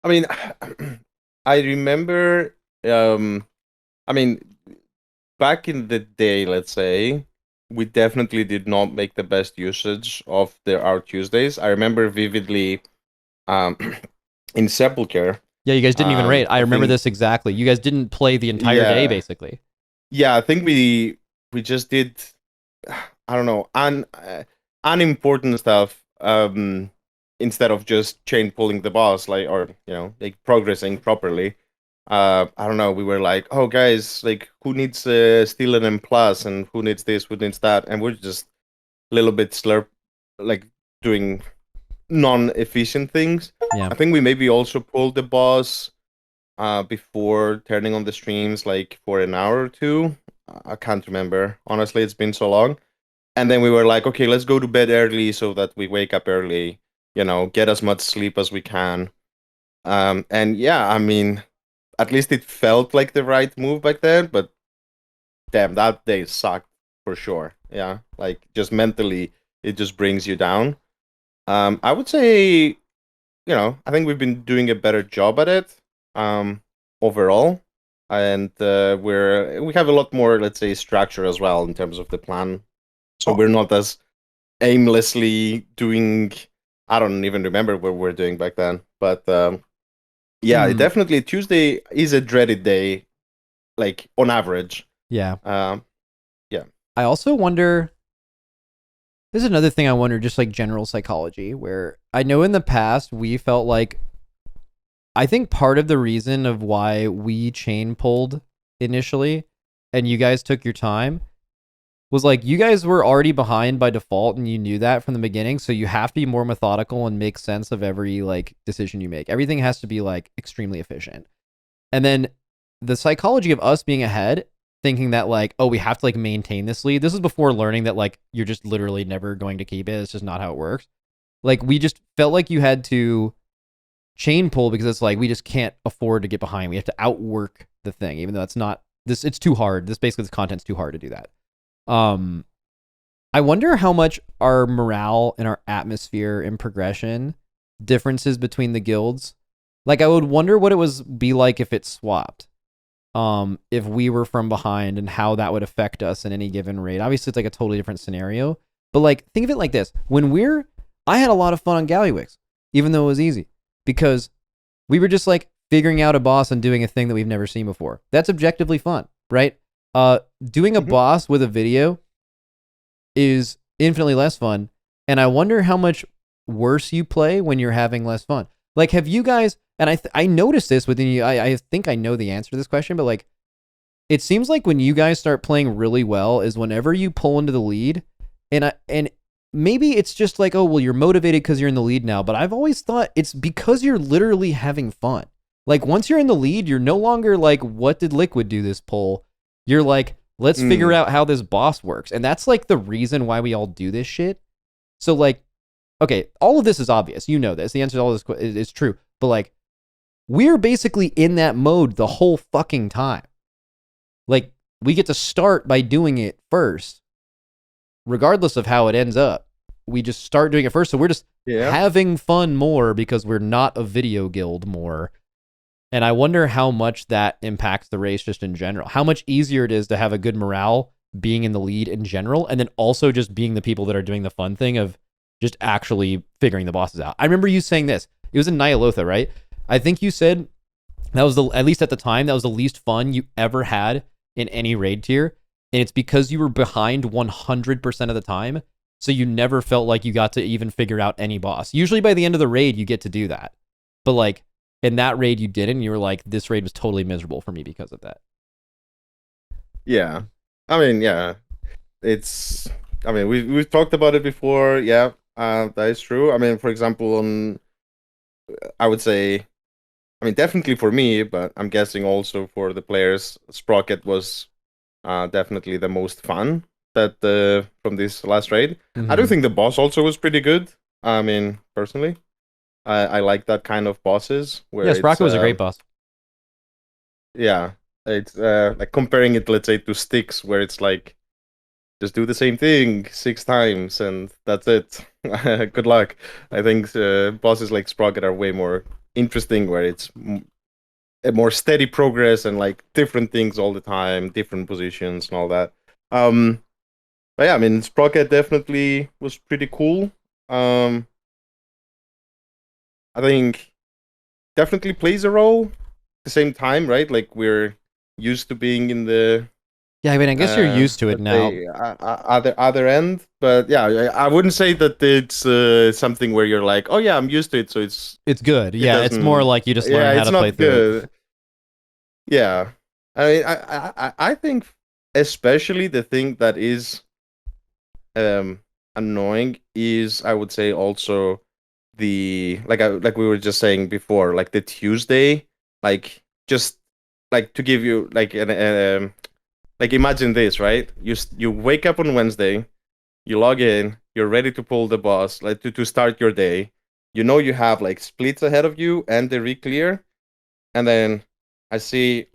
mean, I remember, I mean, back in the day, let's say, we definitely did not make the best usage of our Tuesdays. I remember vividly, in Sepulcher. Yeah, you guys didn't even raid. I remember this exactly. You guys didn't play the entire day, basically. Yeah, I think we just did, I don't know, unimportant stuff, instead of just chain pulling the boss, like, or you know, like progressing properly. I don't know. We were like, oh guys, like who needs Steel and M plus, and who needs this, who needs that, and we're just a little bit slurp, like doing non-efficient things. Yeah. I think we maybe also pulled the boss before turning on the streams, like for an hour or two. I can't remember. Honestly, it's been so long. And then we were like, okay, let's go to bed early so that we wake up early, you know, get as much sleep as we can. And yeah, I mean, at least it felt like the right move back then, but damn, that day sucked for sure. Yeah, like just mentally, it just brings you down. I would say, you know, I think we've been doing a better job at it, overall, and we have a lot more, let's say, structure as well in terms of the plan. So we're not as aimlessly doing. I don't even remember what we were doing back then, but yeah, definitely Tuesday is a dreaded day, like on average. Yeah. Yeah. I also wonder. This is another thing I wonder, just like general psychology, where I know in the past we felt like, I think part of the reason of why we chain pulled initially and you guys took your time was like you guys were already behind by default and you knew that from the beginning, so you have to be more methodical and make sense of every like decision you make. Everything has to be like extremely efficient. And then the psychology of us being ahead, thinking that like, oh, we have to like maintain this lead. This is before learning that like you're just literally never going to keep it. It's just not how it works. Like we just felt like you had to chain pull because it's like we just can't afford to get behind. We have to outwork the thing, even though it's not this. It's too hard. This content's too hard to do that. I wonder how much our morale and our atmosphere and progression differences between the guilds. Like, I would wonder what it was be like if it swapped. If we were from behind and how that would affect us in any given raid. Obviously, it's like a totally different scenario. But like, think of it like this: I had a lot of fun on Gallywix, even though it was easy, because we were just like figuring out a boss and doing a thing that we've never seen before. That's objectively fun, right? Doing a boss with a video is infinitely less fun, and I wonder how much worse you play when you're having less fun. Like, have you guys? And I noticed this within you. I think I know the answer to this question, but like, it seems like when you guys start playing really well is whenever you pull into the lead, and maybe it's just like, oh well, you're motivated because you're in the lead now. But I've always thought it's because you're literally having fun. Like, once you're in the lead, you're no longer like, what did Liquid do this pull? You're like, let's figure out how this boss works, and that's like the reason why we all do this shit. So like, okay, all of this is obvious. You know this. The answer to all this is true. But like, we're basically in that mode the whole fucking time. Like, we get to start by doing it first, regardless of how it ends up. We just start doing it first. So we're just having fun more because we're not a video guild more. And I wonder how much that impacts the race just in general. How much easier it is to have a good morale being in the lead in general, and then also just being the people that are doing the fun thing of just actually figuring the bosses out. I remember you saying this. It was in Nyalotha, right? I think you said that was at least at the time, that was the least fun you ever had in any raid tier. And it's because you were behind 100% of the time. So you never felt like you got to even figure out any boss. Usually by the end of the raid, you get to do that. But like, in that raid, you didn't. You were like, this raid was totally miserable for me because of that. Yeah. I mean, yeah. We've talked about it before. Yeah, that is true. I mean, for example, I would say, I mean, definitely for me, but I'm guessing also for the players, Sprocket was definitely the most fun from this last raid. I do think the boss also was pretty good. I mean, personally, I like that kind of bosses. Where Sprocket was a great boss. Yeah, it's like comparing it, let's say, to Styx, where it's like, just do the same thing 6 times and that's it. Good luck. I think bosses like Sprocket are way more interesting, where it's a more steady progress and like different things all the time, different positions and all that. But yeah, I mean, Sprocket definitely was pretty cool. I think definitely plays a role at the same time, right? Like, we're used to being in the I mean, I guess you're used to it now. Other end, but yeah, I wouldn't say that it's something where you're like, oh yeah, I'm used to it, so it's good. Yeah, it's more like you just learn how to play through it. Yeah, I mean, I think especially the thing that is annoying is, I would say, also the like we were just saying before, like the Tuesday, like, just like to give you like an like, imagine this, right? You wake up on Wednesday, you log in, you're ready to pull the boss, like to start your day. You know you have like splits ahead of you and the re-clear, and then I see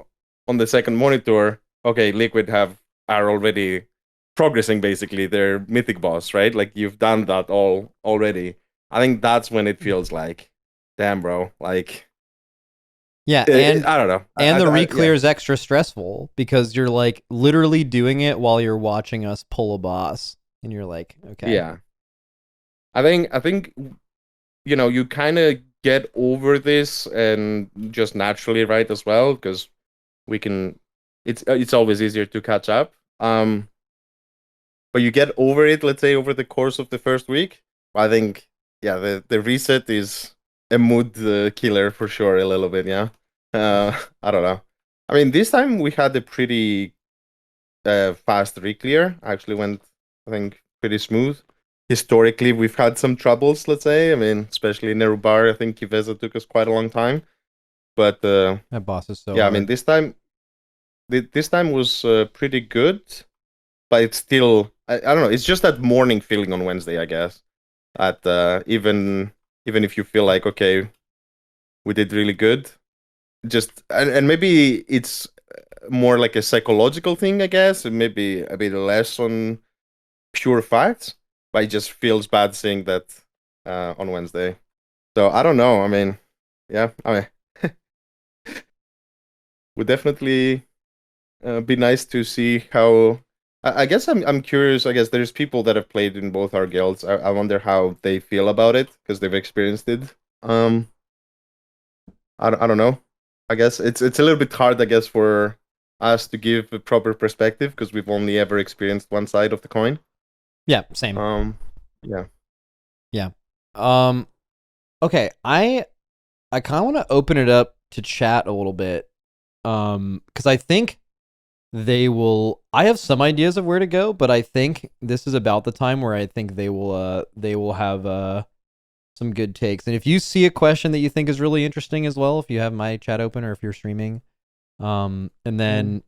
on the second monitor, okay, Liquid are already progressing basically their mythic boss, right? Like, you've done that all already. I think that's when it feels like, damn, bro, like. Yeah, and I don't know. And the re-clear is extra stressful because you're like literally doing it while you're watching us pull a boss, and you're like, okay. Yeah. I think you kind of get over this and just naturally, right, as well, because we can. It's always easier to catch up. But you get over it, let's say, over the course of the first week. I think, yeah, the reset is a mood killer for sure, a little bit. Yeah. I don't know. I mean, this time we had a pretty fast re-clear. Actually went, I think, pretty smooth. Historically, we've had some troubles, let's say. I mean, especially in Nerubar, I think Kiveza took us quite a long time. But that boss is so yeah, hard. I mean, this time was pretty good, but it's still, I don't know, it's just that morning feeling on Wednesday, I guess. At even if you feel like, okay, we did really good. Just and maybe it's more like a psychological thing, I guess, and maybe a bit less on pure facts. But it just feels bad saying that on Wednesday. So I don't know. I mean, yeah, I mean, would definitely be nice to see how. I guess I'm curious. I guess there's people that have played in both our guilds. I wonder how they feel about it because they've experienced it. Um, I don't know. I guess it's a little bit hard. I guess for us to give a proper perspective because we've only ever experienced one side of the coin. Yeah, same. Yeah. Yeah. Okay, I kind of want to open it up to chat a little bit. Because I think they will. I have some ideas of where to go, but I think this is about the time where I think they will have some good takes. And if you see a question that you think is really interesting as well, if you have my chat open or if you're streaming, and then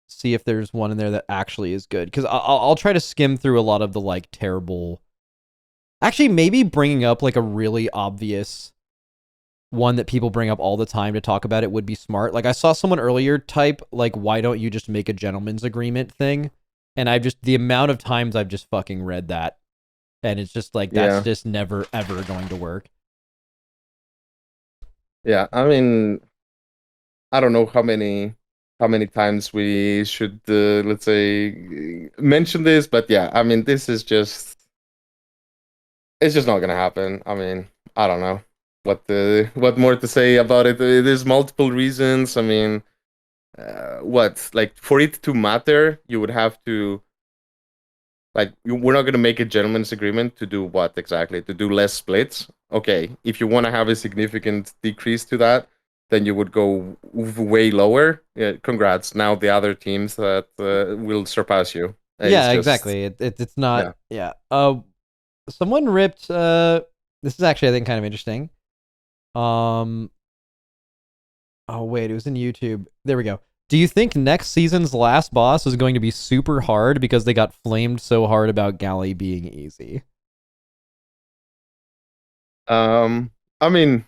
see if there's one in there that actually is good. Because I'll try to skim through a lot of the like terrible. Actually, maybe bringing up like a really obvious one that people bring up all the time to talk about it would be smart. Like I saw someone earlier type like, why don't you just make a gentleman's agreement thing? And I've just, the amount of times I've just fucking read that. And it's just like, that's just never, ever going to work. Yeah. I mean, I don't know how many times we should, let's say, mention this, but yeah, I mean, this is just, it's just not gonna happen. I mean, I don't know what more to say about it. There's multiple reasons. I mean, what like for it to matter, you would have to like we're not gonna make a gentleman's agreement to do what exactly to do less splits. Okay, if you want to have a significant decrease to that, then you would go way lower. Yeah, congrats. Now the other teams that will surpass you. Yeah, exactly. It's not. Yeah. Someone ripped. This is actually I think kind of interesting. Oh wait, it was in YouTube. There we go. Do you think next season's last boss is going to be super hard because they got flamed so hard about Galley being easy? I mean,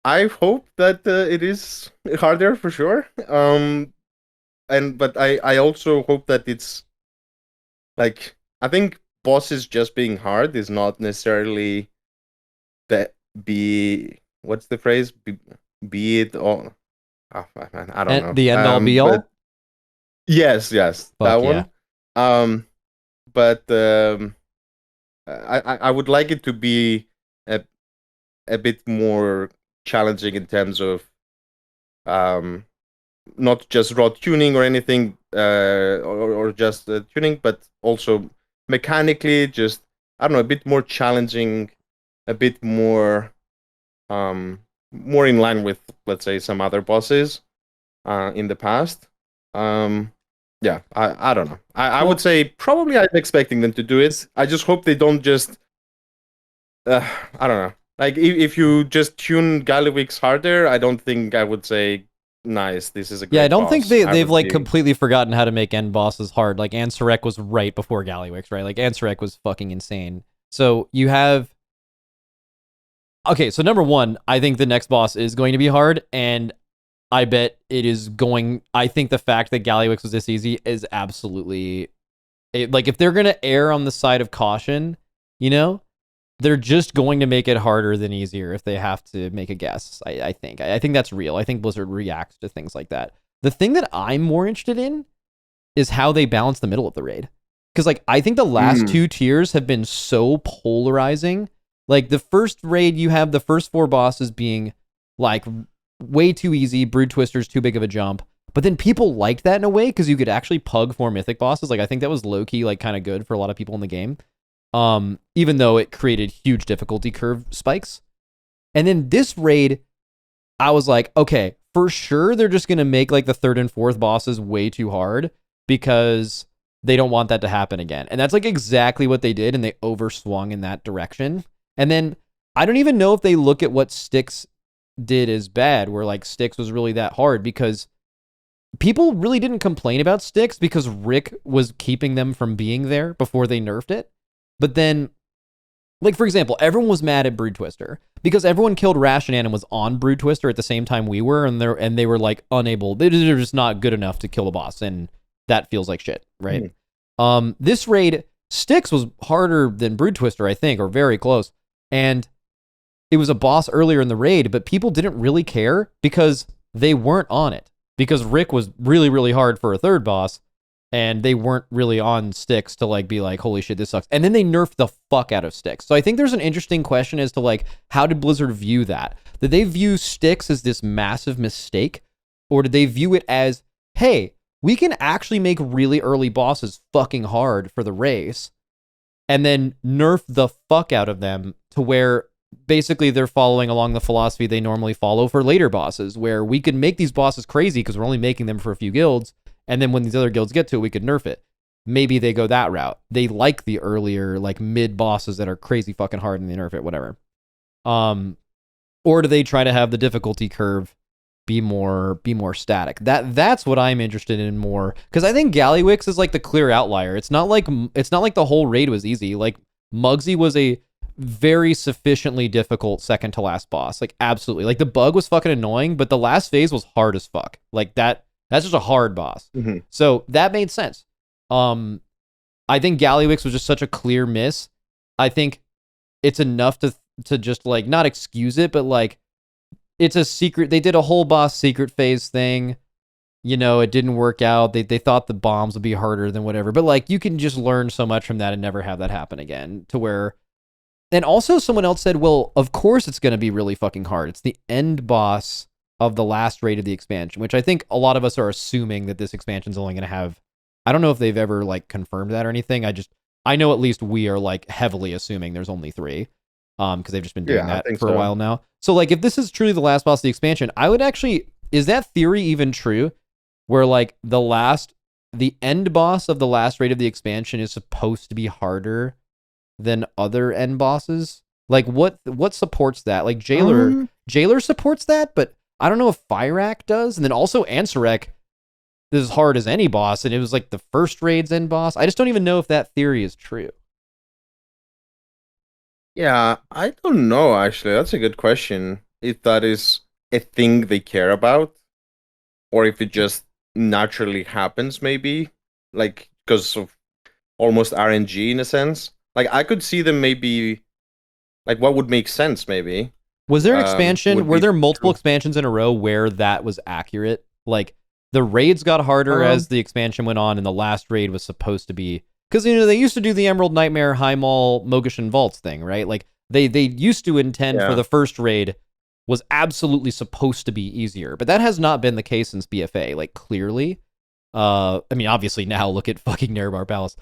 I hope that it is harder for sure. But I also hope that it's like I think bosses just being hard is not necessarily that be what's the phrase be it all. Oh man, I don't know. The end all be all. Yes, Fuck that yeah. one. But I would like it to be a bit more challenging in terms of not just raw tuning or anything or just tuning, but also mechanically just I don't know a bit more challenging, a bit more more in line with let's say some other bosses in the past. Yeah, I don't know. I would say probably I'm expecting them to do it. I just hope they don't just I don't know. Like if you just tune Gallywix harder, I don't think I would say nice. This is a great. Yeah, I don't think boss. they've like completely forgotten how to make end bosses hard. Like Ansarek was right before Gallywix, right? Like Ansarek was fucking insane. So you have. Okay, so number one, I think the next boss is going to be hard, and I bet it is going. I think the fact that Gallywix was this easy is absolutely. Like if they're gonna err on the side of caution, you know, they're just going to make it harder than easier if they have to make a guess. I think that's real. I think Blizzard reacts to things like that. The thing that I'm more interested in is how they balance the middle of the raid. Because like I think the last two tiers have been so polarizing. Like the first raid, you have the first four bosses being like way too easy, Brood Twister's too big of a jump. But then people liked that in a way because you could actually pug 4 mythic bosses. Like I think that was low-key like kind of good for a lot of people in the game. Even though it created huge difficulty curve spikes. And then this raid, I was like, okay, for sure they're just going to make like the third and fourth bosses way too hard because they don't want that to happen again. And that's like exactly what they did, and they overswung in that direction. And then I don't even know if they look at what Styx did as bad, where like Styx was really that hard, because people really didn't complain about Styx because Rick was keeping them from being there before they nerfed it. But then Like, for example, everyone was mad at Brood Twister because everyone killed Rashinan and was on Brood Twister at the same time we were, and they were like unable. They're just not good enough to kill the boss, and that feels like shit, right? This raid, Styx was harder than Brood Twister, I think, or very close, and it was a boss earlier in the raid, but people didn't really care because they weren't on it. Because Rick was really, really hard for a third boss, and they weren't really on Styx to like be like, holy shit, this sucks. And then they nerfed the fuck out of Styx. So I think there's an interesting question as to like, how did Blizzard view that? Did they view Styx as this massive mistake? Or did they view it as, hey, we can actually make really early bosses fucking hard for the race, and then nerf the fuck out of them to where basically they're following along the philosophy they normally follow for later bosses, where we can make these bosses crazy because we're only making them for a few guilds, and then when these other guilds get to it, we could nerf it. Maybe they go that route. They like the earlier, like, mid bosses that are crazy fucking hard and they nerf it, whatever. Or do they try to have the difficulty curve be more static? That's what I'm interested in more, because I think Gallywix is like the clear outlier. It's not like the whole raid was easy. Like, Muggsy was a very sufficiently difficult second to last boss. Like, absolutely. Like, the bug was fucking annoying, but the last phase was hard as fuck. Like, that's just a hard boss. So that made sense. I think Gallywix was just such a clear miss. I think it's enough to just like not excuse it, but like, it's a secret. They did a whole boss secret phase thing. You know, it didn't work out. They thought the bombs would be harder than whatever, but like, you can just learn so much from that and never have that happen again, to where. And also someone else said, well, of course it's going to be really fucking hard. It's the end boss of the last raid of the expansion, which I think a lot of us are assuming that this expansion's only going to have. I don't know if they've ever like confirmed that or anything. I know at least we are like heavily assuming there's only 3, because they've just been doing that for a while now. So like, if this is truly the last boss of the expansion, I would actually, is that theory even true? Where like the end boss of the last raid of the expansion is supposed to be harder than other end bosses? Like, what supports that? Like, Jailer supports that, but I don't know if Fyrak does. And then also Ansarek is as hard as any boss, and it was like the first raid's end boss. I just don't even know if that theory is true. Yeah, I don't know, actually. That's a good question. If that is a thing they care about, or if it just naturally happens, maybe. Like, because of almost RNG in a sense. Like, I could see them maybe, like, what would make sense, maybe. Was there an expansion? Were there multiple expansions in a row where that was accurate? Like, the raids got harder as the expansion went on, and the last raid was supposed to be... Because, you know, they used to do the Emerald Nightmare, High Mall, Mogashan Vaults thing, right? Like, they used to intend for the first raid was absolutely supposed to be easier. But that has not been the case since BFA, like, clearly. I mean, obviously now look at fucking Nerebar Palace.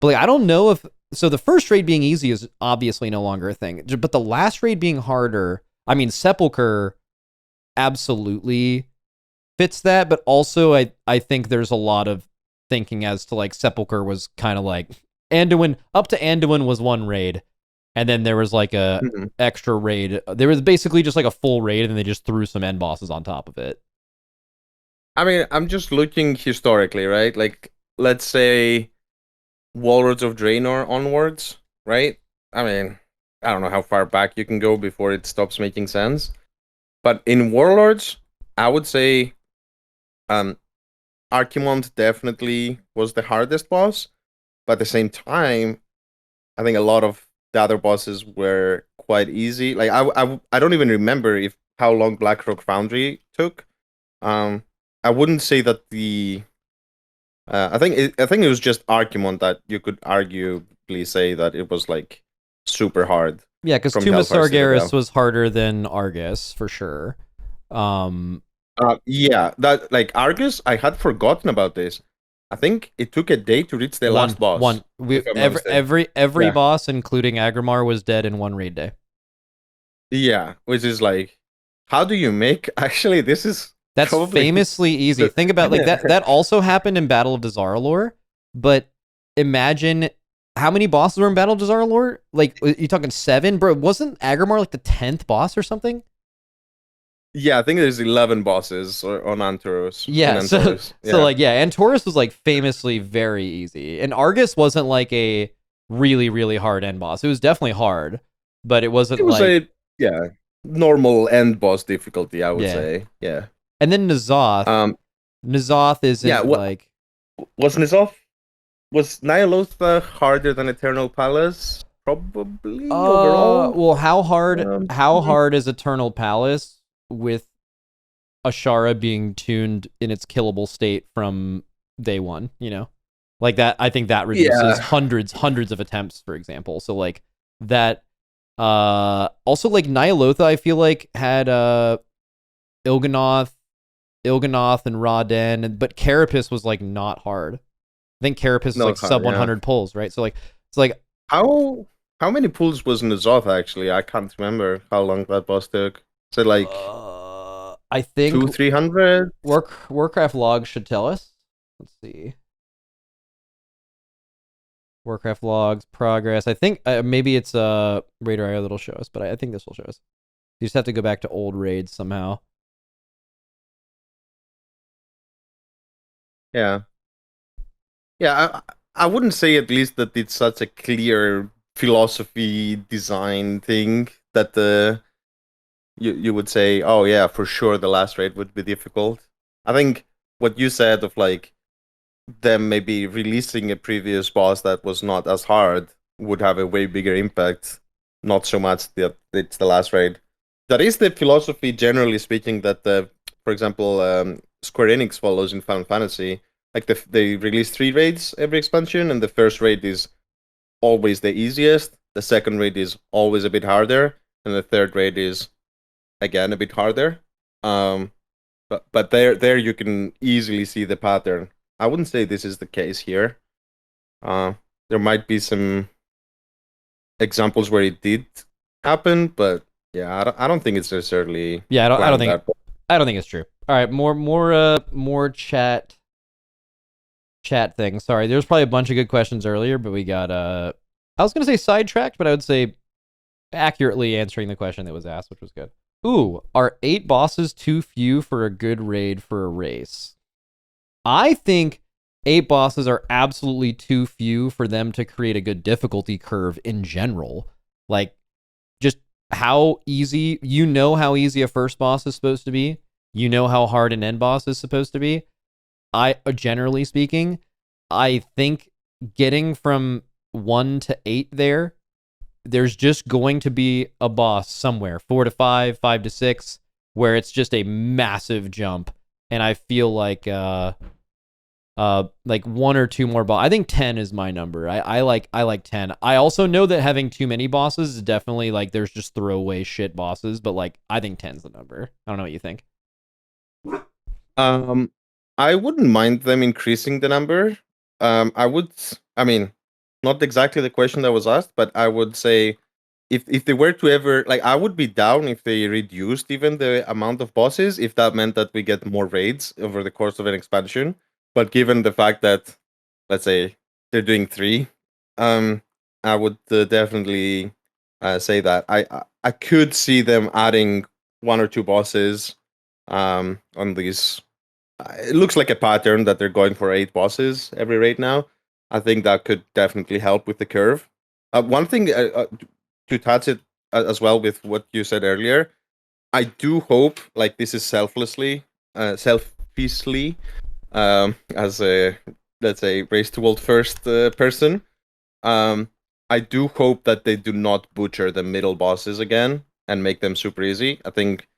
But like, I don't know if... So the first raid being easy is obviously no longer a thing. But the last raid being harder... I mean, Sepulcher absolutely fits that. But also, I think there's a lot of thinking as to, like, Sepulcher was kind of like... Anduin... Up to Anduin was one raid. And then there was, like, a extra raid. There was basically just, like, a full raid, and then they just threw some end bosses on top of it. I mean, I'm just looking historically, right? Like, let's say... Warlords of Draenor onwards, right? I mean, I don't know how far back you can go before it stops making sense. But in Warlords, I would say Archimond definitely was the hardest boss. But at the same time, I think a lot of the other bosses were quite easy. Like, I don't even remember how long Blackrock Foundry took. I wouldn't say that the... I think it was just Archimond that you could arguably say that it was like super hard. Yeah, because Tomb of Sargeras was harder than Argus for sure. Yeah, that like Argus, I had forgotten about this. I think it took a day to reach the last boss. Every boss, including Agrimar, was dead in one raid day. Yeah, which is like, how do you make? Actually, this is. That's famously easy. Think about like that. That also happened in Battle of Dazar'alor, but imagine how many bosses were in Battle of Dazar'alor? Like, you talking 7, bro? Wasn't Agrimar like the 10th boss or something? Yeah, I think there's 11 bosses on Antaros. Yeah, so like Antaros was like famously very easy, and Argus wasn't like a really, really hard end boss. It was definitely hard, but it wasn't It was like a normal end boss difficulty, I would yeah. say. Yeah. And then N'Zoth. Um. N'Zoth Yeah. isn't What like was Nizoth? Was Nyalotha harder than Eternal Palace? Probably overall. well, how Mhm. hard is Eternal Palace with Ashara being tuned in its killable state from day one, you know? Like that, I think that reduces Yeah. hundreds of attempts, for example. So like that also like Nyalotha, I feel like had Il'gynoth and Ra-Den, but Carapace was like not hard. I think Carapace is like Not sub hard. Yeah. 100 pulls, right? So like it's like How many pulls was Nizoth actually? I can't remember how long that boss took. Is it like I think 200-300? Warcraft logs should tell us. Let's see. Warcraft logs, progress. I think maybe it's Raider IO that'll show us, but I think this will show us. You just have to go back to old raids somehow. Yeah. Yeah, I wouldn't say at least that it's such a clear philosophy design thing that you would say, oh yeah, for sure the last raid would be difficult. I think what you said of like them maybe releasing a previous boss that was not as hard would have a way bigger impact. Not so much that it's the last raid. That is the philosophy, generally speaking, that for example, Square Enix follows in Final Fantasy. Like they release 3 raids every expansion, and the first raid is always the easiest. The second raid is always a bit harder, and the third raid is again a bit harder. Um, but there you can easily see the pattern. I wouldn't say this is the case here. There might be some examples where it did happen, but yeah, I don't think it's necessarily Yeah, I don't think that. I don't think it's true. All right, more chat things. Sorry, there's probably a bunch of good questions earlier, but we got I was gonna say sidetracked, but I would say accurately answering the question that was asked, which was good. Ooh, are 8 bosses too few for a good raid for a race? I think 8 bosses are absolutely too few for them to create a good difficulty curve in general. Like, just how easy, you know how easy a first boss is supposed to be. You know how hard an end boss is supposed to be. Generally speaking, I think getting from 1 to 8 there's just going to be a boss somewhere, 4 to 5, 5 to 6, where it's just a massive jump. And I feel like 1 or 2 more bosses. I think 10 is my number. I like 10. I also know that having too many bosses is definitely like there's just throwaway shit bosses, but like I think 10's the number. I don't know what you think. I wouldn't mind them increasing the number. I mean, not exactly the question that was asked, but I would say if they were to ever like, I would be down if they reduced even the amount of bosses, if that meant that we get more raids over the course of an expansion. But given the fact that, let's say, they're doing 3, I would definitely say that I could see them adding 1 or 2 bosses on these. It looks like a pattern that they're going for 8 bosses every raid now. I think that could definitely help with the curve. One thing to touch it as well with what you said earlier, I do hope, like, this is selfishly, as a, let's say, race to world first person. I do hope that they do not butcher the middle bosses again and make them super easy. I think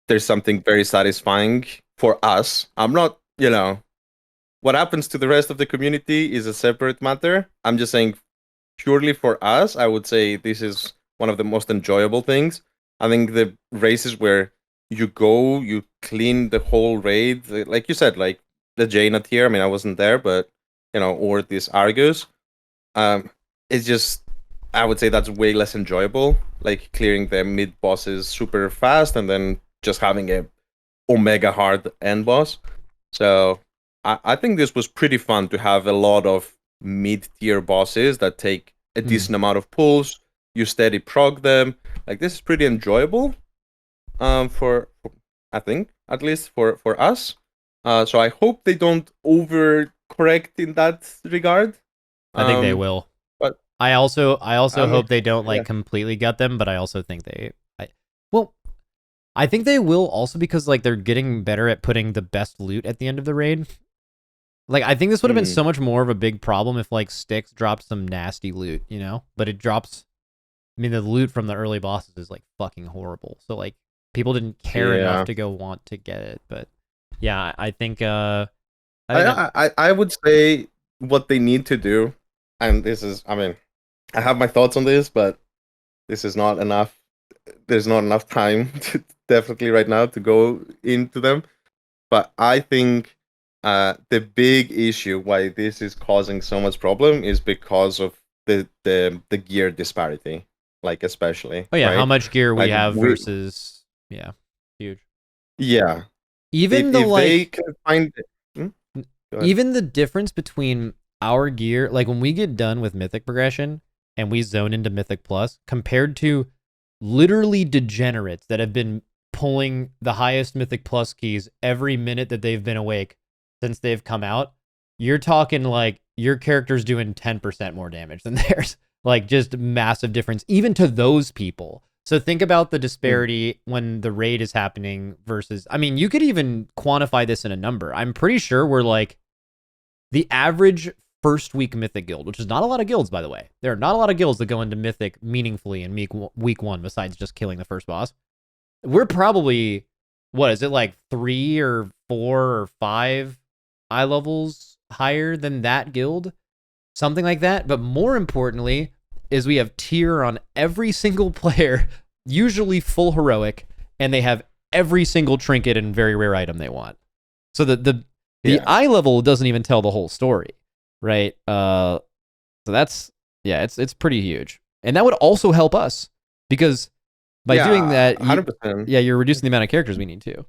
there's something very satisfying for us. I'm not, what happens to the rest of the community is a separate matter. I'm just saying, purely for us, I would say this is one of the most enjoyable things. I think the races where you go, you clean the whole raid, like you said, like the Jaina tier. I mean, I wasn't there, but or this Argus. It's just, I would say that's way less enjoyable. Like clearing the mid bosses super fast and then just having a omega hard end boss. So I think this was pretty fun to have a lot of mid tier bosses that take a decent amount of pulls. You steady prog them. Like this is pretty enjoyable. For I think at least for us. So I hope they don't overcorrect in that regard. I think they will. But I also hope they don't yeah. like completely gut them, but I also think well, I think they will also because like they're getting better at putting the best loot at the end of the raid. Like I think this would have been so much more of a big problem if like Styx dropped some nasty loot, you know? But it drops. I mean, the loot from the early bosses is like fucking horrible. So like people didn't care enough to go want to get it. But yeah, I think I would say what they need to do, and this is, I mean, I have my thoughts on this, but this is not enough. There's not enough time to, definitely right now to go into them. But I think the big issue why this is causing so much problem is because of the gear disparity, like especially. oh yeah, right? how much gear we Like have versus huge. yeah. Even the If they like can find Hmm? Go ahead. even the difference between our gear, like when we get done with Mythic progression and we zone into Mythic Plus, compared to literally degenerates that have been pulling the highest Mythic Plus keys every minute that they've been awake since they've come out, you're talking like your character's doing 10% more damage than theirs. Like just massive difference, even to those people. So think about the disparity when the raid is happening versus, I mean, you could even quantify this in a number. I'm pretty sure we're like the average first week Mythic guild, which is not a lot of guilds, by the way. There are not a lot of guilds that go into Mythic meaningfully in week one, besides just killing the first boss. We're probably, what is it, like 3 or 4 or 5 eye levels higher than that guild? Something like that. But more importantly, is we have tier on every single player, usually full heroic, and they have every single trinket and very rare item they want. So the eye level doesn't even tell the whole story, right? So that's it's pretty huge, and that would also help us because by doing that, 100%. you're reducing the amount of characters we need to.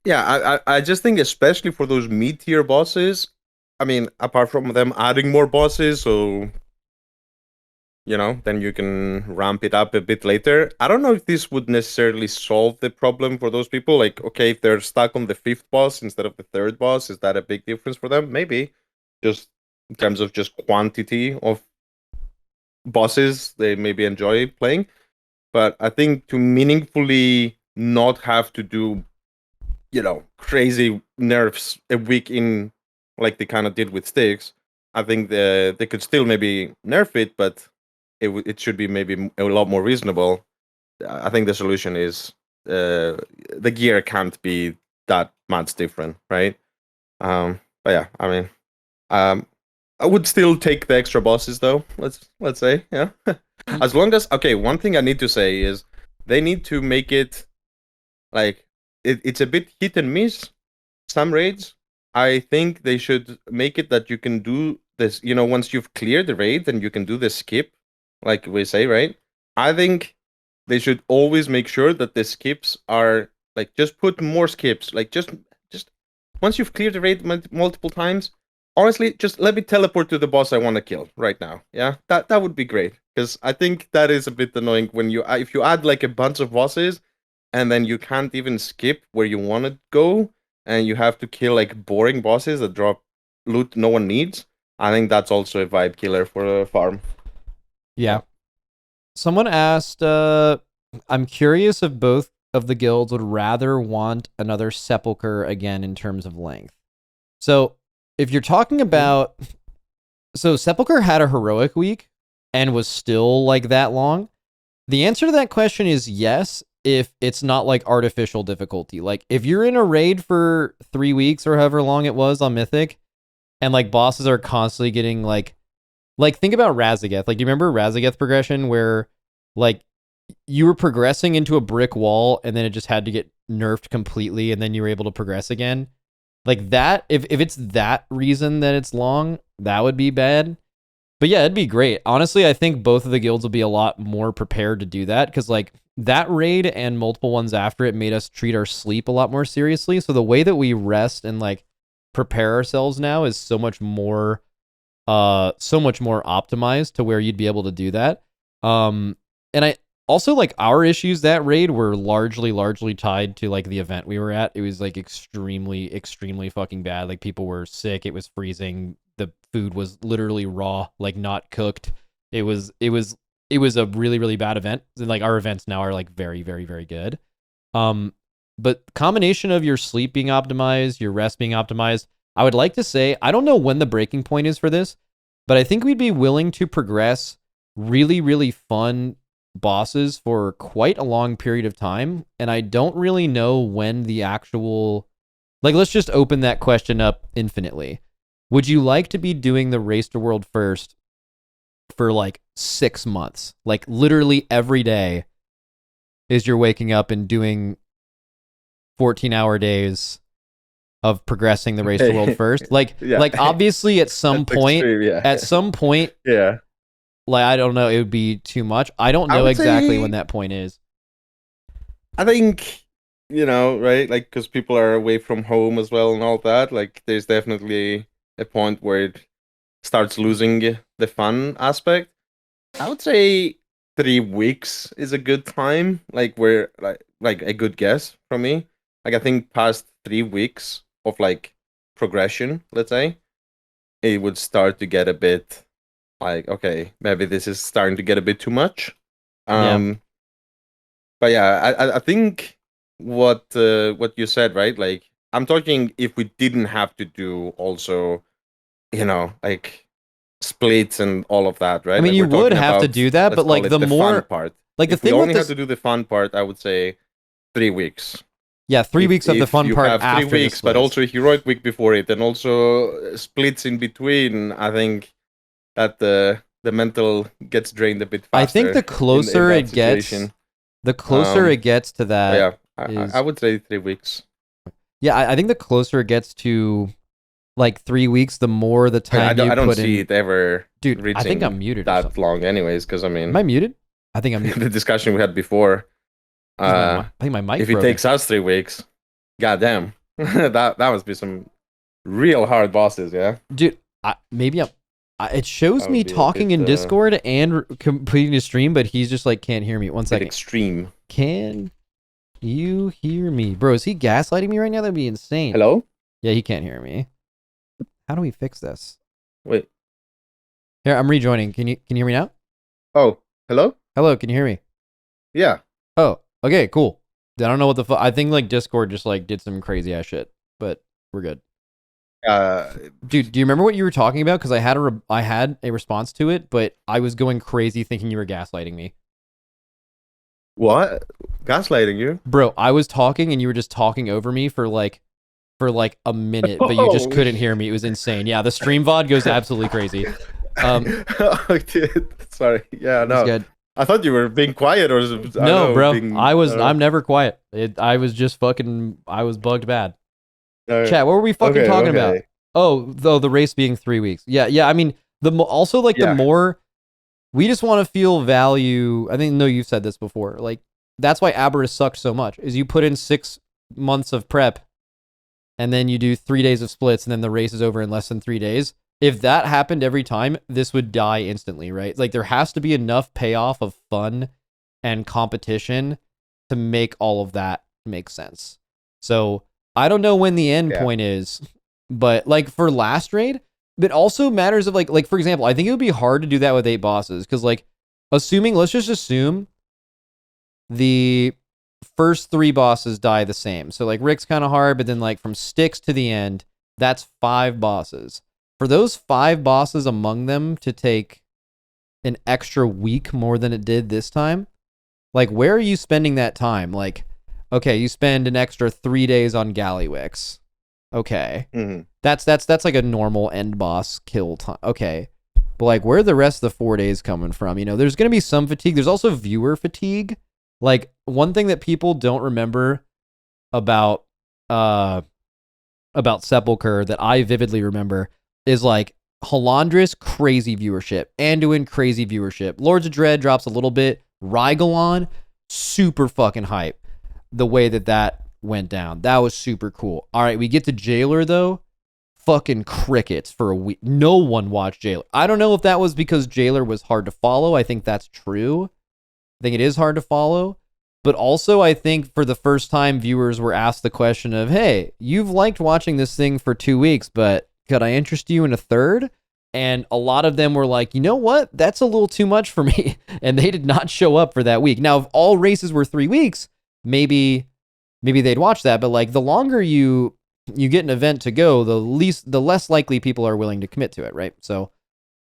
Yeah, I just think especially for those mid-tier bosses, I mean, apart from them adding more bosses, so then you can ramp it up a bit later. I don't know if this would necessarily solve the problem for those people. Like, okay, if they're stuck on the 5th boss instead of the 3rd boss, is that a big difference for them? Maybe. Just in terms of just quantity of bosses they maybe enjoy playing. But I think to meaningfully not have to do, crazy nerfs a week in like they kind of did with Styx, I think they could still maybe nerf it, but it should be maybe a lot more reasonable. I think the solution is the gear can't be that much different, right? But yeah, I mean, I would still take the extra bosses though. Let's say, yeah. As long as one thing I need to say is they need to make it like it's a bit hit and miss. Some raids, I think they should make it that you can do this. Once you've cleared the raid, then you can do the skip, like we say, right? I think they should always make sure that the skips are like just put more skips. Like just once you've cleared the raid multiple times, honestly, just let me teleport to the boss I want to kill right now. Yeah, that would be great because I think that is a bit annoying when if you add like a bunch of bosses and then you can't even skip where you want to go and you have to kill like boring bosses that drop loot no one needs. I think that's also a vibe killer for a farm. Yeah. Someone asked, I'm curious if both of the guilds would rather want another Sepulcher again in terms of length. So if you're talking about, so Sepulcher had a heroic week and was still like that long. The answer to that question is yes, if it's not like artificial difficulty. Like if you're in a raid for 3 weeks or however long it was on Mythic, and like bosses are constantly getting like think about Razageth. Like, do you remember Razageth progression where like you were progressing into a brick wall and then it just had to get nerfed completely and then you were able to progress again? Like that, if it's that reason that it's long, that would be bad. But yeah, it'd be great. Honestly, I think both of the guilds will be a lot more prepared to do that because like that raid and multiple ones after it made us treat our sleep a lot more seriously. So the way that we rest and like prepare ourselves now is so much more optimized to where you'd be able to do that. And I also like our issues that raid were largely tied to like the event we were at. It was like extremely fucking bad. Like people were sick. It was freezing. The food was literally raw, like not cooked. It was a really, really bad event. And like our events now are like very, very, very good. But combination of your sleep being optimized, your rest being optimized, I would like to say, I don't know when the breaking point is for this, but I think we'd be willing to progress really, really fun bosses for quite a long period of time. And I don't really know when the actual, like, let's just open that question up infinitely. Would you like to be doing the Race to World first for like 6 months? Like literally every day is you're waking up and doing 14-hour days of progressing the Race to World first. Like, like obviously at some point, yeah. Like, I don't know, it would be too much. I don't know exactly when that point is. I think, right? Like, because people are away from home as well and all that. Like, there's definitely a point where it starts losing the fun aspect. I would say 3 weeks is a good time. Like, where like a good guess from me. Like, I think past 3 weeks of like progression, let's say, it would start to get a bit like, okay, maybe this is starting to get a bit too much. But yeah, I think what you said, right? Like, I'm talking if we didn't have to do also, like splits and all of that, right? I mean, like you would have to do that, but like the more fun part, like the if we thing only with have to do the fun part, I would say 3 weeks. Yeah, 3 weeks of the fun part have after 3 weeks, but also a heroic week before it, and also splits in between. I think that the mental gets drained a bit faster. I think the closer it gets, to that. I would say 3 weeks. Yeah, I think the closer it gets to like 3 weeks, the more the time I don't see it ever. Dude, I think I'm muted that long, anyways. Because I mean, am I muted? I think I'm muted. The discussion we had before. I think my mic. If it takes us 3 weeks, goddamn, that must be some real hard bosses, yeah. Dude, it shows me talking in Discord and completing a stream, but he's just like can't hear me. 1 second. Extreme. Can you hear me, bro? Is he gaslighting me right now? That'd be insane. Hello? Yeah, he can't hear me. How do we fix this? Wait. Here, I'm rejoining. Can you hear me now? Oh, hello? Hello, can you hear me? Yeah. Oh, okay, cool. I don't know what the fuck. I think like Discord just like did some crazy ass shit, but we're good. Dude, do you remember what you were talking about? Because I had a response to it, but I was going crazy thinking you were gaslighting me. What? Gaslighting you? Bro, I was talking and you were just talking over me for like a minute, but you just couldn't hear me. It was insane. Yeah, the stream VOD goes absolutely crazy. Oh, dude. Sorry. Yeah, no. Good. I thought you were being quiet or no, bro. I'm never quiet. I was just fucking. I was bugged bad. Chat. What were we fucking talking about? Oh, the race being 3 weeks. Yeah. I mean, the more we just want to feel value. I think you've said this before. Like that's why Aberrus sucked so much. Is you put in 6 months of prep, and then you do 3 days of splits, and then the race is over in less than 3 days. If that happened every time, this would die instantly, right? Like there has to be enough payoff of fun and competition to make all of that make sense. So I don't know when the end point is, but like for last raid, it also matters of like for example, I think it would be hard to do that with 8 bosses because like let's just assume the first 3 bosses die the same. So like Rick's kind of hard, but then like from Styx to the end, that's 5 bosses. For those 5 bosses among them to take an extra week more than it did this time, like where are you spending that time? Like, okay, you spend an extra 3 days on Gallywix. Okay. Mm-hmm. That's like a normal end boss kill time. Okay. But like where are the rest of the 4 days coming from? There's going to be some fatigue. There's also viewer fatigue. Like one thing that people don't remember about Sepulcher that I vividly remember is like Halandris, crazy viewership. Anduin, crazy viewership. Lords of Dread drops a little bit. Rygalon, super fucking hype. The way that went down. That was super cool. All right, we get to Jailer though. Fucking crickets for a week. No one watched Jailer. I don't know if that was because Jailer was hard to follow. I think that's true. I think it is hard to follow. But also, I think for the first time, viewers were asked the question of, hey, you've liked watching this thing for 2 weeks, but could I interest you in a third? And a lot of them were like, you know what? That's a little too much for me. And they did not show up for that week. Now, if all races were 3 weeks, maybe they'd watch that. But like the longer you get an event to go, the less likely people are willing to commit to it, right? So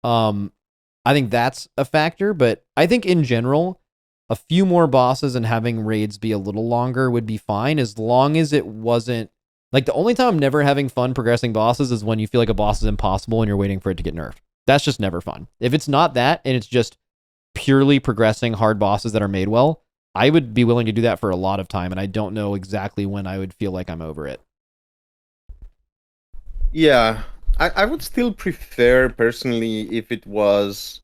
I think that's a factor. But I think in general, a few more bosses and having raids be a little longer would be fine, as long as it wasn't like the only time I'm never having fun progressing bosses is when you feel like a boss is impossible and you're waiting for it to get nerfed. That's just never fun. If it's not that and it's just purely progressing hard bosses that are made well, I would be willing to do that for a lot of time, and I don't know exactly when I would feel like I'm over it. Yeah, I would still prefer personally if it was,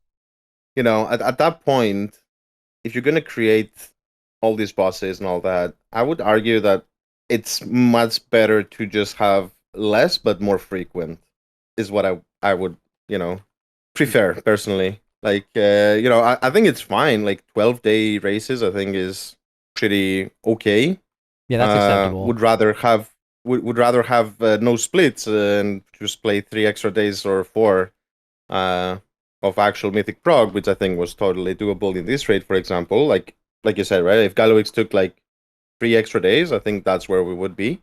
at that point, if you're gonna create all these bosses and all that, I would argue that it's much better to just have less but more frequent is what I would, prefer personally. Like I think it's fine. Like 12-day races I think is pretty okay. Yeah, that's acceptable. Would rather have no splits and just play 3 extra days or 4 uh of actual mythic prog, which I think was totally doable in this raid, for example. Like you said, right? If Gallywix took like 3 extra days, I think that's where we would be.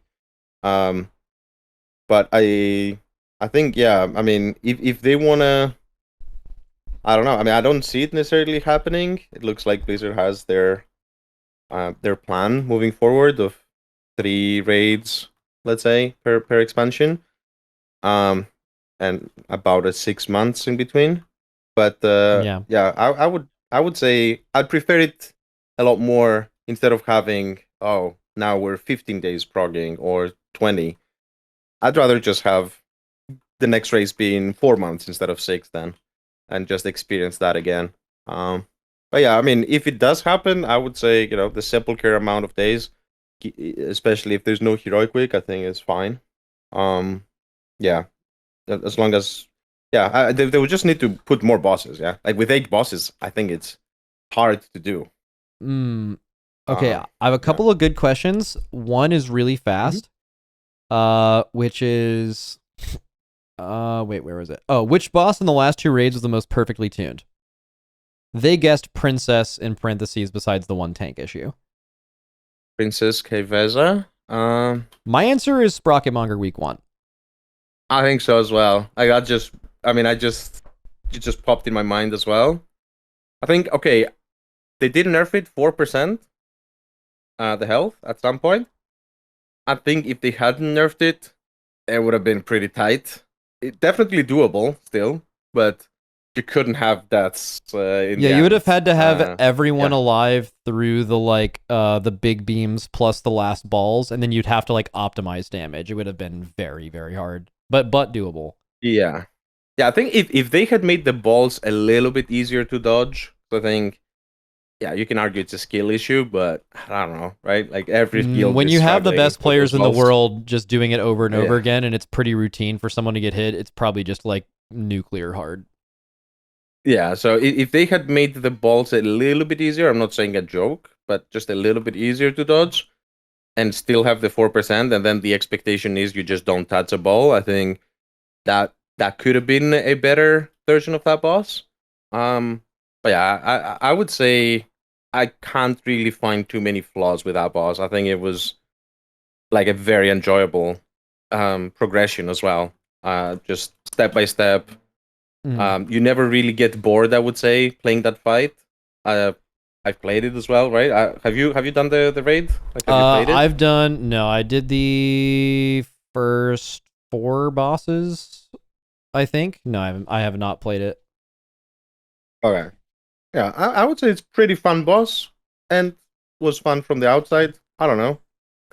Um, but I think, yeah. I mean, if they wanna, I don't know. I mean, I don't see it necessarily happening. It looks like Blizzard has their plan moving forward of 3 raids, let's say, per expansion. Um, and about 6 months in between. But Yeah. yeah, I would say I'd prefer it a lot more instead of having, oh, now we're 15 days progging or 20. I'd rather just have the next race being 4 months instead of 6 then, and just experience that again. But yeah, I mean, if it does happen, I would say, the Sepulcher amount of days, especially if there's no heroic week, I think is fine. Yeah, as long as, yeah, they would just need to put more bosses. Yeah, like with 8 bosses, I think it's hard to do. Okay, I have a couple of good questions. One is really fast, which is, wait, where was it? Oh, which boss in the last 2 raids was the most perfectly tuned? They guessed Princess in parentheses besides the 1 tank issue. Princess Keveza. My answer is Sprocketmonger week 1. I think so as well. It just popped in my mind as well. I think, okay, they did nerf it 4%, the health at some point. I think if they hadn't nerfed it, it would have been pretty tight. It definitely doable still, but you couldn't have that. Yeah, you would have had to have everyone yeah. alive through the big beams plus the last balls, and then you'd have to like optimize damage. It would have been very, very hard, but doable. Yeah. Yeah, I think if they had made the balls a little bit easier to dodge, I think, yeah, you can argue it's a skill issue, but I don't know, right? Like every field when is you have the struggling best with those players in the balls. world just doing it over and over Yeah. again, and it's pretty routine for someone to get hit, it's probably just like nuclear hard. Yeah, so if they had made the balls a little bit easier, I'm not saying a joke, but just a little bit easier to dodge, and still have the 4%, and then the expectation is you just don't touch a ball, I think that could have been a better version of that boss. But yeah, I would say I can't really find too many flaws with that boss. I think it was like a very enjoyable progression as well. Just step by step. You never really get bored, I would say, playing that fight. I've played it as well, right? Have you done the raid? Like, have you played it? No, I did the first 4 bosses, I think. No, I have not played it. Okay. Yeah, I would say it's pretty fun boss, and was fun from the outside. I don't know.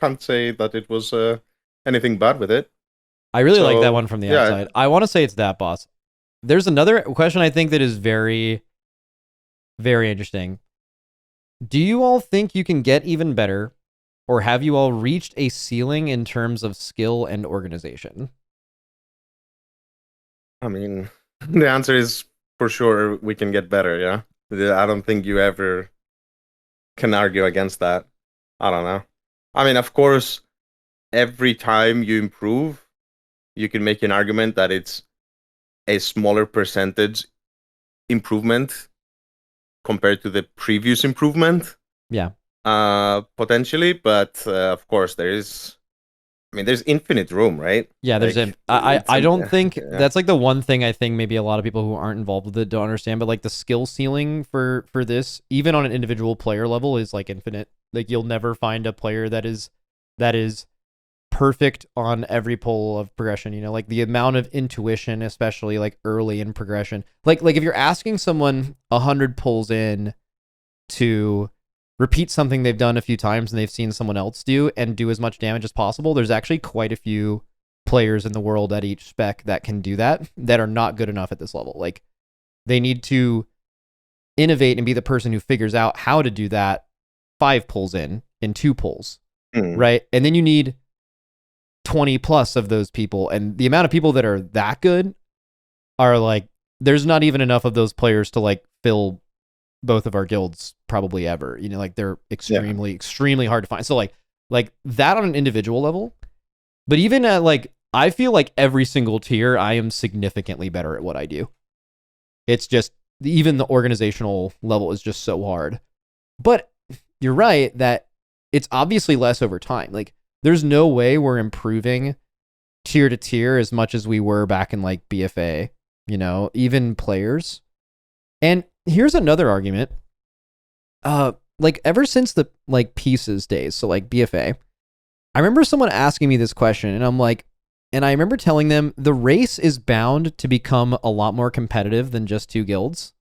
Can't say that it was anything bad with it. I really like that So, one from the yeah. outside. I want to say it's that boss. There's another question I think that is very, very interesting. Do you all think you can get even better, or have you all reached a ceiling in terms of skill and organization? I mean, the answer is for sure we can get better, yeah? I don't think you ever can argue against that. I don't know. I mean, of course, every time you improve, you can make an argument that it's a smaller percentage improvement compared to the previous improvement. Yeah. Potentially, but of course there's infinite room, right? Yeah, there's Like I don't think yeah. that's like the one thing I think maybe a lot of people who aren't involved with it don't understand, but like the skill ceiling for this, even on an individual player level, is like infinite. Like you'll never find a player that is perfect on every pull of progression. You know, like the amount of intuition, especially like early in progression. Like if you're asking someone 100 pulls in to repeat something they've done a few times and they've seen someone else do and do as much damage as possible, there's actually quite a few players in the world at each spec that can do that are not good enough at this level. Like they need to innovate and be the person who figures out how to do that 5 pulls in 2 pulls, right? And then you need 20 plus of those people, and the amount of people that are that good are like, there's not even enough of those players to like fill both of our guilds probably ever. You know, like they're extremely hard to find. So like that on an individual level, but even at like, I feel like every single tier I am significantly better at what I do. It's just even the organizational level is just so hard. But you're right that it's obviously less over time. Like there's no way we're improving tier to tier as much as we were back in like BFA, you know, even players. And here's another argument. Like ever since the like pieces days, so like BFA, I remember someone asking me this question, and I'm like, and I remember telling them the race is bound to become a lot more competitive than just 2 guilds,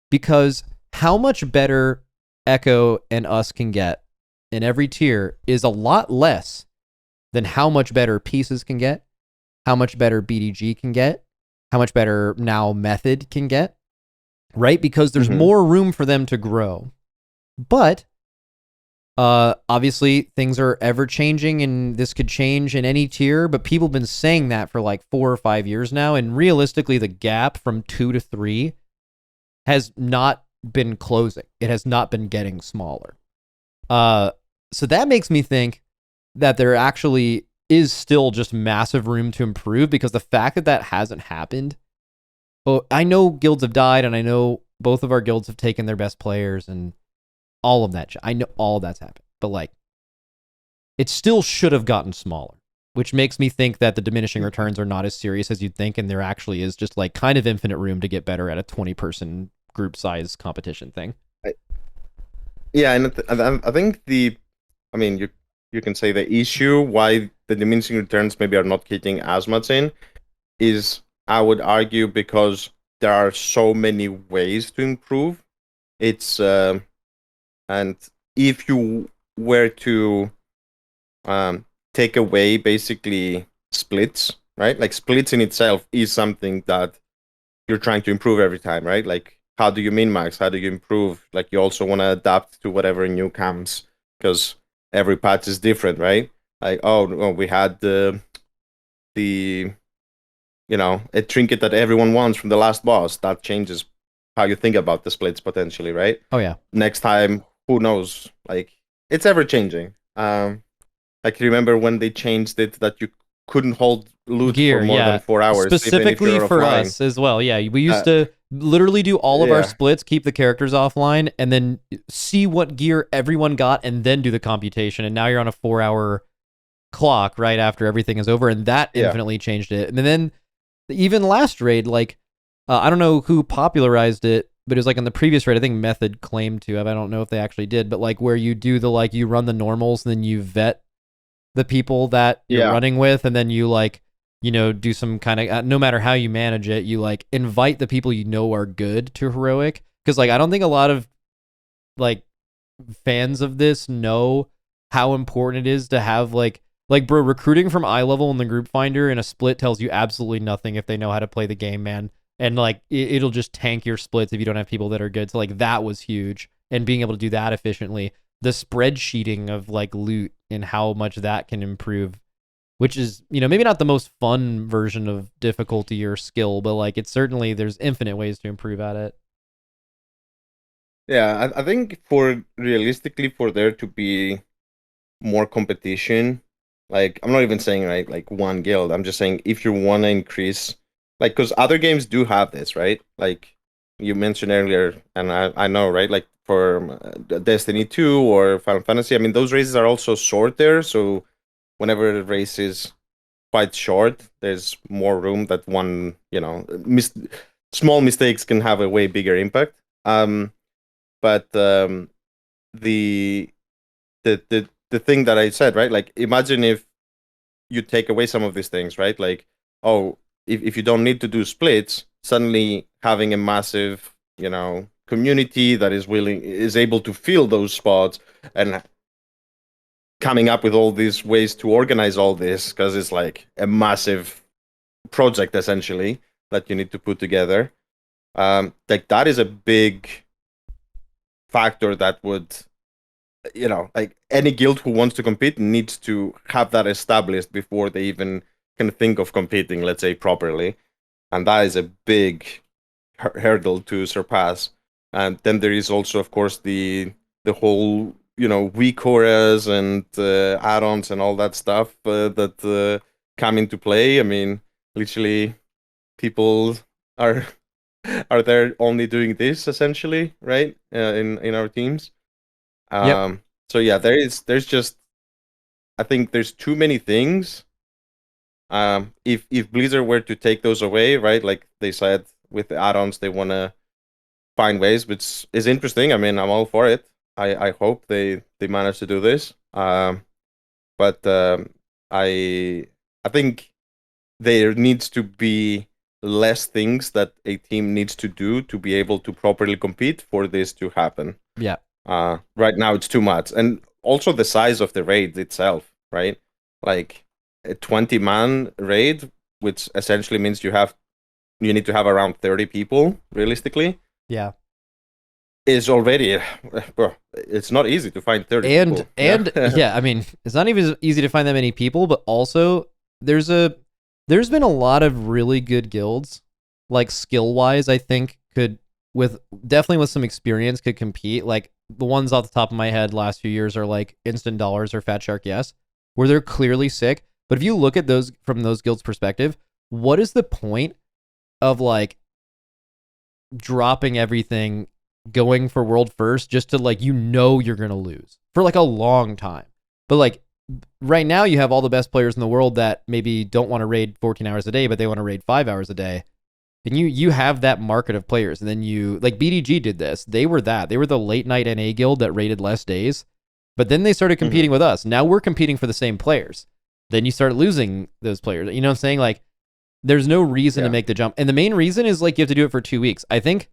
because how much better Echo and us can get in every tier is a lot less than how much better pieces can get, how much better BDG can get, how much better now Method can get, right? Because there's more room for them to grow. But obviously things are ever changing, and this could change in any tier, but people have been saying that for like 4 or 5 years now, and realistically the gap from 2 to 3 has not been closing. It has not been getting smaller. So that makes me think that there actually is still just massive room to improve, because the fact that that hasn't happened, I know guilds have died, and I know both of our guilds have taken their best players and all of that. I know all that's happened, but like it still should have gotten smaller, which makes me think that the diminishing returns are not as serious as you'd think, and there actually is just like kind of infinite room to get better at a 20-person group size competition thing. Yeah, and I think you can say the issue why the diminishing returns maybe are not kicking as much in is, I would argue, because there are so many ways to improve. It's and if you were to take away basically splits, right? Like splits in itself is something that you're trying to improve every time, right? Like how do you min max? How do you improve? Like you also want to adapt to whatever new comes, because every patch is different, right? Like we had the a trinket that everyone wants from the last boss. That changes how you think about the splits potentially, right? Oh yeah. Next time, who knows? Like it's ever changing. Like remember when they changed it that you couldn't hold loot Gear, for more than 4 hours, even if specifically you're for offline. us as well. Yeah, we used to literally do all of our splits, keep the characters offline, and then see what gear everyone got, and then do the computation. And now you're on a 4-hour clock right after everything is over, and that infinitely changed it. And then even last raid, like I don't know who popularized it, but it was like in the previous raid, I think Method claimed to have. I don't know if they actually did, but like where you do the like you run the normals, and then you vet the people that you're running with, and then you like, you know, do some kind of no matter how you manage it, you like invite the people you know are good to heroic, because like I don't think a lot of like fans of this know how important it is to have like bro, recruiting from eye level in the group finder in a split tells you absolutely nothing if they know how to play the game, man. And like it'll just tank your splits if you don't have people that are good. So like that was huge, and being able to do that efficiently, the spreadsheeting of like loot and how much that can improve, which is, you know, maybe not the most fun version of difficulty or skill, but like it's certainly, there's infinite ways to improve at it. Yeah, I think for realistically for there to be more competition, like I'm not even saying like one guild. I'm just saying if you want to increase like, because other games do have this, right? Like you mentioned earlier, and I know, right? Like for Destiny 2 or Final Fantasy, I mean, those races are also short there. So whenever the race is quite short, there's more room that one, small mistakes can have a way bigger impact. But the the thing that I said, right? Like, imagine if you take away some of these things, right? Like, oh, if you don't need to do splits, suddenly having a massive, community that is able to fill those spots and coming up with all these ways to organize all this, because it's like a massive project essentially that you need to put together. Like that is a big factor that would, like any guild who wants to compete needs to have that established before they even can think of competing, let's say, properly. And that is a big hurdle to surpass. And then there is also, of course, the whole, weak auras and add-ons and all that stuff that come into play. I mean, literally, people are are there only doing this essentially, right? In our teams. Yep. So yeah, there's just, I think there's too many things. If Blizzard were to take those away, right, like they said with the add-ons, they want to find ways, which is interesting. I mean, I'm all for it. I hope they manage to do this. But I think there needs to be less things that a team needs to do to be able to properly compete for this to happen. Yeah. Right now it's too much, and also the size of the raid itself, right? Like a 20-man raid, which essentially means you need to have around 30 people realistically. Yeah. Is already, well, it's not easy to find 30 people. Yeah, I mean, it's not even easy to find that many people, but also there's been a lot of really good guilds, like skill wise, I think definitely with some experience could compete. Like the ones off the top of my head last few years are like Instant Dollars or Fat Shark Yes, where they're clearly sick. But if you look at those from those guilds' perspective, what is the point of like dropping everything, going for world first, just to like, you're gonna lose for like a long time? But like right now you have all the best players in the world that maybe don't want to raid 14 hours a day, but they want to raid 5 hours a day. And you have that market of players. And then like BDG did this. They were the late night NA guild that raided less days. But then they started competing with us. Now we're competing for the same players. Then you start losing those players. You know what I'm saying? Like there's no reason to make the jump. And the main reason is like you have to do it for 2 weeks. I think,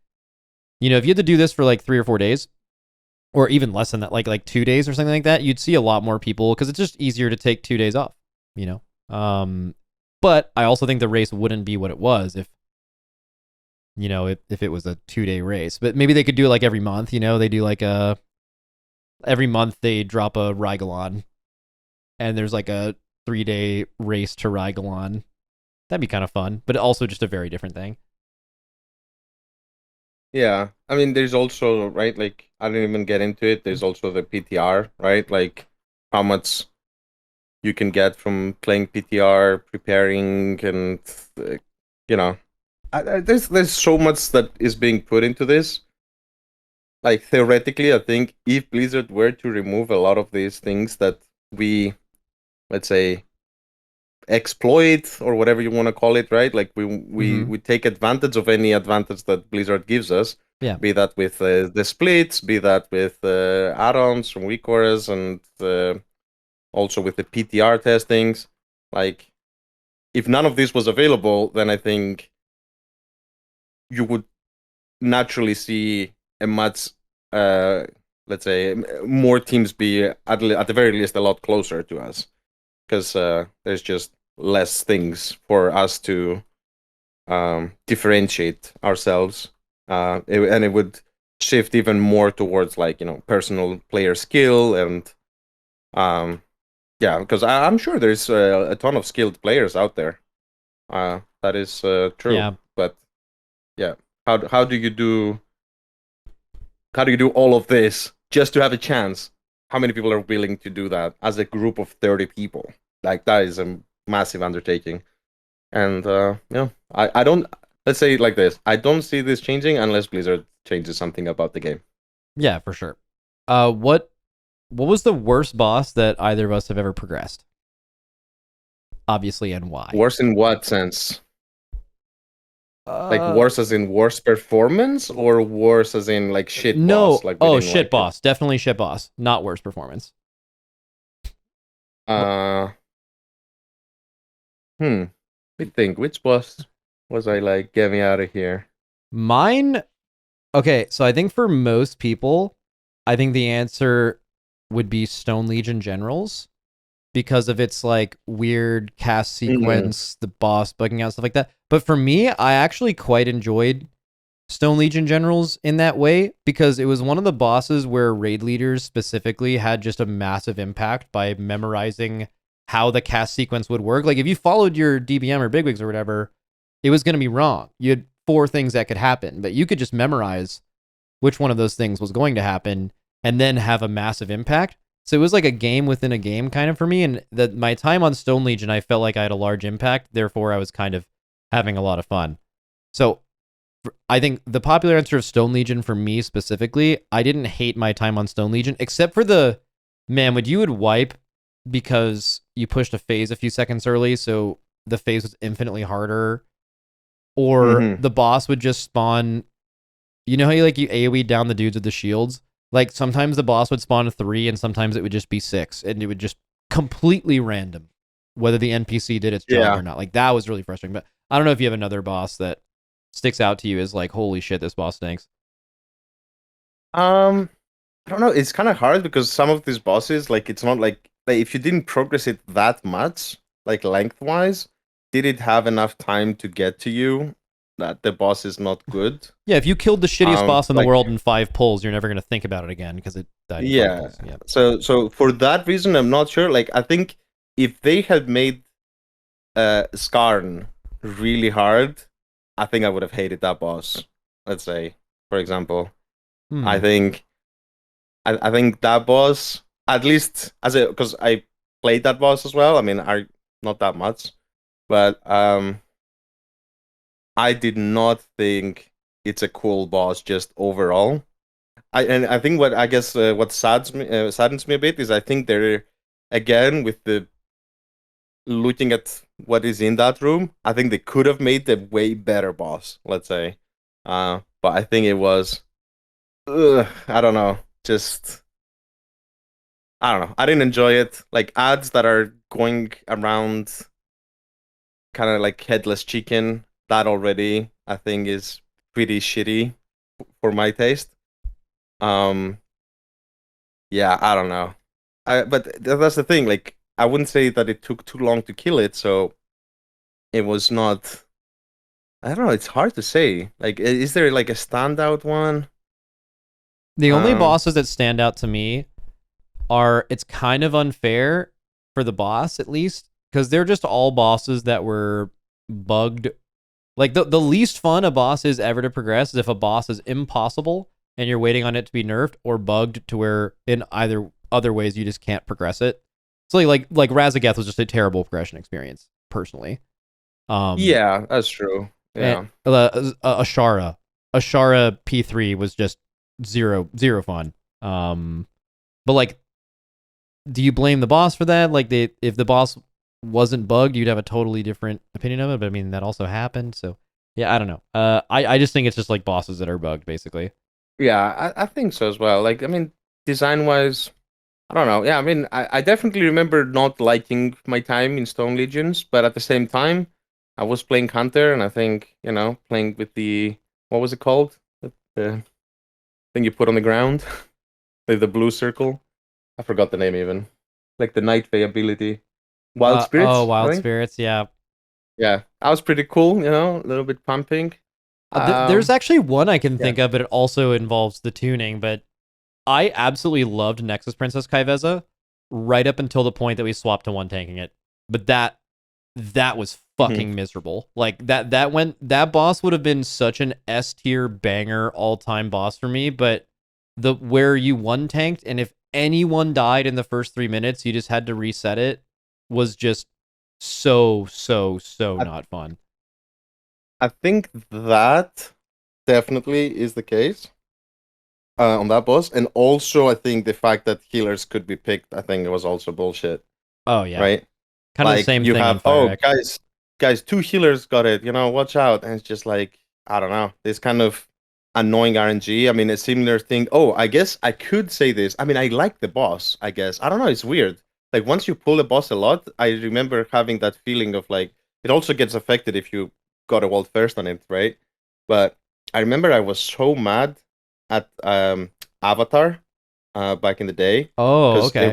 if you had to do this for like 3 or 4 days, or even less than that, like 2 days or something like that, you'd see a lot more people because it's just easier to take 2 days off, But I also think the race wouldn't be what it was if it was a 2-day race. But maybe they could do it like every month. They do like every month they drop a Rygalon, and there's like a 3-day race to Rygalon. That'd be kind of fun, but also just a very different thing. Yeah, I mean, there's also, right, like, I didn't even get into it. There's also the PTR, right? Like, how much you can get from playing PTR, preparing, and, there's so much that is being put into this. Like, theoretically, I think if Blizzard were to remove a lot of these things that we, let's say, exploit or whatever you want to call it, right? Like we take advantage of any advantage that Blizzard gives us. Yeah. Be that with the splits, be that with add-ons from weak auras, and also with the PTR testings. Like, if none of this was available, then I think you would naturally see a much, let's say, more teams be at the very least a lot closer to us, because there's just less things for us to differentiate ourselves, and it would shift even more towards like personal player skill, and because I'm sure there's a ton of skilled players out there. That is true. Yeah. But yeah, how do you do all of this just to have a chance? How many people are willing to do that as a group of 30 people? Like, that is a massive undertaking. And I don't. Let's say it like this: I don't see this changing unless Blizzard changes something about the game. Yeah, for sure. What was the worst boss that either of us have ever progressed? Obviously, and why? Worse in what sense? Like Uh, worse as in worse performance, or worse as in like shit no. boss? Like we Oh, didn't shit like it. boss. Definitely shit boss. Not worst performance. Uh, hmm. Let me think. Which boss was I like? Get me out of here. Mine. Okay, so I think for most people, I think the answer would be Stone Legion Generals because of its like weird cast Mm. sequence, the boss bugging out, stuff like that. But for me, I actually quite enjoyed Stone Legion Generals in that way because it was one of the bosses where raid leaders specifically had just a massive impact by memorizing how the cast sequence would work. Like if you followed your DBM or bigwigs or whatever, it was going to be wrong. You had 4 things that could happen, but you could just memorize which one of those things was going to happen and then have a massive impact. So it was like a game within a game kind of for me. And that my time on Stone Legion, I felt like I had a large impact. Therefore, I was kind of having a lot of fun. So I think the popular answer of Stone Legion for me specifically, I didn't hate my time on Stone Legion, except for the man, when you would wipe because you pushed a phase a few seconds early, so the phase was infinitely harder, or Mm-hmm. the boss would just spawn. You know how you AoE down the dudes with the shields? Like sometimes the boss would spawn a 3 and sometimes it would just be 6 and it would just completely random whether the NPC did its job Yeah. or not. Like that was really frustrating. But I don't know if you have another boss that sticks out to you as like, holy shit, this boss stinks. I don't know. It's kind of hard because some of these bosses, like, it's not like if you didn't progress it that much, like lengthwise, did it have enough time to get to you that the boss is not good? Yeah, if you killed the shittiest boss in the Like, world in 5 pulls, you're never going to think about it again because it died in 5 yeah. pulls. Yeah. So for that reason, I'm not sure. Like, I think if they had made Skarn really hard, I think I would have hated that boss. Let's say, for example, I Hmm. think I think that boss, at least as a because I played that boss as well. I mean, I not that much, but I did not think it's a cool boss just overall. I think what I guess what saddens me a bit is I think they're again with the looking at what is in that room. I think they could have made the way better boss. Let's say, but I think it was I don't know, just. I don't know. I didn't enjoy it. Like ads that are going around kind of like headless chicken, that already I think is pretty shitty for my taste. Um yeah, I don't know. But that's the thing, like I wouldn't say that it took too long to kill it, so it was not I don't know, it's hard to say. Like is there like a standout one? The only Um bosses that stand out to me are it's kind of unfair for the boss at least because they're just all bosses that were bugged. Like the least fun a boss is ever to progress is if a boss is impossible and you're waiting on it to be nerfed or bugged to where in either other ways you just can't progress it. So like Razageth was just a terrible progression experience personally. Um yeah, that's true. and Yeah. Ashara P3 was just zero fun. But like do you blame the boss for that? Like, if the boss wasn't bugged, you'd have a totally different opinion of it. But I mean, that also happened. So yeah, I don't know. I just think it's just like bosses that are bugged, basically. Yeah, I think so as well. Like I mean, design wise, I don't know. Yeah, I mean, I definitely remember not liking my time in Stone Legions, but at the same time, I was playing Hunter, and I think, playing with the, what was it called? The thing you put on the ground, the blue circle. I forgot the name even. Like the Night Fae ability. Wild Oh, Spirits, I Wild think. Spirits, yeah. Yeah, that was pretty cool, a little bit pumping. There's Um, actually one I can yeah. think of, but it also involves the tuning. But I absolutely loved Nexus Princess Kaiveza right up until the point that we swapped to one tanking it. But that was Mhm. fucking miserable. Like that boss would have been such an S tier banger all time boss for me, but the where you one tanked and if anyone died in the first 3 minutes, you just had to reset it was just so I, not fun. I think that definitely is the case on that boss, and also I think the fact that healers could be picked, I think it was also bullshit, Oh yeah, right? kind of the Like same you thing in have, Fire X. guys, two healers got it, watch out, and it's just like I don't know, this kind of annoying RNG. I mean, a similar thing. Oh, I guess I could say this. I mean, I like the boss. I guess I don't know. It's weird. Like once you pull the boss a lot, I remember having that feeling of like it also gets affected if you got a world first on it, right? But I remember I was so mad at Avatar back in the day Oh, because okay.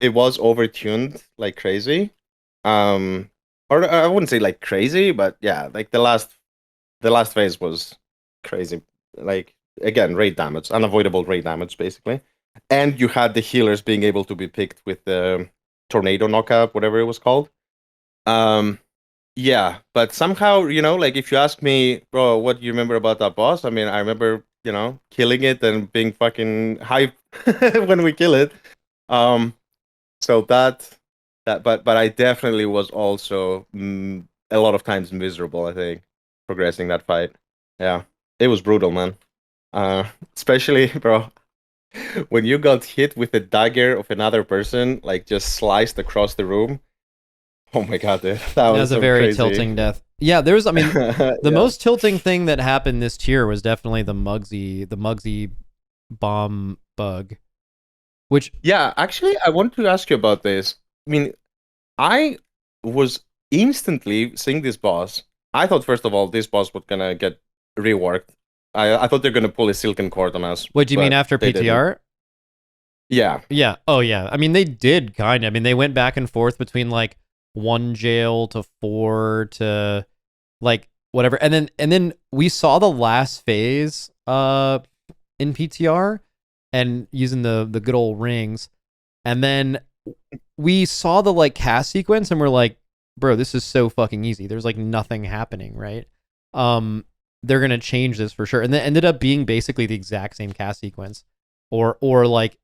it was overtuned like crazy. Or I wouldn't say like crazy, but yeah, like the last phase was crazy. Like again, raid damage, unavoidable raid damage, basically. And you had the healers being able to be picked with the tornado knockup, whatever it was called. Um, yeah, but somehow, like if you ask me, bro, what do you remember about that boss? I mean, I remember, killing it and being fucking hype when we kill it. Um, so but I definitely was also a lot of times miserable, I think, progressing that fight. Yeah, it was brutal, man. Especially, bro, when you got hit with the dagger of another person, like just sliced across the room. Oh my god, dude, that That was was a some very crazy. tilting death. Yeah, I mean, the Yeah. most tilting thing that happened this tier was definitely the Mugsy bomb bug, which Yeah, actually, I want to ask you about this. I mean, I was instantly seeing this boss. I thought, first of all, this boss was gonna get reworked. I thought they're gonna pull a silken cord on us, what do you mean but after they didn't. PTR? Yeah, Yeah. Oh yeah. I mean, they did kind of. I mean, they went back and forth between like 1 jail to 4 to like whatever, and then we saw the last phase in PTR and using the good old rings, and then we saw the like cast sequence and we're like, bro, this is so fucking easy. There's like nothing happening, right? Um, they're gonna change this for sure, and then ended up being basically the exact same cast sequence, or like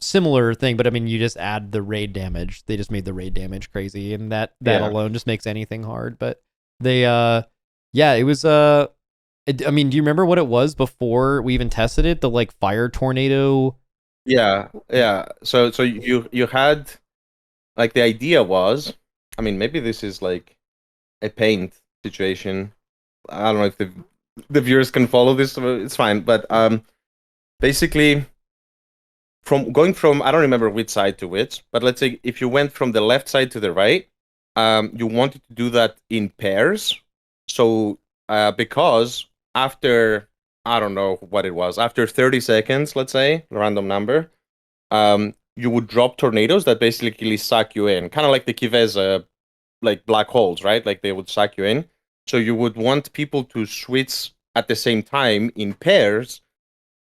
similar thing, but I mean you just add the raid damage. They just made the raid damage crazy, and that yeah, alone just makes anything hard. But they yeah, it was I mean, do you remember what it was before we even tested it? The like fire tornado. yeah, yeah. So you had like the idea was, I mean, maybe this is like a paint situation. I don't know if the viewers can follow this. So it's fine, but basically from going from I don't remember which side to which, but let's say if you went from the left side to the right, you wanted to do that in pairs. So because after I don't know what it was, after 30 seconds, let's say, random number, you would drop tornadoes that basically suck you in, kind of like the Kiveza, like black holes, right? Like they would suck you in. So you would want people to switch at the same time in pairs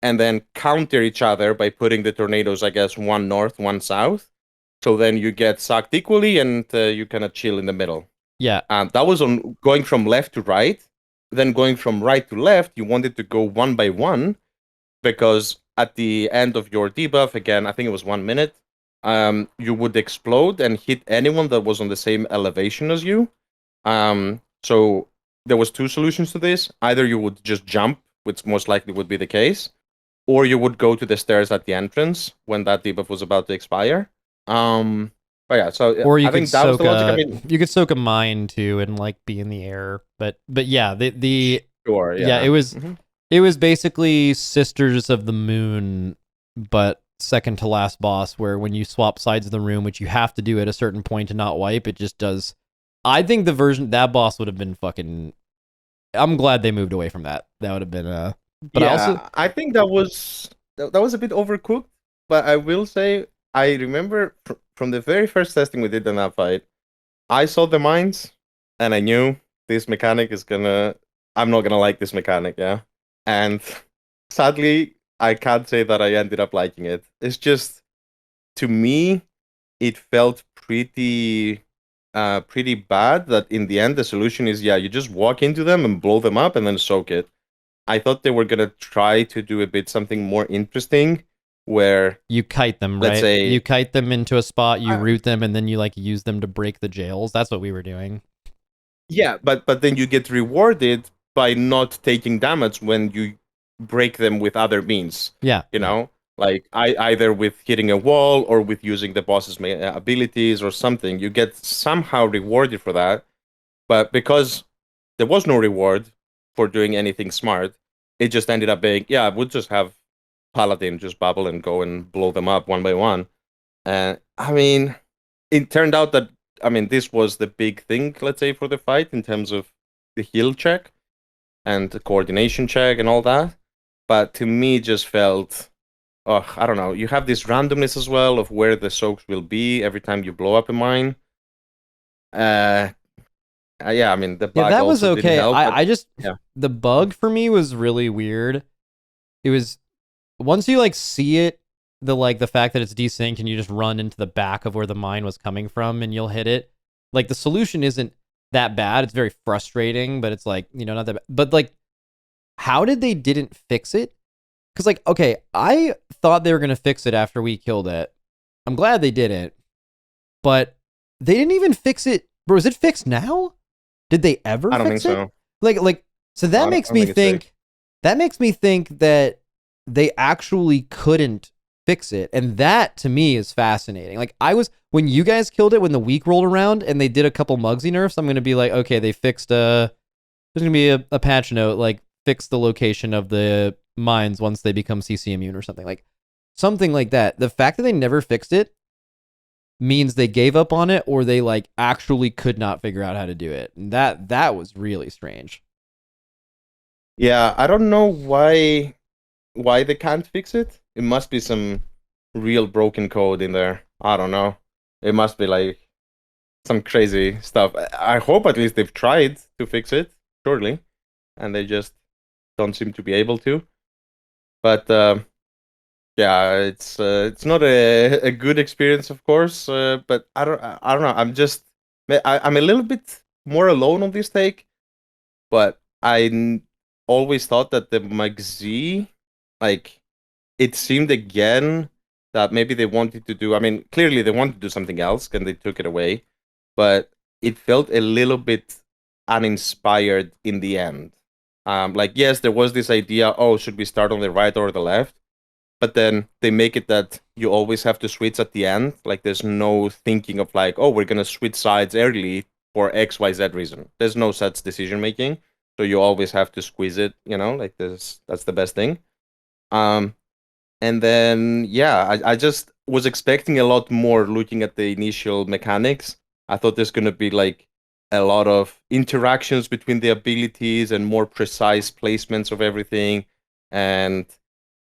and then counter each other by putting the tornadoes, I guess, one north, one south. So then you get sucked equally, and you kind of chill in the middle. Yeah. That was on going from left to right. Then going from right to left, you wanted to go one by one because at the end of your debuff, again, I think it was 1 minute, you would explode and hit anyone that was on the same elevation as you. So there was two solutions to this. Either you would just jump, which most likely would be the case, or you would go to the stairs at the entrance when that debuff was about to expire. But yeah, so Or I think that was the logic. I mean, you could soak a mine too and like be in the air. But yeah, the sure, yeah, yeah. it was basically Sisters of the Moon, but second to last boss, where when you swap sides of the room, which you have to do at a certain point to not wipe, it just does. I think the version that boss would have been fucking. I'm glad they moved away from that. That would have been But I also Yeah, I think that was a bit overcooked, but I will say I remember from the very first testing we did in that fight, I saw the mines and I knew this mechanic is gonna I'm not gonna like this mechanic, yeah. And sadly, I can't say that I ended up liking it. It's just to me, it felt pretty bad that in the end the solution is yeah, you just walk into them and blow them up and then soak it. I thought they were gonna try to do a bit something more interesting, where You kite them, let's right? say You kite them into a spot, you root them, and then you like use them to break the jails. That's what we were doing. yeah, but then you get rewarded by not taking damage when you break them with other means. Yeah. You know, like either with hitting a wall or with using the boss's abilities or something. You get somehow rewarded for that. But because there was no reward for doing anything smart, it just ended up being, yeah, we'll just have Paladin just bubble and go and blow them up one by one. And I mean, it turned out that, I mean, this was the big thing, let's say, for the fight in terms of the heal check and the coordination check and all that. But to me, it just felt, oh, I don't know. You have this randomness as well of where the soaks will be every time you blow up a mine. Yeah, I mean, the bug that was also didn't okay. help. I just, yeah. the bug for me was really weird. It was, once you like see it, the fact that it's desynced and you just run into the back of where the mine was coming from and you'll hit it. Like the solution isn't that bad. It's very frustrating, but it's like, you know, not that bad. But like, how did they didn't fix it? Because like, okay, I thought they were going to fix it after we killed it. I'm glad they didn't. But they didn't even fix it. Bro, is it fixed now? Did they ever I don't fix think it? so. Like, so that makes me think, that they actually couldn't fix it. And that to me is fascinating. Like when you guys killed it, when the week rolled around and they did a couple Mugsy nerfs, I'm going to be like, okay, they fixed there's going to be a patch note, like fix the location of the mines once they become CC immune or something like that. The fact that they never fixed it means they gave up on it or they like actually could not figure out how to do it. And that was really strange. Yeah, I don't know why they can't fix it. It must be some real broken code in there. I don't know. It must be like some crazy stuff. I hope at least they've tried to fix it, surely, and they just don't seem to be able to. But yeah, it's not a good experience, of course. But I don't know. I'm a little bit more alone on this take, but always thought that the Magzi, like, it seemed again that maybe they wanted to do. I mean, clearly they wanted to do something else, and they took it away. But it felt a little bit uninspired in the end. Like, yes, there was this idea. Oh, should we start on the right or the left? But then they make it that you always have to switch at the end. Like, there's no thinking of like, oh, we're gonna switch sides early for XYZ reason. There's no such decision making. So you always have to squeeze it, you know, like this. That's the best thing. And then, yeah, I just was expecting a lot more looking at the initial mechanics. I thought there's going to be like a lot of interactions between the abilities and more precise placements of everything. And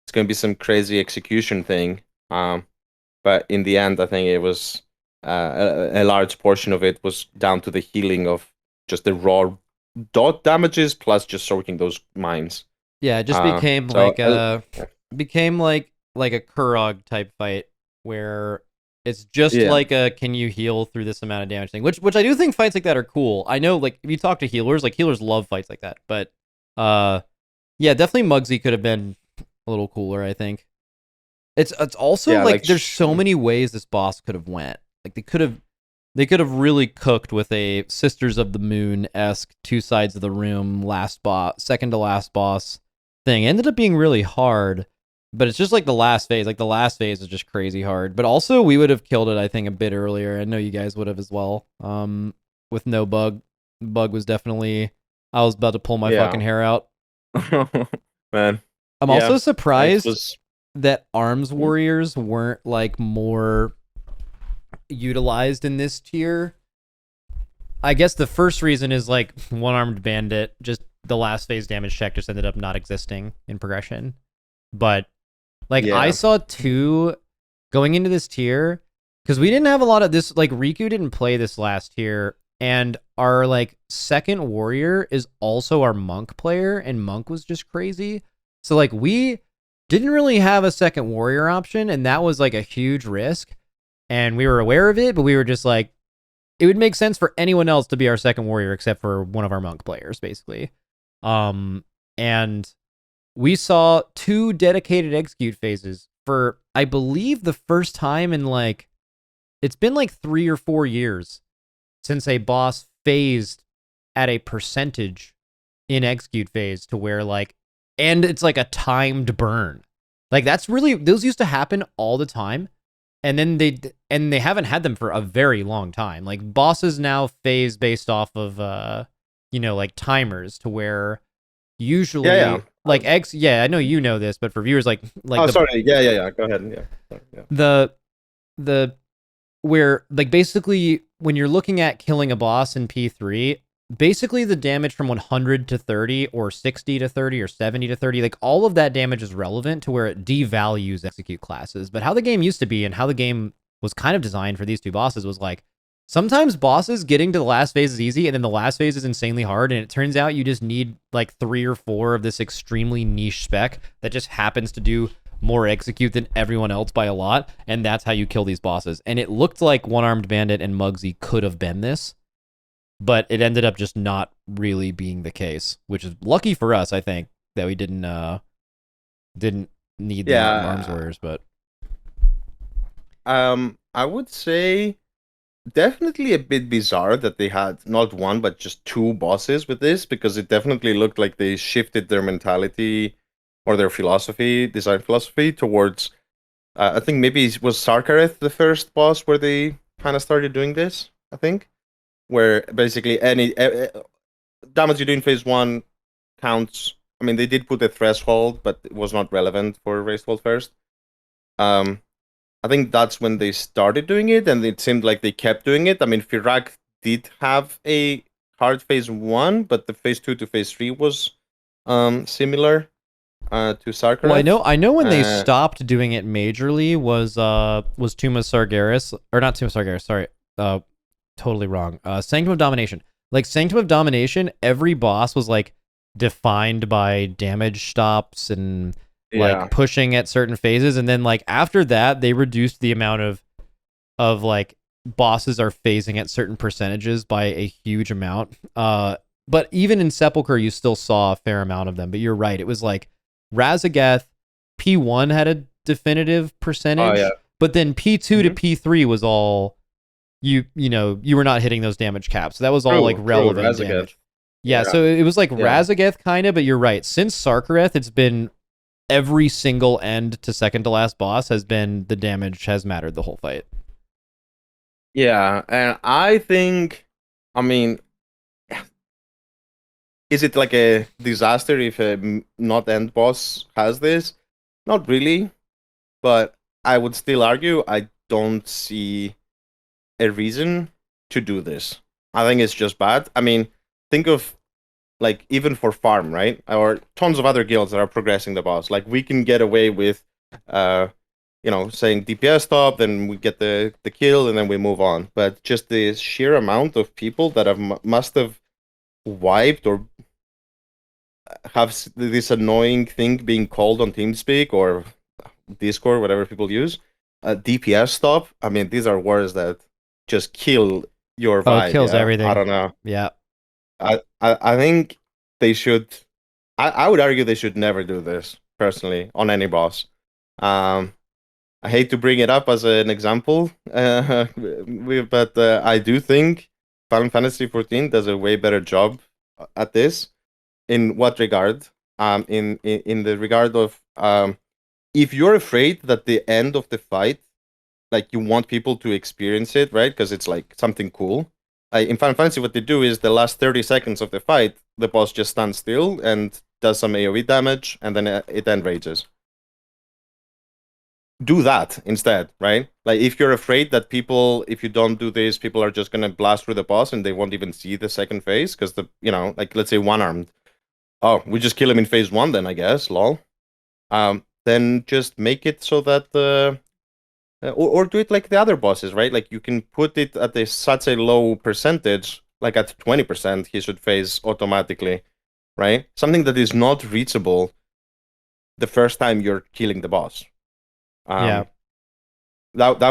it's going to be some crazy execution thing. But in the end, I think it was a large portion of it was down to the healing of just the raw dot damages plus just soaking those mines. Yeah, it just became like a Kurog type fight where it's just like a can you heal through this amount of damage thing, which I do think fights like that are cool. I know, like, if you talk to healers, like, healers love fights like that. But yeah, definitely Mugsy could have been a little cooler, I think. It's also like there's so many ways this boss could have went. Like they could have really cooked with a Sisters of the Moon-esque two sides of the room second to last boss thing. It ended up being really hard, but it's just like the last phase. Like the last phase is just crazy hard. But also we would have killed it, I think, a bit earlier. I know you guys would have as well. With no bug. Bug was definitely, I was about to pull my fucking hair out. Man. I'm also surprised that arms warriors weren't like more utilized in this tier. I guess the first reason is like one armed bandit, just the last phase damage check just ended up not existing in progression. But like I saw two going into this tier because we didn't have a lot of this. Like Riku didn't play this last tier, and our like second warrior is also our monk player, and monk was just crazy. So like we didn't really have a second warrior option, and that was like a huge risk. And we were aware of it, but we were just like, it would make sense for anyone else to be our second warrior except for one of our monk players, basically. And we saw two dedicated execute phases for, I believe, the first time in like, it's been like 3 or 4 years since a boss phased at a percentage in execute phase to where like, and it's like a timed burn. Like that's really, those used to happen all the time. And then they haven't had them for a very long time. Like bosses now phase based off of like timers to where usually Yeah. like I know you know this, but for viewers like Oh, sorry. Yeah. Go ahead. Yeah. Sorry, yeah. The where like basically when you're looking at killing a boss in P3, basically the damage from 100 to 30 or 60 to 30 or 70 to 30, like all of that damage is relevant to where it devalues execute classes. But how the game used to be and how the game was kind of designed for these two bosses was like sometimes bosses getting to the last phase is easy and then the last phase is insanely hard, and it turns out you just need like 3 or 4 of this extremely niche spec that just happens to do more execute than everyone else by a lot, and that's how you kill these bosses. And it looked like One Armed Bandit and Muggsy could have been this, but it ended up just not really being the case, which is lucky for us, I think, that we didn't need the Arms Warriors. But I would say definitely a bit bizarre that they had not one but just two bosses with this, because it definitely looked like they shifted their mentality or their design philosophy towards. I think maybe it was Sarkareth the first boss where they kind of started doing this. I think where basically any damage you do in phase one counts. I mean, they did put a threshold, but it was not relevant for Raised World first. I think that's when they started doing it, and it seemed like they kept doing it. I mean, Firak did have a hard phase one, but the phase two to phase three was similar to Sarkareth. Well, I know when they stopped doing it majorly was Tuma Sargeras, or not Tuma Sargeras, sorry. Totally wrong. Sanctum of Domination. Like Sanctum of Domination, every boss was like defined by damage stops and like pushing at certain phases, and then like after that they reduced the amount of like bosses are phasing at certain percentages by a huge amount. But even in Sepulcher you still saw a fair amount of them. But you're right, it was like Razageth P1 had a definitive percentage, but then P2 to P3 was all you were not hitting those damage caps. So that was all like relevant damage. Yeah, so it was like Razageth kind of, but you're right. Since Sarkareth, it's been every single end to second to last boss has been the damage has mattered the whole fight. Yeah, and I think, I mean, is it like a disaster if a not end boss has this? Not really, but I would still argue I don't see a reason to do this. I think it's just bad. I mean, think of like even for farm, right? Or tons of other guilds that are progressing the boss. Like we can get away with saying DPS stop, then we get the kill and then we move on. But just the sheer amount of people that must have wiped or have this annoying thing being called on TeamSpeak or Discord, whatever people use, DPS stop. I mean, these are words that just kill your vibe. It kills everything. I don't know. Yeah. I think they should. I would argue they should never do this personally on any boss. I hate to bring it up as an example, but I do think Final Fantasy XIV does a way better job at this. In what regard? In the regard of if you're afraid that the end of the fight, like you want people to experience it, right? Because it's like something cool. In Final Fantasy, what they do is the last 30 seconds of the fight, the boss just stands still and does some AoE damage, and then it enrages. Do that instead, right? Like if you're afraid that if you don't do this, people are just gonna blast through the boss and they won't even see the second phase because like let's say one armed. Oh, we just kill him in phase one, then I guess, lol. Then just make it so that or do it like the other bosses, right? Like you can put it at such a low percentage, like at 20%, he should phase automatically, right? Something that is not reachable the first time you're killing the boss. That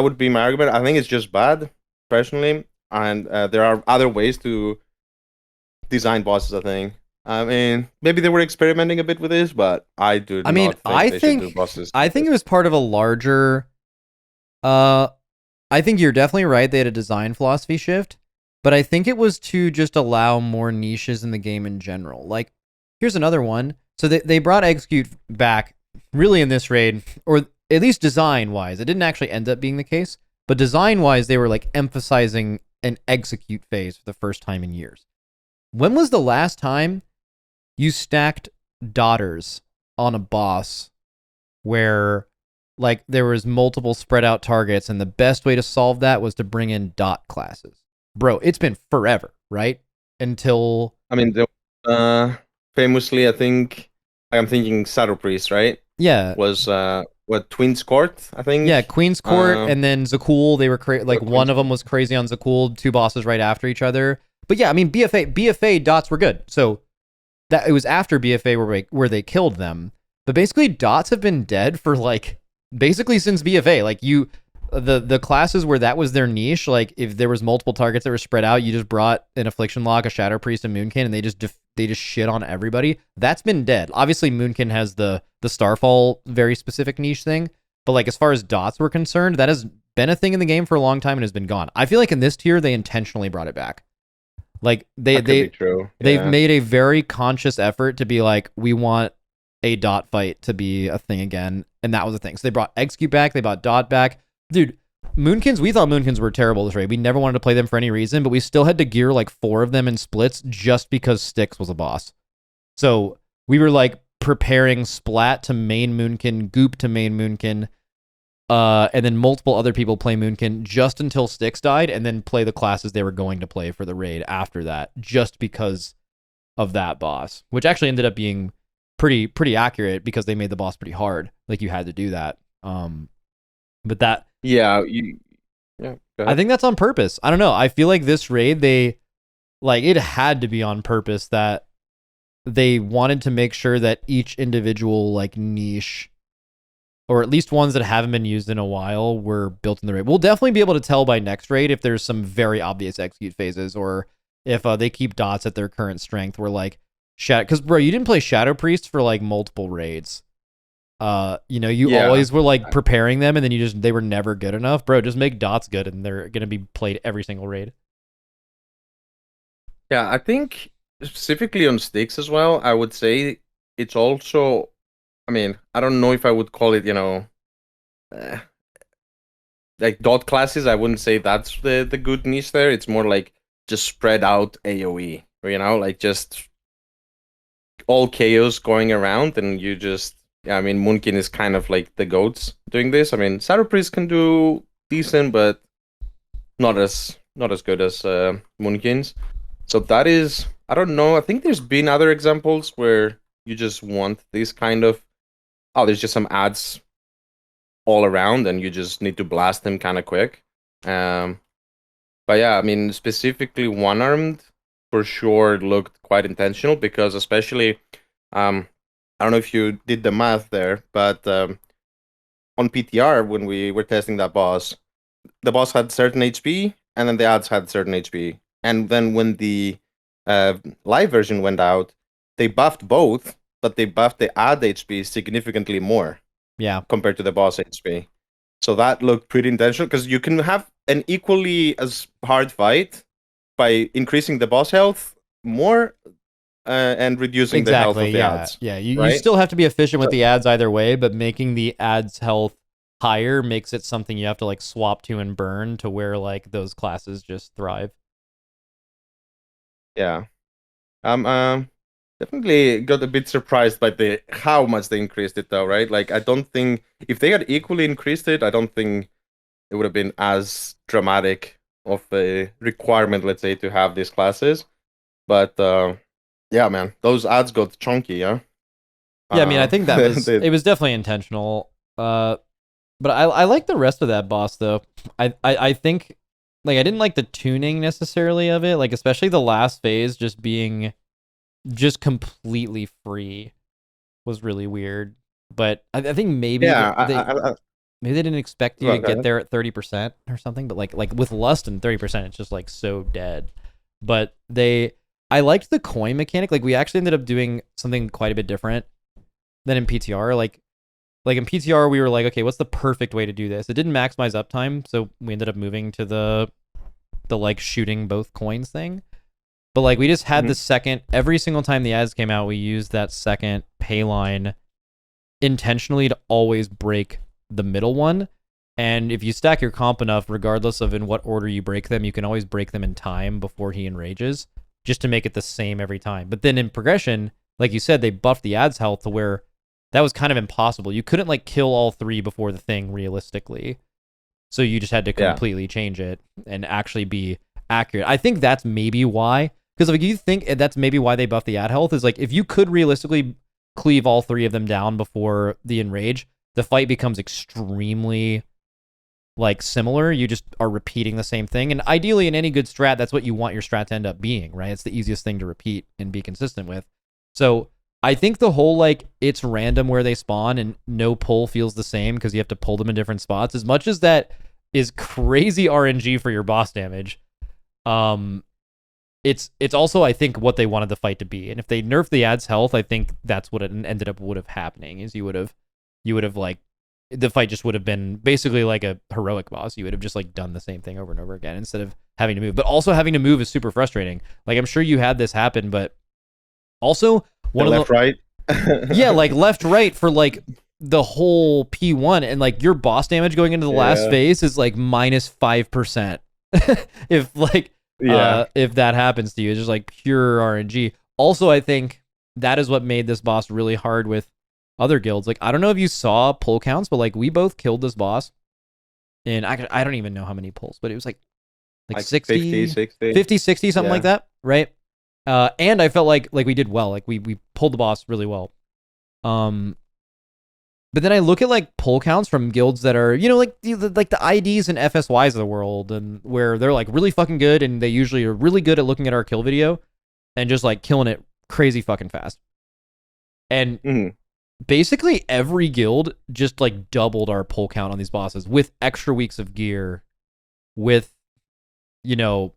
would be my argument. I think it's just bad, personally, and there are other ways to design bosses, I think. I mean, maybe they were experimenting a bit with this, but I do I mean, not think they should do bosses I like think this. it was part of a larger. Uh, I think you're definitely right. They had a design philosophy shift, but I think it was to just allow more niches in the game in general. Like, here's another one. So they brought execute back really in this raid, or at least design wise. It didn't actually end up being the case, but design wise, they were like emphasizing an execute phase for the first time in years. When was the last time you stacked daughters on a boss where like there was multiple spread out targets and the best way to solve that was to bring in dot classes? Bro, it's been forever, right? Until I mean, famously, I think I'm thinking Shadow Priest, right? yeah, Was what Twins Court, I yeah, think. Queen's Court and then Zakul, they were like one Queen's of them Court. was crazy on Zakul, two bosses right after each other. But yeah, I mean BFA dots were good. So that it was after BFA where they killed them. But basically dots have been dead for like basically since BFA. Like the classes where that was their niche, like if there was multiple targets that were spread out, you just brought an Affliction Lock, a Shadow Priest, and Moonkin, and they just shit on everybody. That's been dead. Obviously, Moonkin has the Starfall very specific niche thing, but like as far as dots were concerned, that has been a thing in the game for a long time and has been gone. I feel like in this tier they intentionally brought it back. Like That could be true. they've Yeah. made a very conscious effort to be like, we want a dot fight to be a thing again, and that was the thing. So they brought execute back, they brought dot back. Dude, Moonkins, we thought Moonkins were terrible this raid. We never wanted to play them for any reason, but we still had to gear like 4 of them in splits just because Styx was a boss. So we were like preparing Splat to main Moonkin, Goop to main Moonkin, and then multiple other people play Moonkin just until Styx died, and then play the classes they were going to play for the raid after that, just because of that boss, which actually ended up being pretty accurate because they made the boss pretty hard. Like you had to do that. But that Yeah. Yeah. Go I ahead. think that's on purpose. I don't know. I feel like this raid they like it had to be on purpose that they wanted to make sure that each individual like niche or at least ones that haven't been used in a while were built in the raid. We'll definitely be able to tell by next raid if there's some very obvious execute phases or if they keep dots at their current strength. Where like because bro, you didn't play Shadow Priest for like multiple raids. You always were like preparing them, and then they were never good enough, bro. Just make dots good, and they're gonna be played every single raid. Yeah, I think specifically on sticks as well, I would say it's also, I mean, I don't know if I would call it, uh, like dot classes. I wouldn't say that's the good niche there. It's more like just spread out AoE, like just all chaos going around, and you just, yeah, I mean, Moonkin is kind of like the goats doing this. I mean, Shadow Priest can do decent, but not as good as Moonkins. So that is, I don't know. I think there's been other examples where you just want this kind of, there's just some ads all around, and you just need to blast them kind of quick. But yeah, I mean, specifically one armed for sure looked quite intentional because especially, I don't know if you did the math there, but on PTR when we were testing that boss, the boss had certain HP, and then the ads had certain HP. And then when the live version went out, they buffed both, but they buffed the ad HP significantly more. Yeah, compared to the boss HP. So that looked pretty intentional because you can have an equally as hard fight by increasing the boss health more and reducing the health of the ads. Yeah. You right? still have to be efficient with the ads either way, but making the ads health higher makes it something you have to like swap to and burn to where like those classes just thrive. Yeah. Definitely got a bit surprised by how much they increased it though, right? Like I don't think if they had equally increased it, I don't think it would have been as dramatic of a requirement, let's say, to have these classes. But yeah, man, those ads got chunky, yeah. Yeah, I mean, I think that was it was definitely intentional. But I like the rest of that boss though. I think like I didn't like the tuning necessarily of it, like especially the last phase just being just completely free was really weird. But I think maybe maybe they didn't expect you to get there at 30% or something. But like with Lust and 30%, it's just like so dead. But they I liked the coin mechanic. Like we actually ended up doing something quite a bit different than in PTR. Like in PTR, we were like, okay, what's the perfect way to do this? It didn't maximize uptime, so we ended up moving to the like shooting both coins thing. But like we just had the second, every single time the ads came out, we used that second pay line intentionally to always break the middle one. And if you stack your comp enough, regardless of in what order you break them, you can always break them in time before he enrages, just to make it the same every time. But then in progression, like you said, they buffed the ads health to where that was kind of impossible. You couldn't like kill all three before the thing realistically. So you just had to completely change it and actually be accurate. I think that's maybe why. Because like you think that's maybe why they buff the ad health is like if you could realistically cleave all three of them down before the enrage, the fight becomes extremely like similar. You just are repeating the same thing. And ideally in any good strat, that's what you want your strat to end up being, right? It's the easiest thing to repeat and be consistent with. So I think the whole like it's random where they spawn and no pull feels the same because you have to pull them in different spots, as much as that is crazy RNG for your boss damage. It's also I think what they wanted the fight to be. And if they nerfed the ads health, I think that's what it ended up would have happening is you would have like the fight just would have been basically like a heroic boss. You would have just like done the same thing over and over again instead of having to move. But also having to move is super frustrating. Like I'm sure you had this happen, but also one of left, right. Yeah, like left, right for like the whole P1, and like your boss damage going into the last phase is like minus 5%. If like if that happens to you, it's just like pure RNG. Also, I think that is what made this boss really hard with other guilds. Like I don't know if you saw pull counts, but like we both killed this boss, and I don't even know how many pulls, but it was like 60, 50, 60, something like that, right? And I felt like we did well. Like we pulled the boss really well. But then I look at like pull counts from guilds that are, you know, like the IDs and FSYs of the world, and where they're like really fucking good, and they usually are really good at looking at our kill video and just like killing it crazy fucking fast. And basically every guild just like doubled our pull count on these bosses with extra weeks of gear, with, you know,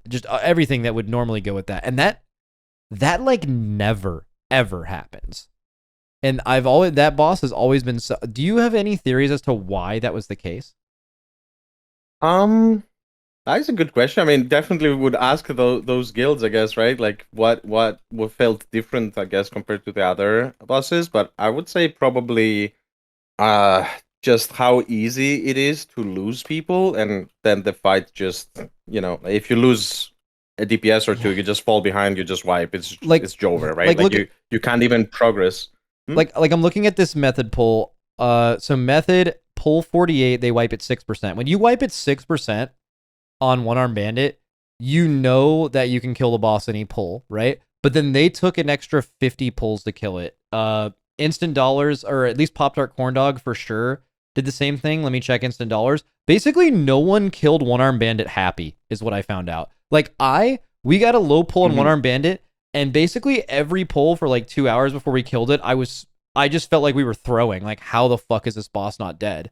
just everything that would normally go with that. And that like never ever happens. And that boss has always been so. Do you have any theories as to why that was the case? That's a good question. I mean, definitely would ask those guilds, I guess, right? Like what felt different, I guess, compared to the other bosses. But I would say probably just how easy it is to lose people, and then the fight just, you know, if you lose a DPS or two, you just fall behind, you just wipe. It's over, right? Like you can't even progress. Like I'm looking at this method pull. So method pull 48, they wipe at 6%. When you wipe at 6% on one Armed Bandit, you know that you can kill the boss any pull, right? But then they took an extra 50 pulls to kill it. Instant dollars, or at least Pop Tart Corn Dog for sure, did the same thing. Let me check instant dollars. Basically, no one killed one Armed Bandit happy, is what I found out. Like we got a low pull on one Armed Bandit, and basically every pull for like 2 hours before we killed it, I just felt like we were throwing. Like, how the fuck is this boss not dead?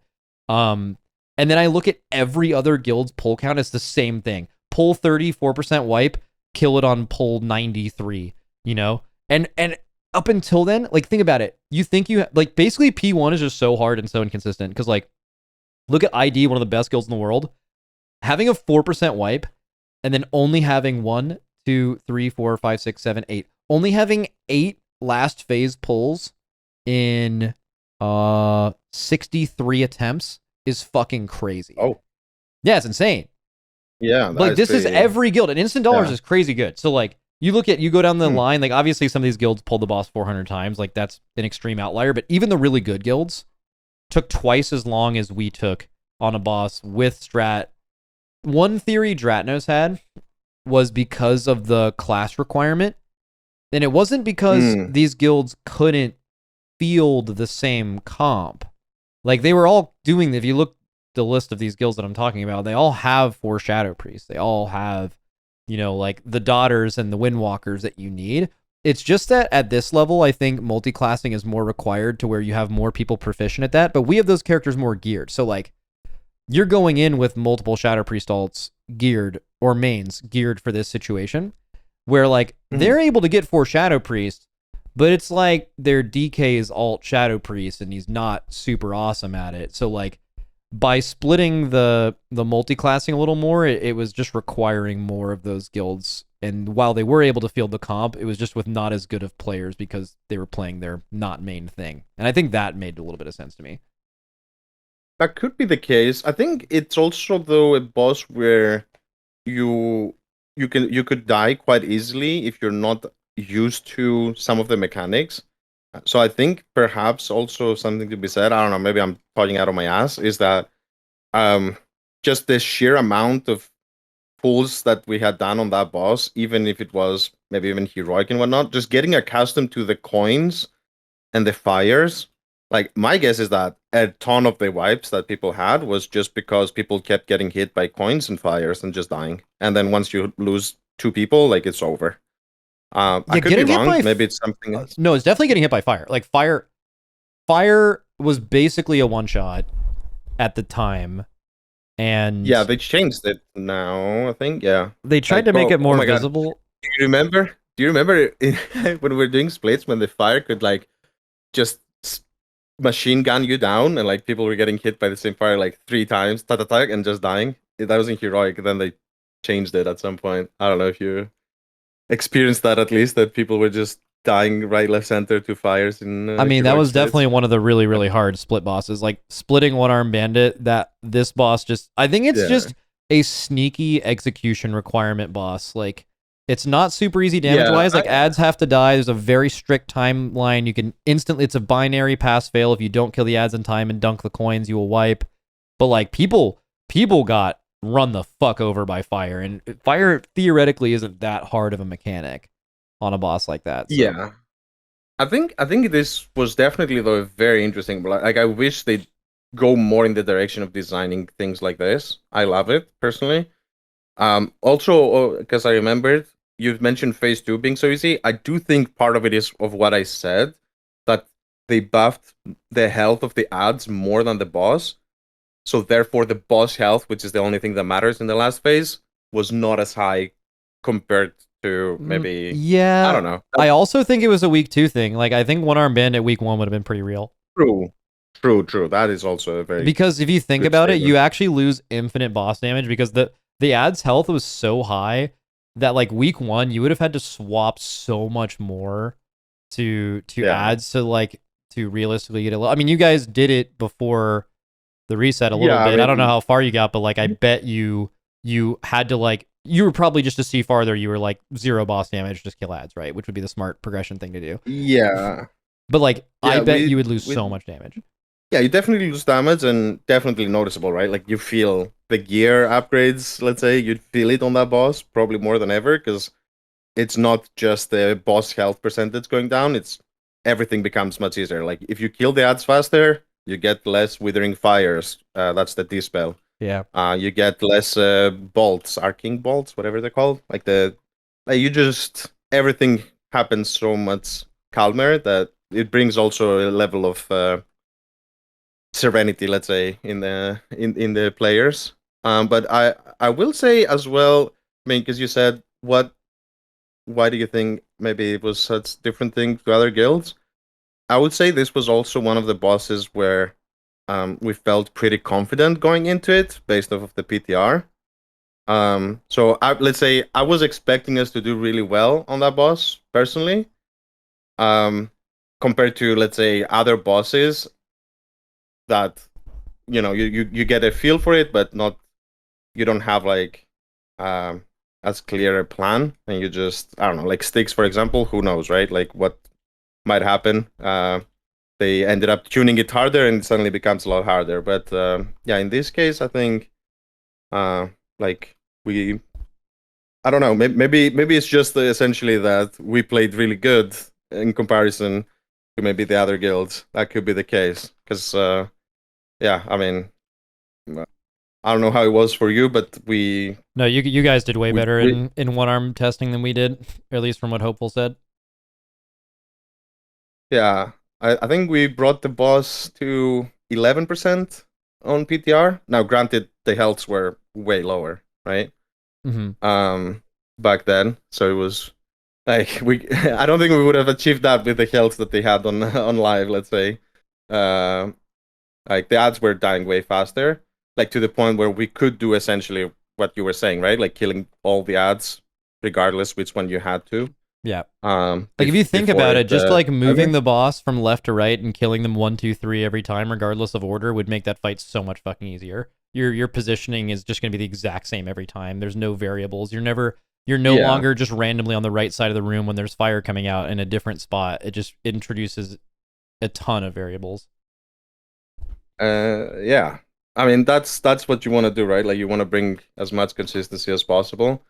And then I look at every other guild's pull count. It's the same thing. Pull 34% wipe, kill it on pull 93, you know? And up until then, like, think about it. You think like, basically P1 is just so hard and so inconsistent. Because, like, look at ID, one of the best guilds in the world. Having a 4% wipe, and then only having 1, 2, 3, 4, 5, 6, 7, 8. Only having 8 last phase pulls in 63 attempts is fucking crazy. Oh. Yeah, it's insane. Yeah. Like, this is every guild, and instant dollars is crazy good. So, like, you go down the line, like, obviously some of these guilds pulled the boss 400 times. Like, that's an extreme outlier, but even the really good guilds took twice as long as we took on a boss with strat. One theory Dratnos had was because of the class requirement, and it wasn't because these guilds couldn't field the same comp. Like, they were all doing, if you look the list of these guilds that I'm talking about, they all have 4 Shadow Priests. They all have, you know, like the Daughters and the Windwalkers that you need. It's just that at this level, I think multi-classing is more required to where you have more people proficient at that, but we have those characters more geared. So, like, you're going in with multiple Shadow Priest alts geared, or mains geared for this situation. where like Mhm. they're able to get 4 Shadow Priest, but it's like their DK is alt Shadow Priest and he's not super awesome at it. So like by splitting the multi-classing a little more, it was just requiring more of those guilds. And while they were able to field the comp, it was just with not as good of players because they were playing their not main thing. And I think that made a little bit of sense to me. That could be the case. I think it's also though a boss where you you could die quite easily if you're not used to some of the mechanics. So I think perhaps also something to be said, I don't know, maybe I'm talking out of my ass, is that um just the sheer amount of pulls that we had done on that boss, even if it was maybe even heroic and whatnot, just getting accustomed to the coins and the fires. Like my guess is that a ton of the wipes that people had was just because people kept getting hit by coins and fires and just dying. And then once you lose 2 people, like it's over. I Yeah, could be getting hit wrong. by Maybe it's something else. no, it's definitely getting hit by fire. Like fire was basically a one shot at the time, Yeah, and they changed it now. I think. Yeah. they tried Like, to make it oh more my god. visible. Do you remember? Do you remember when we were doing splits when the fire could like just machine gun you down and like people were getting hit by the same fire like 3 times, ta ta ta, and just dying? That was in heroic. Then they changed it at some point. I don't know if you experienced that at least, that people were just dying right, left, center to fires in I mean, that heroic was splits. definitely one of the really, really hard split bosses. Like splitting one Armed Bandit, that this boss just, I think it's Yeah. just a sneaky execution requirement boss. Like it's not super easy damage Yeah. wise. Like ads have to die. There's a very strict timeline. You can instantly, it's a binary pass fail. If you don't kill the ads in time and dunk the coins, you will wipe. But like people got run the fuck over by fire, and fire theoretically isn't that hard of a mechanic on a boss like that. So. Yeah. I think this was definitely though very interesting. But like I wish they'd go more in the direction of designing things like this. I love it personally. Also, because I remembered you've mentioned phase 2 being so easy. I do think part of it is of what I said, that they buffed the health of the ads more than the boss. So therefore, the boss health, which is the only thing that matters in the last phase, was not as high compared to maybe, I Yeah. don't know. I That's also think it was a week 2 thing. Like I think One Arm Bandit week 1 would have been pretty real. true. True, true. That is also a very Because if you think good about it, you statement. actually lose infinite boss damage because the ad's health was so high that like week 1 you would have had to swap so much more to Yeah. ads to realistically get it. I mean, you guys did it before the reset a little Yeah, I bit. I don't know mean, how far you got, but like I bet you had to like you were probably just to see farther. You were like 0 boss damage, just kill ads, right? Which would be the smart progression thing to do. yeah. But like I Yeah, bet you would lose with so much damage. yeah, you definitely lose damage and definitely noticeable, right? Like you feel the gear upgrades, let's say, you'd feel it on that boss probably more than ever because it's not just the boss health percentage going down, it's everything becomes much easier. Like if you kill the ads faster, you get less withering fires. That's the dispel. Yeah. You get less bolts, arcing bolts, whatever they're called. Like you just everything happens so much calmer that it brings also a level of serenity, let's say, in the players. But I will say as well. I mean, because you said what why do you think maybe it was such different thing to other guilds? I would say this was also one of the bosses where we felt pretty confident going into it based off of the PTR. So let's say I was expecting us to do really well on that boss personally. Um, compared to let's say other bosses that you get a feel for it, but not you don't have like um as clear a plan, and you just I don't know, like sticks for example. Who knows, right? Like what might happen. They ended up tuning it harder, and it suddenly becomes a lot harder. But yeah, in this case, I think like we I don't know. Maybe it's just essentially that we played really good in comparison to maybe the other guilds. That could be the case. Because yeah, I mean, I don't know how it was for you, but No, you guys did way we, better we in one arm testing than we did, or at least from what Hopeful said. yeah, I think we brought the boss to 11% on PTR. Now, granted, the healths were way lower, right? Mm-hmm. Um, back then. So it was like we. I don't think we would have achieved that with the health that they had on on live. Let's say, uh, like the ads were dying way faster, like to the point where we could do essentially what you were saying, right? Like killing all the ads, regardless which one you had to. Yeah. Like if you think about it, just like moving the boss from left to right and killing them 1, 2, 3 every time, regardless of order, would make that fight so much fucking easier. Your positioning is just going to be the exact same every time. There's no variables. You're no longer just randomly on the right side of the room when there's fire coming out in a different spot. It just introduces a ton of variables. Yeah. I mean that's what you want to do, right? Like you want to bring as much consistency as possible.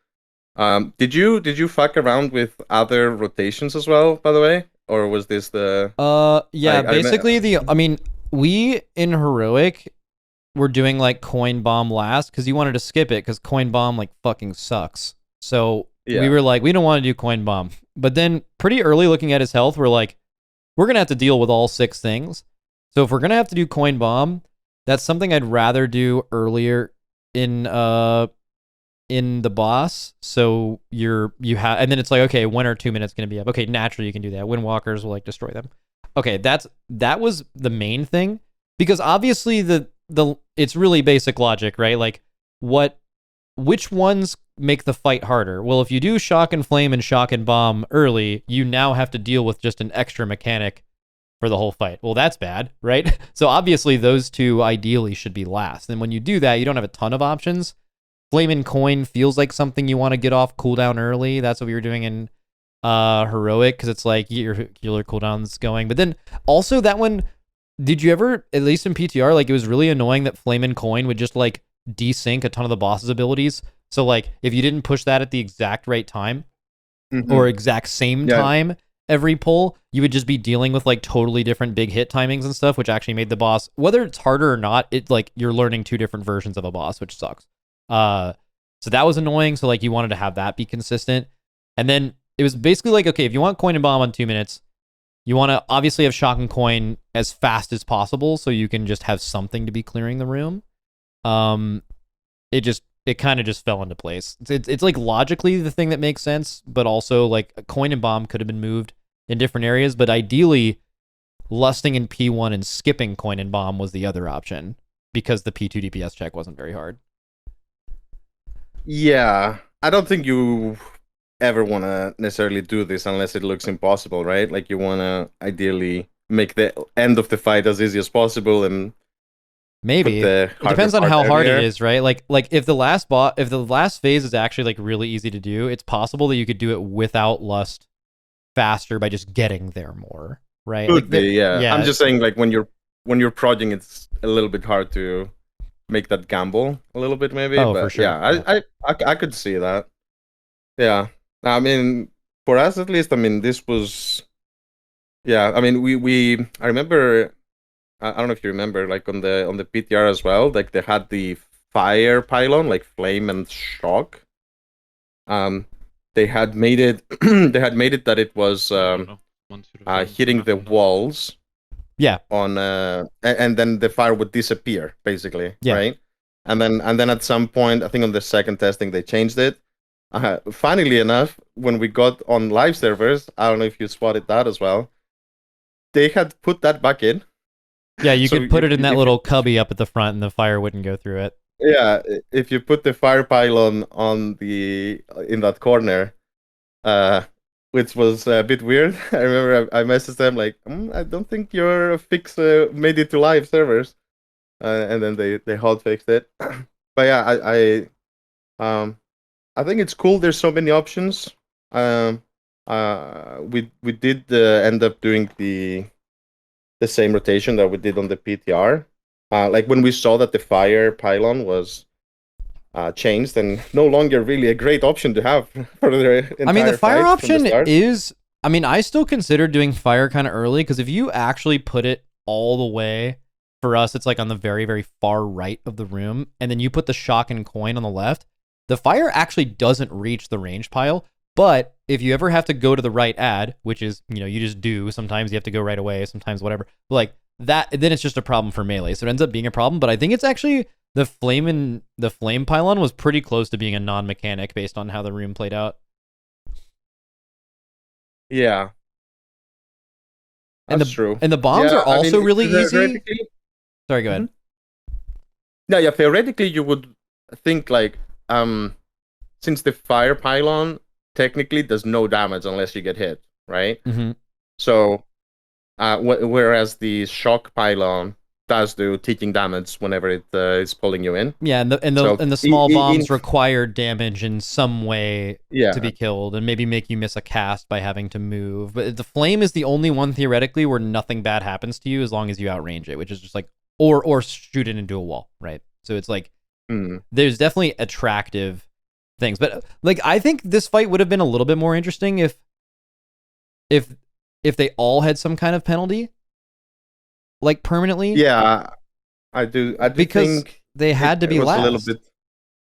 Did you fuck around with other rotations as well, by the way? Or was this the yeah, basically I mean, we in Heroic were doing like Coin Bomb last because you wanted to skip it because Coin Bomb like fucking sucks. So we were like, we don't want to do Coin Bomb. But then pretty early looking at his health, we're like, we're gonna have to deal with all 6 things. So if we're gonna have to do Coin Bomb, that's something I'd rather do earlier in the boss. So you have, and then it's like, okay, 1 or 2 minutes gonna be up. Okay, naturally you can do that. Windwalkers will like destroy them. Okay, that was the main thing, because obviously the it's really basic logic, right? Like which ones make the fight harder? Well, if you do Shock and Flame and Shock and Bomb early, you now have to deal with just an extra mechanic for the whole fight. Well, that's bad, right? So obviously those 2 ideally should be last. And when you do that, you don't have a ton of options. Flame and Coin feels like something you want to get off cooldown early. That's what we were doing in Heroic, because it's like your healer cooldown's going. But then also that one, did you ever, at least in PTR, like it was really annoying that Flame and Coin would just like desync a ton of the boss's abilities. So like if you didn't push that at the exact right time or exact same time every pull, you would just be dealing with like totally different big hit timings and stuff, which actually made the boss, whether it's harder or not, it like you're learning 2 different versions of a boss, which sucks. So that was annoying. So like you wanted to have that be consistent. And then it was basically like, okay, if you want Coin and Bomb on 2 minutes, you want to obviously have Shock and Coin as fast as possible so you can just have something to be clearing the room. It kind of just fell into place. It's like logically the thing that makes sense, but also like a Coin and Bomb could have been moved in different areas, but ideally lusting in P1 and skipping Coin and Bomb was the other option because the P2 DPS check wasn't very hard. Yeah, I don't think you ever want to necessarily do this unless it looks impossible, right? Like you want to ideally make the end of the fight as easy as possible, and maybe it depends on how hard it is, right? Like if the last phase is actually like really easy to do, it's possible that you could do it without lust faster by just getting there more, right? Could be, yeah. I'm just saying, like when you're prodding, it's a little bit hard to make that gamble a little bit, maybe. Oh, but for sure. Yeah, I could see that. Yeah, I mean, for us at least, I mean, this was, yeah. I mean, I remember. I don't know if you remember, like on the PTR as well. Like they had the fire pylon, like flame and shock. They had made it. They had made it that it was hitting the walls. Yeah. On and then the fire would disappear, basically. Yeah. Right. And then at some point, I think on the second testing, they changed it. Funnily enough, when we got on live servers, I don't know if you spotted that as well. They had put that back in. Yeah, you could put it in that little cubby up at the front, and the fire wouldn't go through it. Yeah, if you put the fire pylon in that corner, which was a bit weird. I remember I messaged them like, I don't think your fix made it to live servers, and then they hot fixed it. But yeah, I think it's cool. There's so many options. We did end up doing the same rotation that we did on the PTR. Like when we saw that the fire pylon was changed and no longer really a great option to have for the entire I mean, the fire option is. I mean, I still consider doing fire kind of early, because if you actually put it all the way, for us, it's like on the very, very far right of the room, and then you put the shock and coin on the left, the fire actually doesn't reach the range pile. But if you ever have to go to the right ad, which is, you just do, sometimes you have to go right away, sometimes whatever, like that, then it's just a problem for melee. So it ends up being a problem, but I think it's actually The flame pylon was pretty close to being a non-mechanic based on how the room played out. Yeah, that's true. And the bombs Yeah, are also really easy. theoretically. Sorry, go ahead. No, yeah, theoretically you would think like since the fire pylon technically does no damage unless you get hit, right? Mm-hmm. So whereas the shock pylon does do teaching damage whenever it is pulling you in. Yeah, and the small bombs require damage in some way to be killed, and maybe make you miss a cast by having to move. But the flame is the only one theoretically where nothing bad happens to you as long as you outrange it, which is just like or shoot it into a wall, right? So it's like there's definitely attractive things, but like I think this fight would have been a little bit more interesting if they all had some kind of penalty, like permanently. Yeah, I do because think they had to be last. A little bit.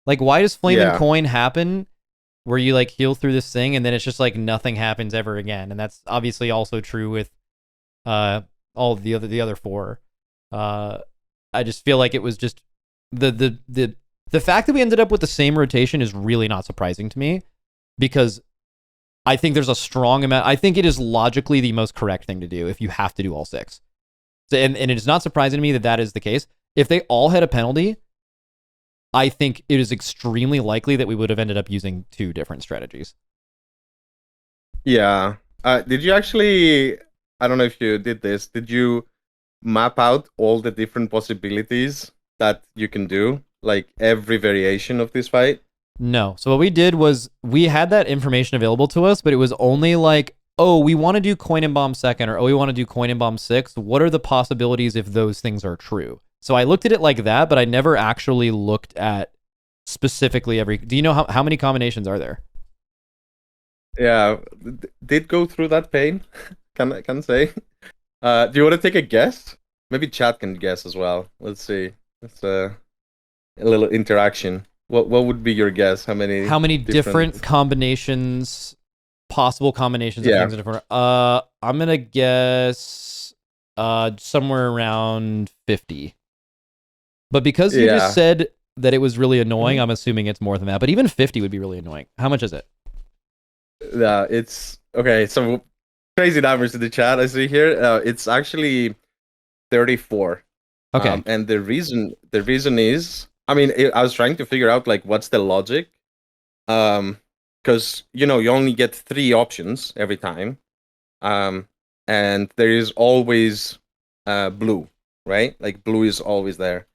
Like, why does Flame and Coin happen where you like heal through this thing and then it's just like nothing happens ever again? And that's obviously also true with all the other four. I just feel like it was just the fact that we ended up with the same rotation is really not surprising to me, because I think there's a strong amount. I think it is logically the most correct thing to do if you have to do all six. So, and it is not surprising to me that that is the case. If they all had a penalty, I think it is extremely likely that we would have ended up using two different strategies. Yeah. Did you actually, I don't know if you did this, did you map out all the different possibilities that you can do? Like every variation of this fight? No. So what we did was we had that information available to us, but it was only like, oh, we want to do coin and bomb second, or oh, we want to do coin and bomb sixth. What are the possibilities if those things are true? So I looked at it like that, but I never actually looked at specifically every. Do you know how many combinations are there? Yeah, did go through that pain. Can say. Do you want to take a guess? Maybe chat can guess as well. Let's see. It's a little interaction. What would be your guess? How many different combinations, possible combinations of things are different? I'm gonna guess somewhere around 50. But because you just said that it was really annoying, I'm assuming it's more than that. But even 50 would be really annoying. How much is it? Yeah, it's okay. So crazy numbers in the chat I see here. It's actually 34. Okay. And the reason is, I mean, I was trying to figure out like what's the logic. Because you only get 3 options every time. And there is always blue, right? Like blue is always there.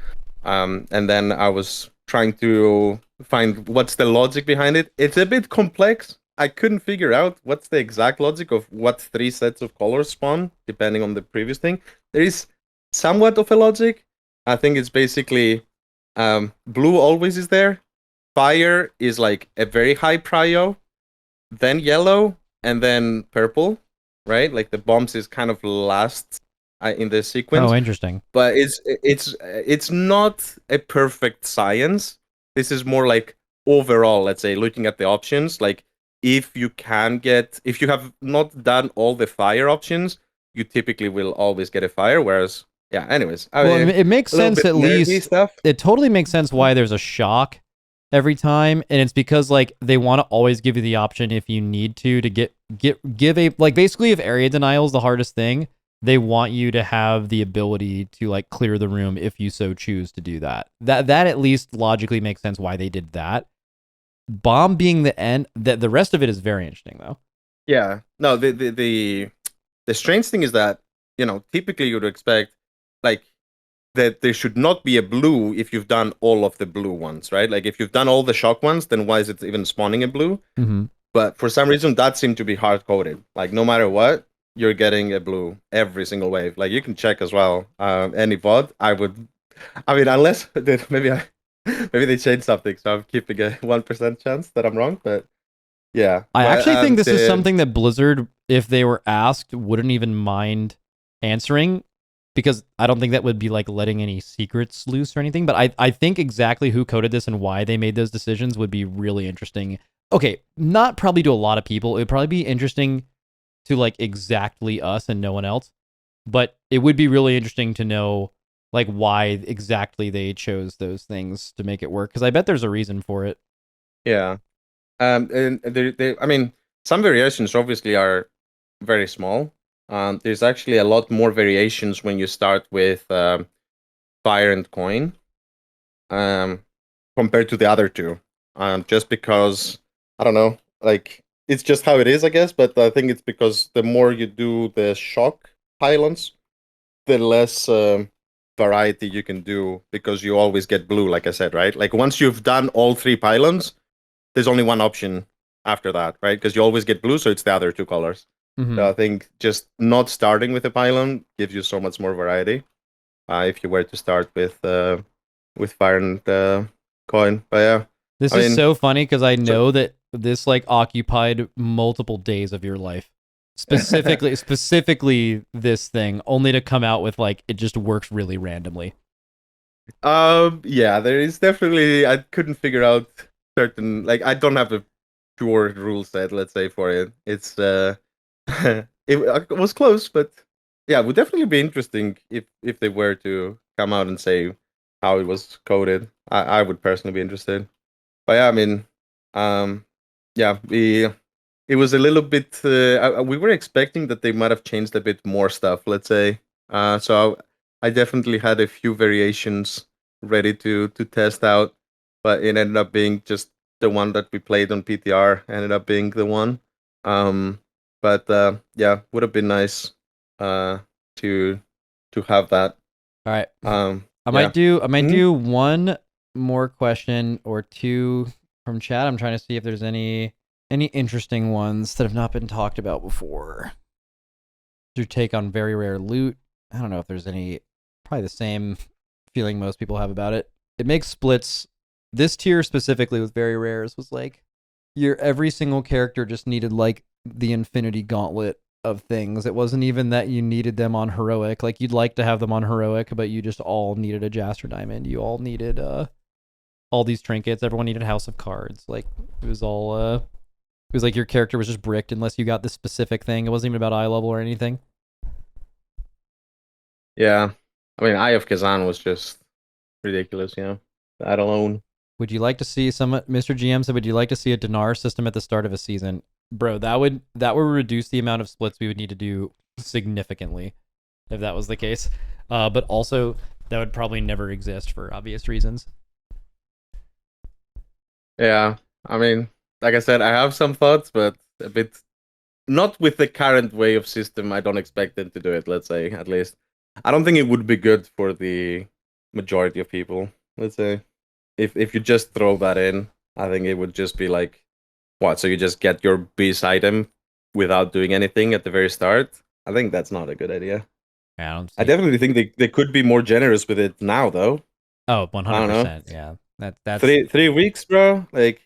And then I was trying to find what's the logic behind it. It's a bit complex. I couldn't figure out what's the exact logic of what 3 sets of colors spawn, depending on the previous thing. There is somewhat of a logic. I think it's basically blue always is there. Fire is like a very high prio, then yellow, and then purple, right? Like the bombs is kind of last in the sequence. Oh, interesting. But it's not a perfect science. This is more like overall, let's say, looking at the options. Like if you have not done all the fire options, you typically will always get a fire. Whereas, yeah. Anyways, it makes sense at least. Stuff. It totally makes sense why there's a shock every time, and it's because like they want to always give you the option if you need to give a, like, basically if area denial is the hardest thing, they want you to have the ability to like clear the room if you so choose to do that. That at least logically makes sense why they did that. Bomb being the end, the rest of it is very interesting though. Yeah. No, the strange thing is that, typically you would expect like that there should not be a blue if you've done all of the blue ones, right? Like if you've done all the shock ones, then why is it even spawning a blue? Mm-hmm. But for some reason that seemed to be hard coded. Like no matter what, you're getting a blue every single wave. Like you can check as well. Any VOD, unless maybe they changed something, so I'm keeping a 1% chance that I'm wrong. But yeah, I actually think this is something that Blizzard, if they were asked, wouldn't even mind answering, because I don't think that would be like letting any secrets loose or anything. But I think exactly who coded this and why they made those decisions would be really interesting. Okay, not probably to a lot of people. It would probably be interesting to like exactly us and no one else. But it would be really interesting to know like why exactly they chose those things to make it work, because I bet there's a reason for it. Yeah. And I mean, some variations obviously are very small. There's actually a lot more variations when you start with fire and coin, um, compared to the other two. Just because I don't know, like it's just how it is, I guess. But I think it's because the more you do the shock pylons, the less variety you can do because you always get blue, like I said, right? Like once you've done all three pylons, there's only one option after that, right? Because you always get blue, so it's the other two colors. Mm-hmm. So I think just not starting with a pylon gives you so much more variety. If you were to start with fire and coin, but yeah, This I is mean, so funny because I so know that this like occupied multiple days of your life. Specifically this thing, only to come out with like it just works really randomly. yeah, there is definitely I couldn't figure out certain like I don't have a pure rule set, let's say for it. It's it was close, but yeah, it would definitely be interesting if they were to come out and say how it was coded. I would personally be interested. But yeah, I mean, um, yeah, it was a little bit. We were expecting that they might have changed a bit more stuff. Let's say. So I definitely had a few variations ready to test out, but it ended up being just the one that we played on PTR. Ended up being the one. Um, but yeah, would have been nice uh, to to have that. All right. Yeah. I might Mhm. do one more question or two from chat. I'm trying to see if there's any interesting ones that have not been talked about before. Your take on very rare loot. I don't know if there's any, probably the same feeling most people have about it. It makes splits. This tier specifically with very rares was like your every single character just needed like the infinity gauntlet of things. It wasn't even that you needed them on heroic. Like you'd like to have them on heroic, but you just all needed a Jaster Diamond. You all needed all these trinkets. Everyone needed House of Cards. Like it was all it was like your character was just bricked unless you got this specific thing. It wasn't even about eye level or anything. Yeah. I mean, Eye of Kazan was just ridiculous, that alone. Would you like to see some Mr. GM said, would you like to see a Dinar system at the start of a season? Bro, that would reduce the amount of splits we would need to do significantly if that was the case. But also that would probably never exist for obvious reasons. Yeah. I mean, like I said, I have some thoughts, but a bit not with the current way of system. I don't expect them to do it, let's say, at least. I don't think it would be good for the majority of people, let's say. If you just throw that in, I think it would just be like what, so you just get your base item without doing anything at the very start? I think that's not a good idea. Yeah, I don't I see. definitely think they could be more generous with it now, though. Oh, I don't know. 100%. Yeah. That's Three weeks, bro. Like,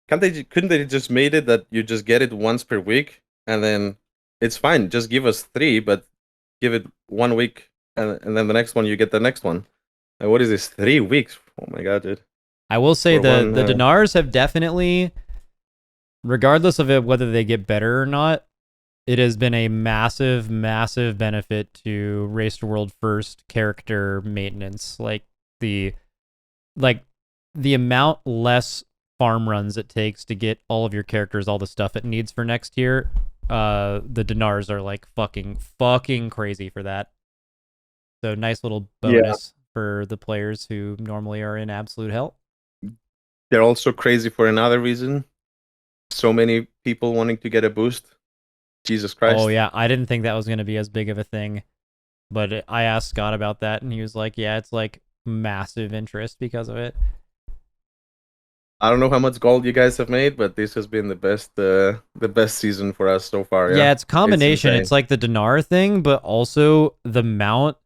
couldn't they just made it that you just get it once per week and then it's fine. Just give us three, but give it 1 week and then the next one you get the next one. Like, what is this? 3 weeks? Oh my god, dude. I will say For the one. the Dinars have definitely, regardless of it whether they get better or not, it has been a massive, massive benefit to Race to World First character maintenance. The like the amount less farm runs it takes to get all of your characters all the stuff it needs for next year. The Dinars are like fucking crazy for that. So nice little Yeah, bonus for the players who normally are in absolute hell. they're also crazy for another reason. So many people wanting to get a boost. Jesus Oh Christ. yeah, I didn't think that was going to be as big of a thing, but I asked Scott about that, and he was like, "Yeah, it's like massive interest because of it." I don't know how much gold you guys have made, but this has been the best season for us so far, yeah. Yeah, it's a It's combination. It's insane. like the Dinar thing, but also the mount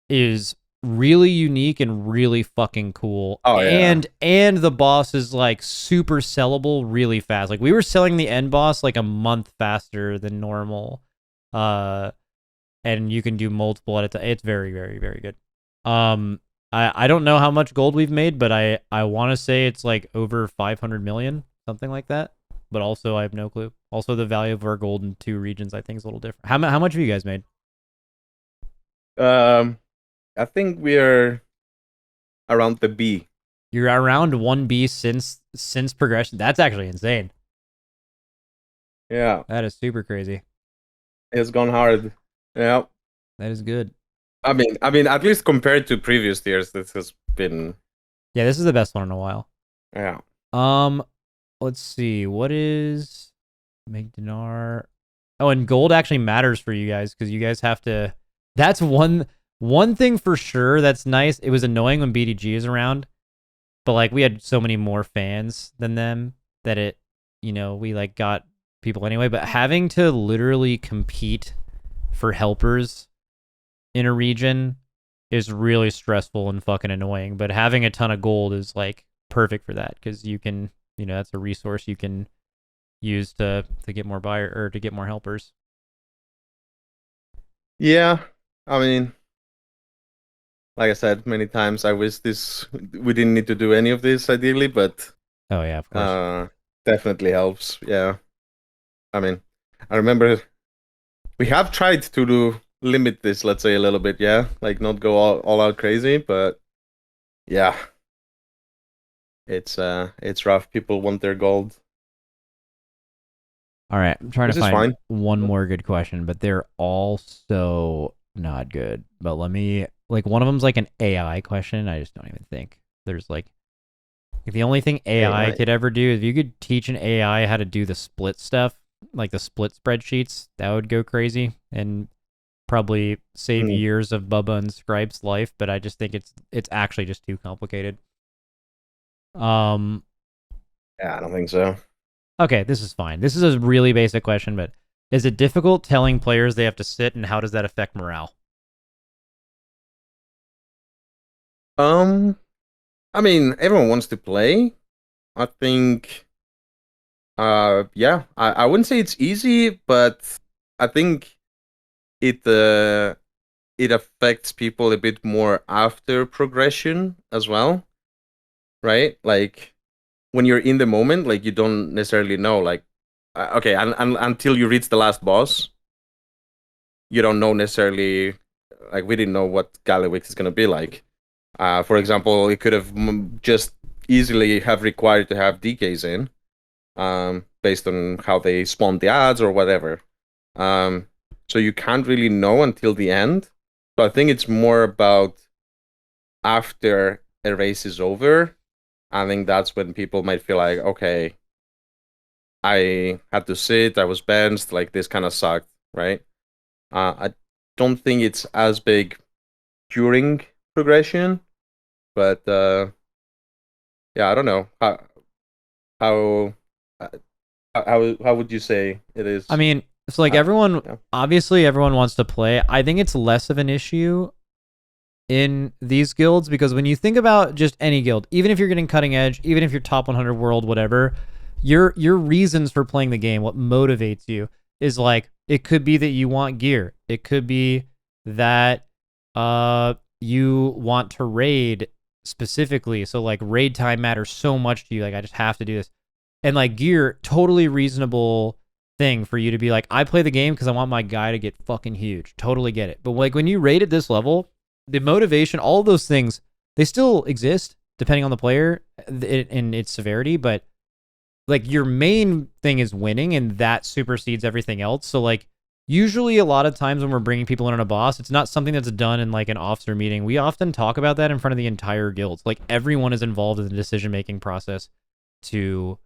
is really unique and really fucking cool. Oh yeah. And the boss is like super sellable really fast. Like we were selling the end boss like a month faster than normal. Uh and you can do multiple at a time. It's very, very, very good. Um I don't know how much gold we've made, but I want to say it's like over 500 million, something like that. But also I have no clue. Also the value of our gold in two regions I think is a little different. How much have you guys made? Um I think we are around the B. You're around 1B since progression. That's actually insane. Yeah, That is super crazy. it's gone hard. Yeah. That is good. I mean, at least compared to previous years, this has been. Yeah, this is the best one in a while. Yeah. Let's see. What is make Dinar? Oh, and gold actually matters for you guys because you guys have to. That's one thing for sure. That's nice. It was annoying when BDG is around, but like we had so many more fans than them that it, we like got people anyway. But having to literally compete for helpers in a region is really stressful and fucking annoying. But having a ton of gold is like perfect for that because you can, that's a resource you can use to get more buyer or to get more helpers. Yeah. I mean, like I said many times, I wish we didn't need to do any of this ideally, but Oh yeah, of course. definitely helps. Yeah. I mean, I remember we have tried to limit this, let's say, a little bit. Yeah, like not go all out crazy, but yeah, it's rough. People want their gold. All right, I'm trying Which to is find fine. one more good question, but they're all so not good. But let me like one of them's like an AI question. I just don't even think there's like the only thing AI AI. could ever do is if you could teach an AI how to do the split stuff, like the split spreadsheets, that would go crazy and probably save Hmm. years of Bubba and Scripe's life. But I just think it's actually just too complicated. Um. Yeah, I don't think so. Okay, this is fine. This is a really basic question, but is it difficult telling players they have to sit, and how does that affect morale? Um, I mean, everyone wants to play. I think. Yeah, I wouldn't say it's easy, but I think it it affects people a bit more after progression as well, right? Like when you're in the moment, like you don't necessarily know, like okay, and until you reach the last boss, you don't know necessarily. Like we didn't know what Gallywix is gonna be like. For example, it could have just easily have required to have DKs in, based on how they spawned the ads or whatever. Um, so you can't really know until the end. So I think it's more about after a race is over. I think that's when people might feel like, okay, I had to sit, I was benched, like this kind of sucked, right? I don't think it's as big during progression, but yeah, I don't know how uh, how would you say it I is? mean, it's like Uh, everyone, yeah. obviously, everyone wants to play. I think it's less of an issue in these guilds because when you think about just any guild, even if you're getting cutting edge, even if you're top 100 world, whatever, your reasons for playing the game, what motivates you, is like it could be that you want gear, it could be that you want to raid specifically, so like raid time matters so much to you, like I just have to do this, and like gear, totally reasonable thing for you to be like, I play the game because I want my guy to get fucking huge, totally get it. But like when you raid at this level, the motivation, all those things, they still exist depending on the player and its severity, but like your main thing is winning and that supersedes everything else. So like usually a lot of times when we're bringing people in on a boss, it's not something that's done in like an officer meeting. We often talk about that in front of the entire guild. Like everyone is involved in the decision-making process to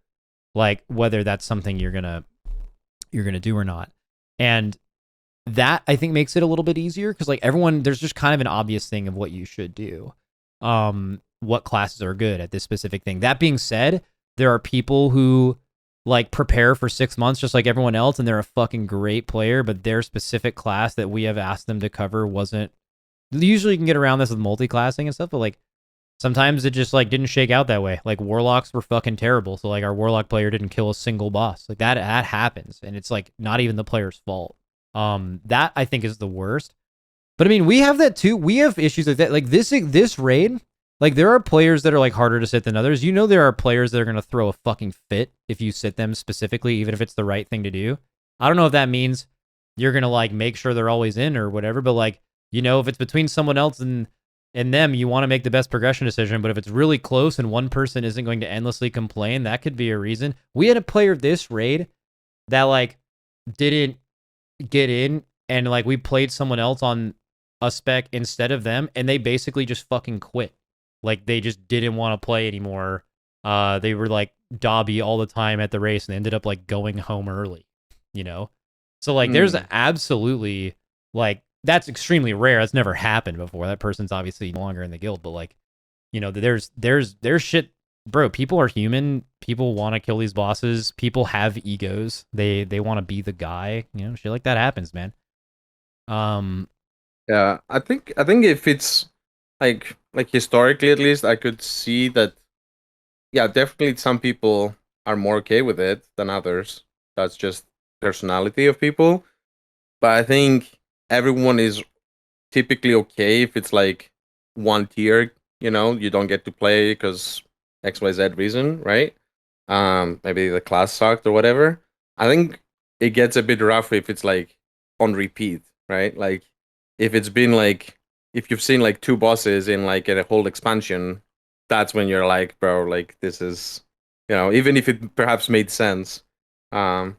like whether that's something you're going to do or not. And that I think makes it a little bit easier because like everyone, there's just kind of an obvious thing of what you should do. What classes are good at this specific thing. That being said, there are people who like prepare for 6 months just like everyone else, and they're a fucking great player, but their specific class that we have asked them to cover wasn't. Usually, you can get around this with multi-classing and stuff, but like sometimes it just like didn't shake out that way. Like warlocks were fucking terrible, so like our warlock player didn't kill a single boss. Like that happens, and it's like not even the player's fault. That I think is the worst. But I mean, we have that too. We have issues like that. Like this raid, like there are players that are like harder to sit than others. There are players that are gonna throw a fucking fit if you sit them specifically, even if it's the right thing to do. I don't know if that means you're gonna like make sure they're always in or whatever, but like if it's between someone else and in them, you want to make the best progression decision, but if it's really close and one person isn't going to endlessly complain, that could be a reason. We had a player this raid that like didn't get in, and like we played someone else on a spec instead of them, and they basically just fucking quit. Like they just didn't want to play anymore. They were like dobby all the time at the race and ended up like going home early, you know? So like there's absolutely like that's extremely rare. That's never happened before. That person's obviously no longer in the guild, but like, you know, there's shit, bro. People are human. People want to kill these bosses. People have egos. They want to be the guy, you know, shit like that happens, man. Yeah, I think if it's like historically at least, I could see that. Yeah, definitely some people are more okay with it than others. That's just personality of people. But I think everyone is typically okay if it's like one tier, you know, you don't get to play because XYZ reason, right? Maybe the class sucked or whatever. I think it gets a bit rough if it's like on repeat, right? Like if it's been like if you've seen like two bosses in like a whole expansion, that's when you're like, bro, like this is, you know, even if it perhaps made sense. I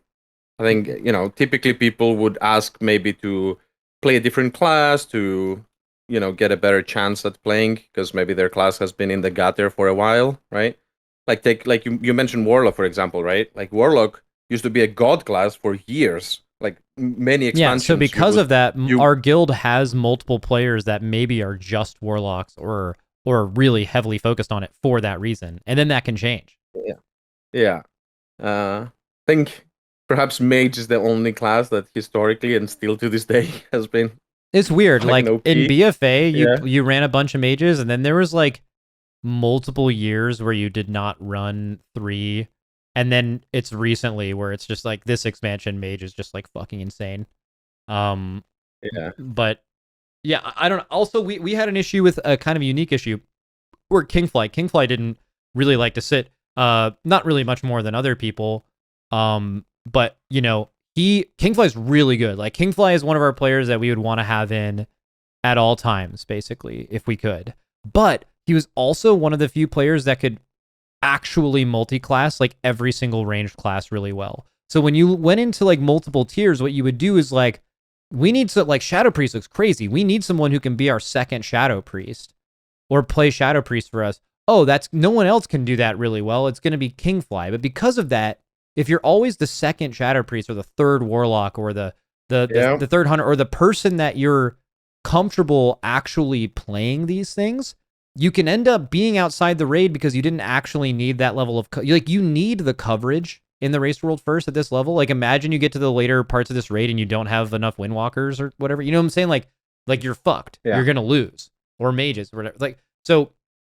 think, you know, typically people would ask maybe to play a different class to, you know, get a better chance at playing because maybe their class has been in the gutter for a while, right? Like take like you mentioned Warlock, for example, right? Like Warlock used to be a god class for years, like many expansions. Yeah, so because of that, our guild has multiple players that maybe are just warlocks or really heavily focused on it for that reason, and then that can change. Yeah. I think perhaps mage is the only class that historically and still to this day has been. It's weird. Like in BFA, you ran a bunch of mages, and then there was like multiple years where you did not run 3, and then it's recently where it's just like this expansion mage is just like fucking insane. But yeah, I don't know. Also, we had an issue with a kind of unique issue where Kingfly didn't really like to sit, not really much more than other people. But you know, Kingfly's really good. Like Kingfly is one of our players that we would want to have in at all times, basically, if we could. But he was also one of the few players that could actually multi-class like every single ranged class really well. So when you went into like multiple tiers, what you would do is like, we need to like Shadow Priest looks crazy. We need someone who can be our second Shadow Priest or play Shadow Priest for us. Oh, that's no one else can do that really well. It's going to be Kingfly. But because of that, if you're always the second Shadow Priest or the third Warlock or the third Hunter or the person that you're comfortable actually playing these things, you can end up being outside the raid because you didn't actually need that level of like you need the coverage in the race world first at this level. Like imagine you get to the later parts of this raid and you don't have enough windwalkers or whatever. You know what I'm saying? Like you're fucked. Yeah. You're gonna lose, or mages or whatever. Like so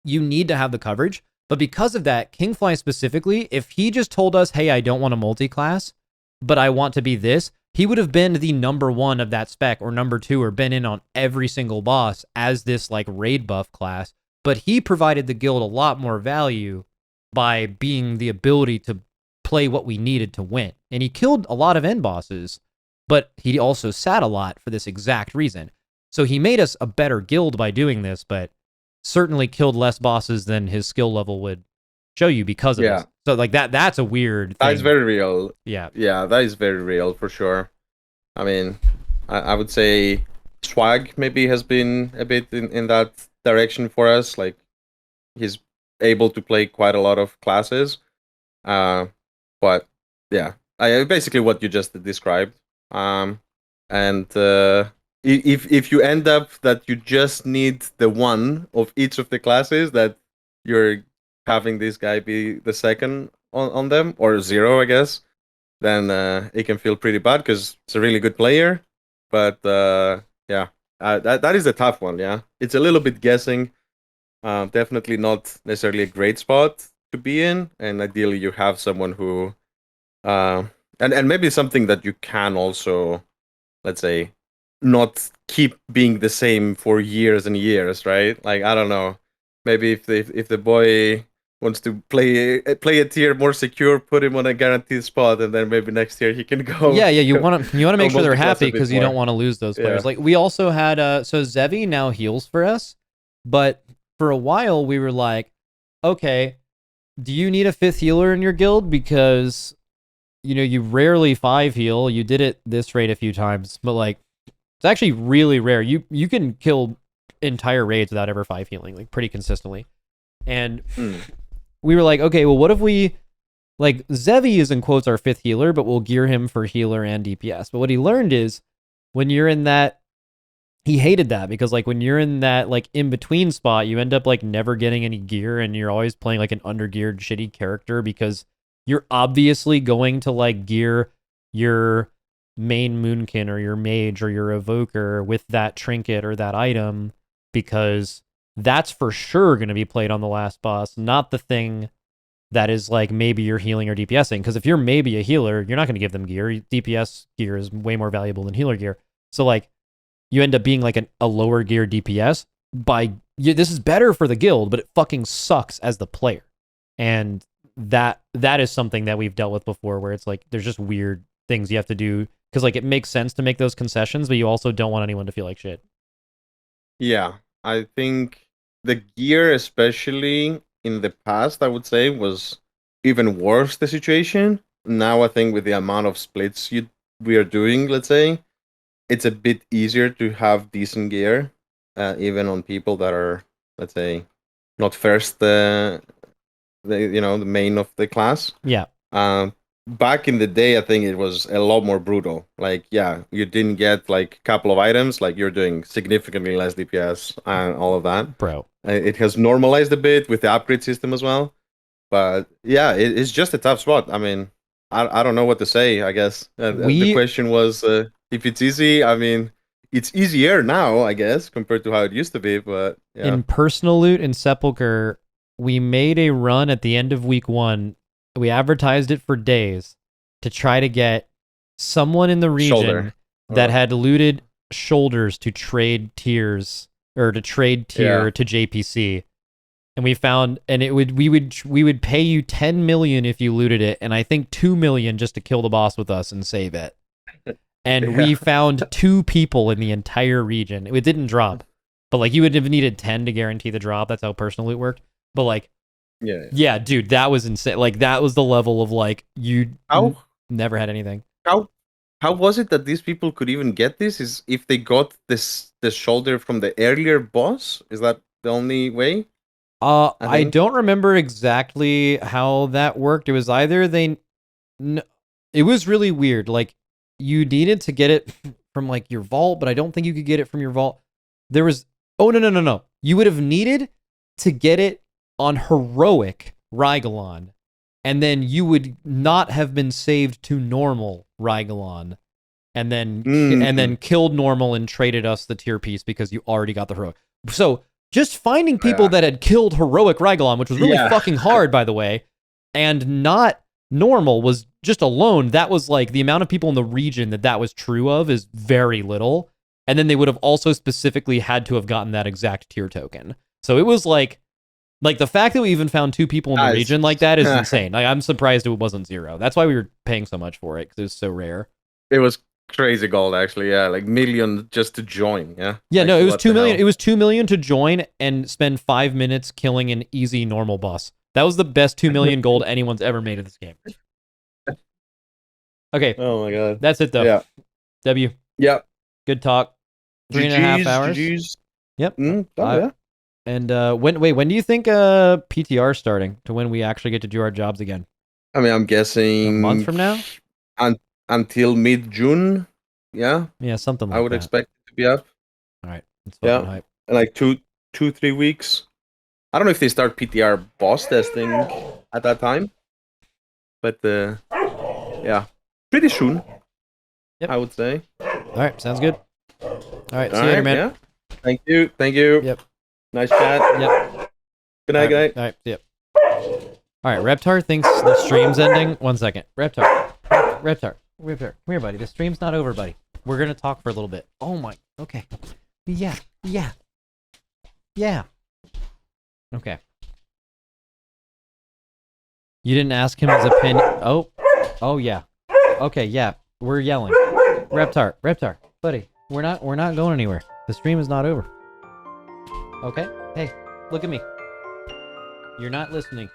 you need to have the coverage. But because of that, Kingfly specifically, if he just told us, hey, I don't want a multi-class, but I want to be this, he would have been the number 1 of that spec or number 2 or been in on every single boss as this like raid buff class. But he provided the guild a lot more value by being the ability to play what we needed to win. And he killed a lot of end bosses, but he also sat a lot for this exact reason. So he made us a better guild by doing this, but certainly killed less bosses than his skill level would show you because of this. So like that's a weird thing. That's very real. Yeah, that is very real for sure. I mean, I would say Swag maybe has been a bit in that direction for us. Like he's able to play quite a lot of classes. But yeah, basically what you just described. And if you end up that you just need the one of each of the classes, that you're having this guy be the second on them, or 0, I guess, then it can feel pretty bad because it's a really good player. But yeah, that is a tough one. Yeah, it's a little bit guessing. Definitely not necessarily a great spot to be in, and ideally you have someone who, and maybe something that you can also, let's say, not keep being the same for years and years, right? Like I don't know, maybe if the boy wants to play a tier more secure, put him on a guaranteed spot, and then maybe next year he can go. Yeah. You want to make sure they're happy because you don't want to lose those players. Like we also had so Zevi now heals for us, But for a while, we were like, okay, do you need a 5th healer in your guild? Because, you know, you rarely 5 heal. You did it this rate a few times, but like, it's actually really rare. You can kill entire raids without ever 5 healing, like pretty consistently. And we were like, okay, well, what if we, like, Zevi is in quotes our 5th healer, but we'll gear him for healer and DPS. But what he learned is when you're in that, he hated that because like when you're in that like in between spot, you end up like never getting any gear and you're always playing like an undergeared shitty character because you're obviously going to like gear your main Moonkin or your mage or your evoker with that trinket or that item because that's for sure going to be played on the last boss, not the thing that is like maybe you're healing or DPSing. Because if you're maybe a healer, you're not going to give them gear. DPS gear is way more valuable than healer gear. So like you end up being like a lower gear DPS this is better for the guild, but it fucking sucks as the player. And that is something that we've dealt with before where it's like there's just weird things you have to do because like it makes sense to make those concessions, but you also don't want anyone to feel like shit. Yeah, I think the gear, especially in the past, I would say, was even worse the situation. Now I think with the amount of splits we are doing, let's say, it's a bit easier to have decent gear, even on people that are, let's say, not first the main of the class. Yeah. Back in the day, I think it was a lot more brutal. Like, yeah, you didn't get like a couple of items, like you're doing significantly less DPS and all of that. Bro. It has normalized a bit with the upgrade system as well. But yeah, it's just a tough spot. I mean, I don't know what to say, I guess. The question was if it's easy. I mean, it's easier now, I guess, compared to how it used to be. But yeah. In personal loot in Sepulcher, we made a run at the end of week 1. We advertised it for days to try to get someone in the region that had looted shoulders to trade tiers or to trade tier to JPC. And we found, and we would pay you 10 million if you looted it, and I think 2 million just to kill the boss with us and save it. And we found 2 people in the entire region. It didn't drop, but like you would have needed 10 to guarantee the drop. That's how personal loot worked. But like, yeah, dude, that was insane. Like that was the level of like never had anything. How was it that these people could even get this? Is if they got the shoulder from the earlier boss? Is that the only way? I don't remember exactly how that worked. It was either it was really weird. Like you needed to get it from like your vault, but I don't think you could get it from your vault. There was no. You would have needed to get it on heroic Rygalon, and then you would not have been saved to normal Rygalon, and then killed normal and traded us the tier piece because you already got the heroic. So just finding people that had killed heroic Rygalon, which was really fucking hard, by the way, and not normal was just alone. That was like the amount of people in the region that was true of is very little. And then they would have also specifically had to have gotten that exact tier token. So it was like the fact that we even found 2 people in the region like that is insane. Like, I'm surprised it wasn't 0. That's why we were paying so much for it because it was so rare. It was crazy gold, actually. Yeah, like million just to join. Yeah. Yeah, no, it was 2 million. It was 2 million to join and spend 5 minutes killing an easy normal boss. That was the best 2 million gold anyone's ever made in this game. Okay. Oh my god. That's it though. Yeah. W. Yep. Good talk. 3.5 hours. GGs. Yep. Yeah. And when do you think PTR is starting to when we actually get to do our jobs again? I mean, I'm guessing a month from now? Until mid-June. Yeah. Yeah, something like that. I would expect it to be up. All right. It's fucking hype. Like 2-3 weeks. I don't know if they start PTR boss testing at that time. But yeah. Pretty soon. Yep. I would say. All right, sounds good. All right, see you later, man. Yeah. Thank you. Yep. Nice chat. Yep. Good night, guys. All right, see ya. All right, Reptar thinks the stream's ending. 1 second. Reptar. Come here, buddy. The stream's not over, buddy. We're going to talk for a little bit. Oh my, okay. Yeah. Okay. You didn't ask him his opinion. Oh yeah. Okay, yeah. We're yelling. Reptar, buddy. We're not going anywhere. The stream is not over. Okay? Hey, look at me. You're not listening.